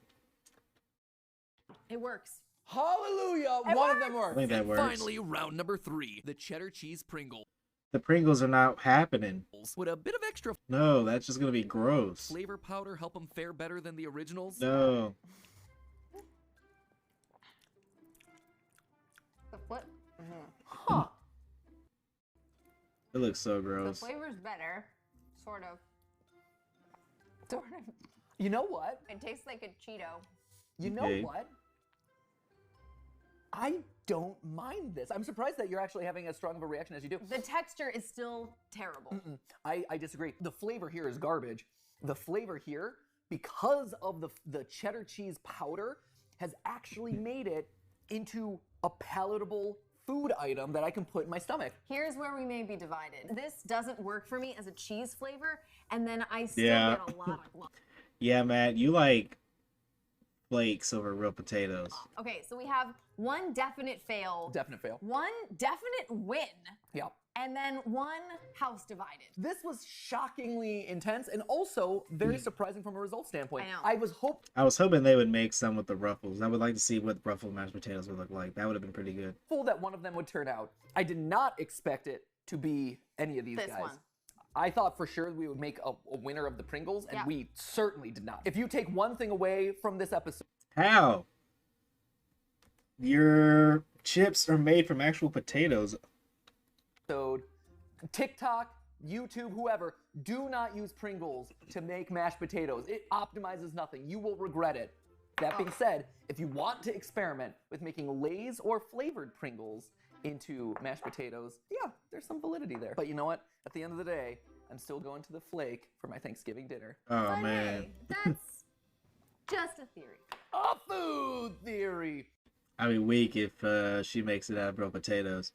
It works. Hallelujah! One of them works. I think that works. Finally, round number 3, the cheddar cheese Pringle. The Pringles are not happening. With a bit of extra No, that's just gonna be gross. flavor powder help them fare better than the originals. No. The flip. Huh. It looks so gross. The flavor's better, sort of. Sort of. You know what? It tastes like a Cheeto. You know what? I don't mind this. I'm surprised that you're actually having as strong of a reaction as you do. The texture is still terrible. I disagree. The flavor here is garbage. The flavor here, because of the cheddar cheese powder, has actually made it into a palatable food item that I can put in my stomach. Here's where we may be divided. This doesn't work for me as a cheese flavor, and then I still Yeah. get a lot of glue. Yeah, Matt, you like flakes over real potatoes. Okay, so we have one definite fail. Definite fail. One definite win. Yep. And then one house divided. This was shockingly intense and also very surprising from a result standpoint. I know. I was hoping they would make some with the ruffles. I would like to see what ruffled mashed potatoes would look like. That would have been pretty good. Hopeful that one of them would turn out. I did not expect it to be any of these This guys. one. I thought for sure we would make a winner of the Pringles, and Yeah. we certainly did not. If you take one thing away from this episode, How? Your chips are made from actual potatoes. TikTok, YouTube, whoever, do not use Pringles to make mashed potatoes. It optimizes nothing. You will regret it. That being said, if you want to experiment with making Lay's or flavored Pringles into mashed potatoes, yeah, there's some validity there. But you know what? At the end of the day, I'm still going to the flake for my Thanksgiving dinner. Oh, man. That's just a theory. A food theory. I'd be weak if she makes it out of real potatoes.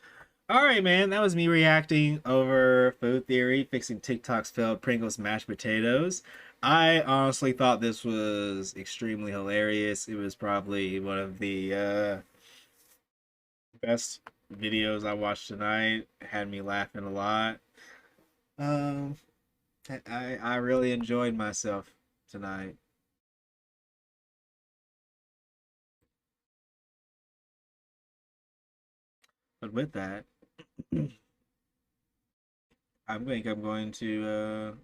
All right, man. That was me reacting over food theory, fixing TikTok's failed Pringles mashed potatoes. I honestly thought this was extremely hilarious. It was probably one of the best videos I watched tonight. It had me laughing a lot. I really enjoyed myself tonight. But with that, I think I'm going to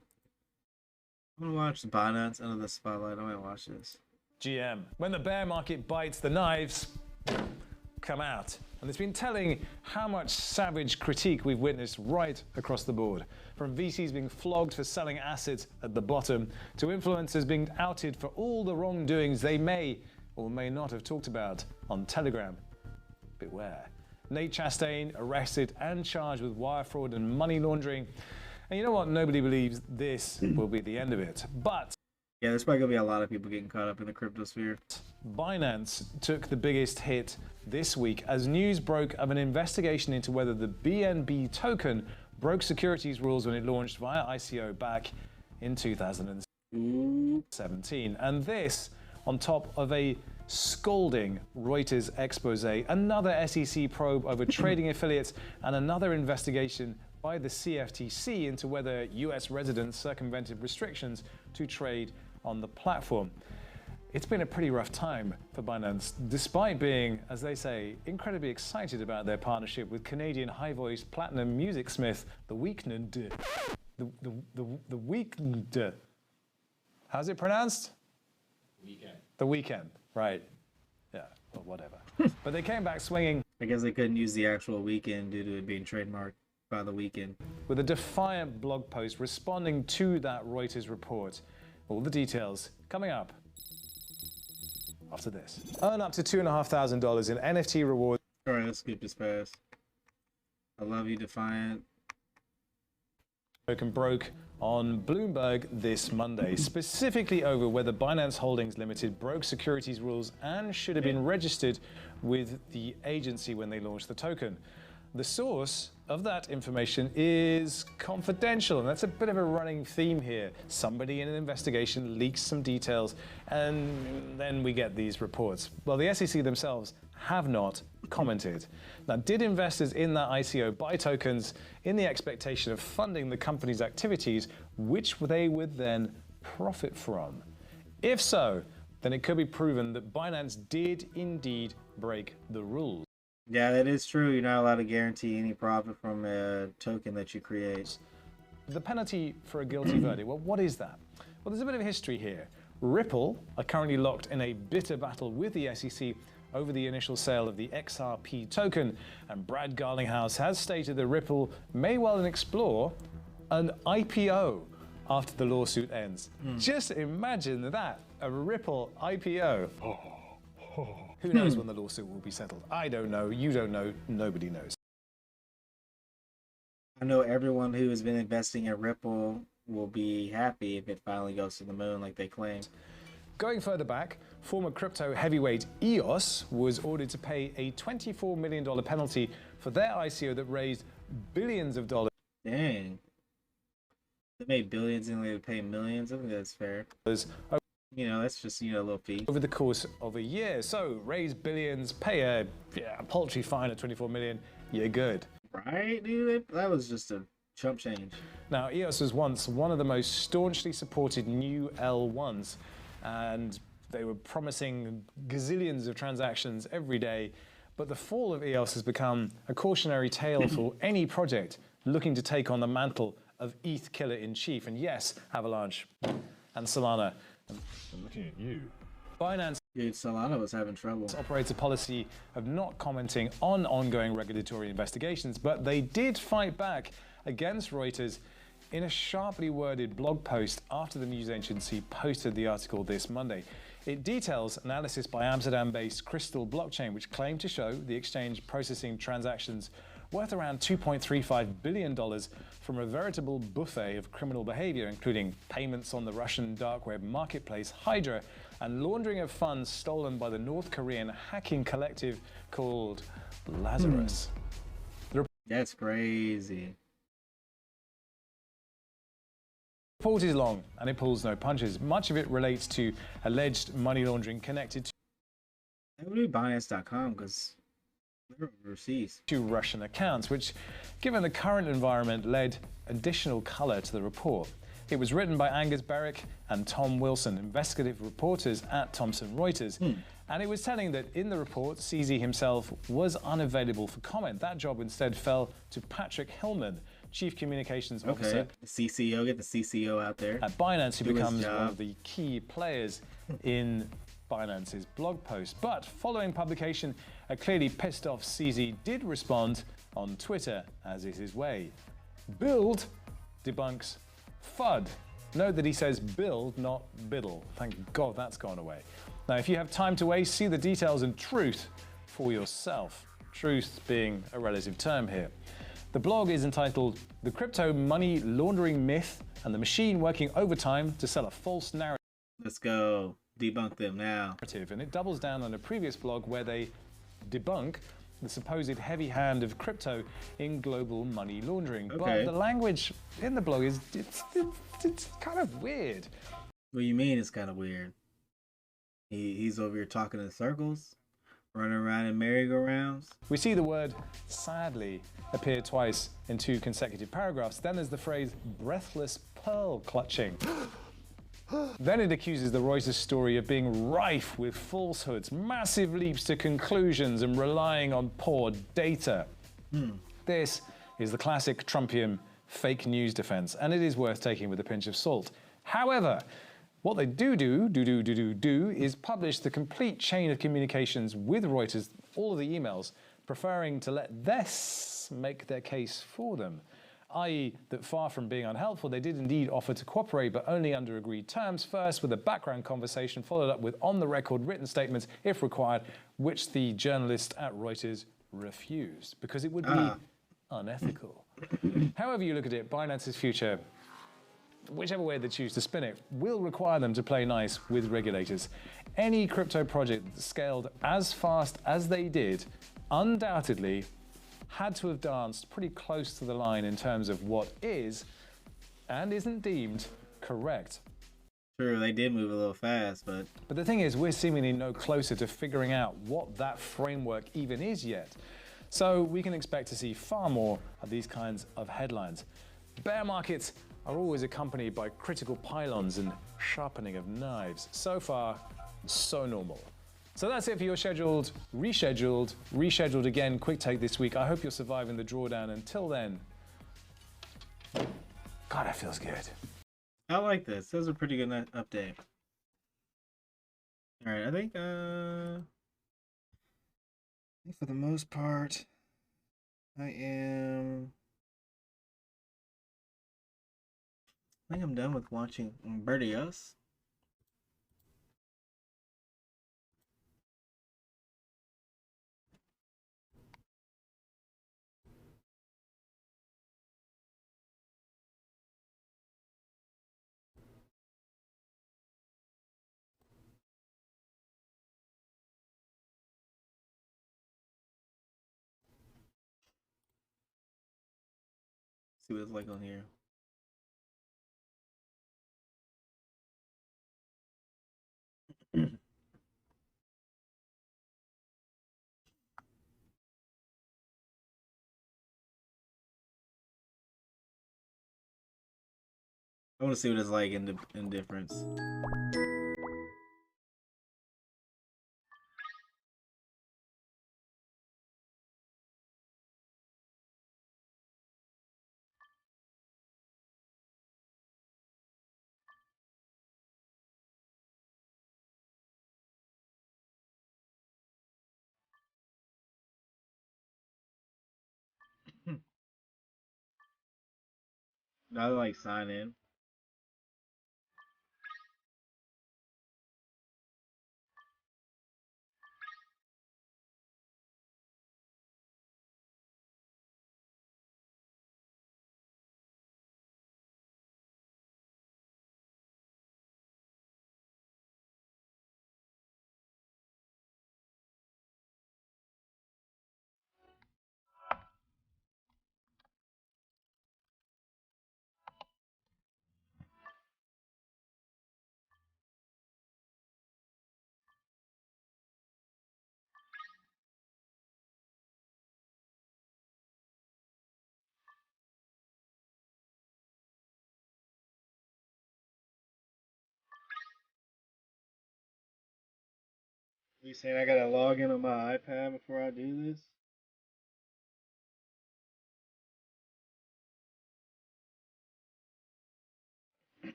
watch the Binance Under the Spotlight. I might watch this. GM. When the bear market bites, the knives come out. And it's been telling how much savage critique we've witnessed right across the board. From VCs being flogged for selling assets at the bottom, to influencers being outed for all the wrongdoings they may or may not have talked about on Telegram. Beware. Nate Chastain arrested and charged with wire fraud and money laundering. And you know what? Nobody believes this will be the end of it. But yeah, there's probably going to be a lot of people getting caught up in the crypto sphere. Binance took the biggest hit this week as news broke of an investigation into whether the BNB token broke securities rules when it launched via ICO back in 2017. And this on top of a scolding Reuters expose, another SEC probe over trading affiliates, and another investigation by the CFTC into whether US residents circumvented restrictions to trade on the platform. It's been a pretty rough time for Binance, despite being, as they say, incredibly excited about their partnership with Canadian high-voiced platinum music smith, The Weeknd. The Weeknd. How's it pronounced? The Weeknd, right. Yeah, well, whatever. But they came back swinging. I guess they couldn't use the actual weekend due to it being trademarked by the weekend. With a defiant blog post responding to that Reuters report. All the details coming up after this. Earn up to $2,500 in NFT rewards. All right, let's skip this past. I love you, Defiant. Token broke on Bloomberg this Monday, specifically over whether Binance Holdings Limited broke securities rules and should have been registered with the agency when they launched the token. The source of that information is confidential, and that's a bit of a running theme here. Somebody in an investigation leaks some details, and then we get these reports. Well, the SEC themselves have not commented. Now, did investors in that ICO buy tokens in the expectation of funding the company's activities, which they would then profit from? If so, then it could be proven that Binance did indeed break the rules. Yeah, that is true. You're not allowed to guarantee any profit from a token that you create. The penalty for a guilty verdict, well, what is that? Well, there's a bit of history here. Ripple are currently locked in a bitter battle with the SEC over the initial sale of the XRP token, and Brad Garlinghouse has stated that Ripple may well explore an IPO after the lawsuit ends. Just imagine that, a Ripple IPO. Who knows when the lawsuit will be settled? I don't know, you don't know, nobody knows. I know everyone who has been investing in Ripple will be happy if it finally goes to the moon like they claim. Going further back, former crypto heavyweight EOS was ordered to pay a $24 million penalty for their ICO that raised billions of dollars. Dang. They made billions and they pay millions. I think that's fair. You know, that's just, a little fee. Over the course of a year. So raise billions, pay a paltry fine of $24 million, you're good. Right, dude? That was just a chump change. Now, EOS was once one of the most staunchly supported new L1s, and they were promising gazillions of transactions every day. But the fall of EOS has become a cautionary tale for any project looking to take on the mantle of ETH killer-in-chief. And yes, Avalanche and Solana. I'm looking at you. Binance. Dude, Solana was having trouble. Operates a policy of not commenting on ongoing regulatory investigations, but they did fight back against Reuters in a sharply worded blog post after the news agency posted the article this Monday. It details analysis by Amsterdam-based Crystal Blockchain, which claimed to show the exchange processing transactions worth around $2.35 billion from a veritable buffet of criminal behavior, including payments on the Russian dark web marketplace Hydra and laundering of funds stolen by the North Korean hacking collective called Lazarus. That's crazy. The report is long and it pulls no punches. Much of it relates to alleged money laundering connected That would be Binance.com because they're overseas. To Russian accounts, which, given the current environment, led additional color to the report. It was written by Angus Berwick and Tom Wilson, investigative reporters at Thomson Reuters. And it was telling that in the report, CZ himself was unavailable for comment. That job instead fell to Patrick Hillman, Chief Communications Officer. The CCO, get the CCO out there. At Binance, who becomes one of the key players in Binance's blog post. But following publication, a clearly pissed off CZ did respond on Twitter, as is his way. Build debunks FUD. Note that he says build, not biddle. Thank God that's gone away. Now, if you have time to waste, see the details and truth for yourself. Truth being a relative term here. The blog is entitled The Crypto Money Laundering Myth and the Machine Working Overtime to Sell a False Narrative. Let's go. Debunk them now. And it doubles down on a previous blog where they debunk the supposed heavy hand of crypto in global money laundering. But the language in the blog is it's kind of weird. What do you mean it's kind of weird? He's over here talking in circles, running around in merry-go-rounds. We see the word sadly appear twice in 2 consecutive paragraphs. Then there's the phrase breathless pearl clutching. Then it accuses the Reuters story of being rife with falsehoods, massive leaps to conclusions, and relying on poor data. This is the classic Trumpian fake news defense, and it is worth taking with a pinch of salt. However, what they do is publish the complete chain of communications with Reuters, all of the emails, preferring to let this make their case for them. I.e. that far from being unhelpful, they did indeed offer to cooperate, but only under agreed terms, first with a background conversation, followed up with on-the-record written statements, if required, which the journalist at Reuters refused, because it would be unethical. However you look at it, Binance's future, whichever way they choose to spin it, will require them to play nice with regulators. Any crypto project that scaled as fast as they did, undoubtedly, had to have danced pretty close to the line in terms of what is and isn't deemed correct. True, they did move a little fast, but the thing is, we're seemingly no closer to figuring out what that framework even is yet. So we can expect to see far more of these kinds of headlines. Bear markets are always accompanied by critical pylons and sharpening of knives. So far, so normal. So that's it for your rescheduled again quick take this week. I hope you're surviving the drawdown. Until then, God, that feels good. I like this. This was a pretty good update. All right, I think for the most part, I think I'm done with watching Birdios. See what it's like on here. I want to see what it's like in difference. I like sign in. You saying I gotta log in on my iPad before I do this?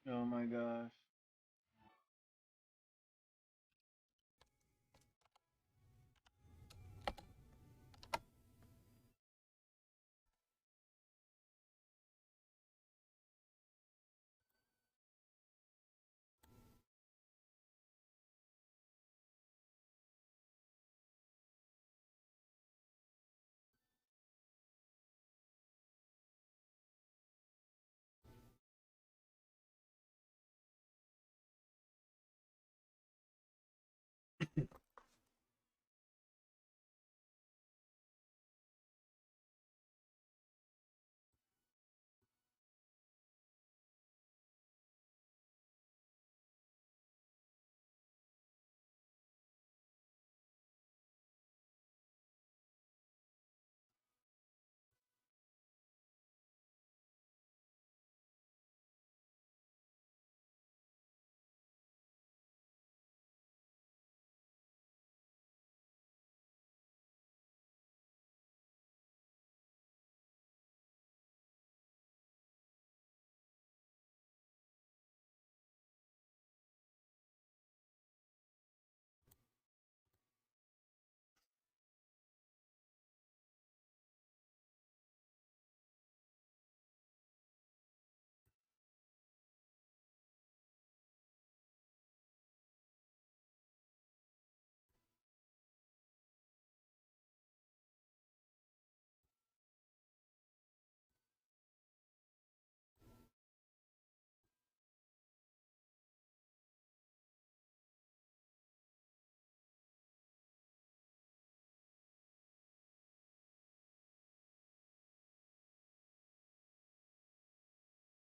Oh my gosh.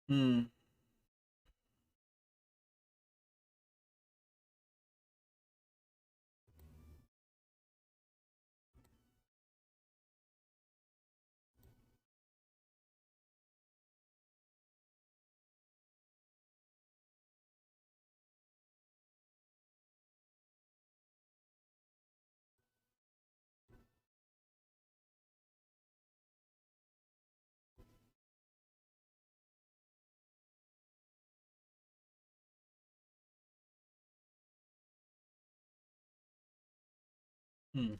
Hmm. Hmm.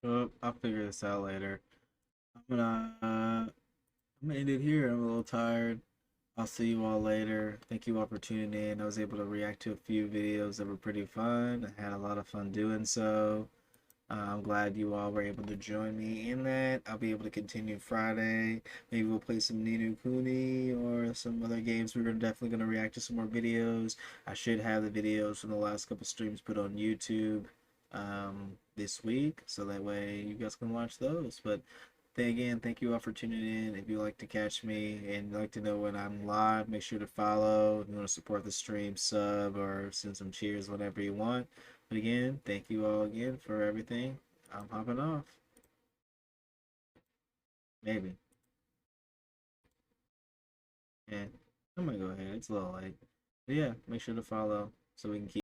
Well, I'll figure this out later. I'm gonna end it here. I'm a little tired. I'll see you all later. Thank you all for tuning in. I was able to react to a few videos that were pretty fun. I had a lot of fun doing so. I'm glad you all were able to join me in that. I'll be able to continue Friday. Maybe we'll play some Ninu Kuni or some other games. We're definitely going to react to some more videos. I should have the videos from the last couple streams put on YouTube this week, so that way you guys can watch those. But again, thank you all for tuning in. If you like to catch me and like to know when I'm live, make sure to follow. If you want to support the stream, sub or send some cheers whenever you want. But again, thank you all again for everything. I'm hopping off. Maybe. Yeah, I might go ahead. It's a little late. But yeah, make sure to follow so we can keep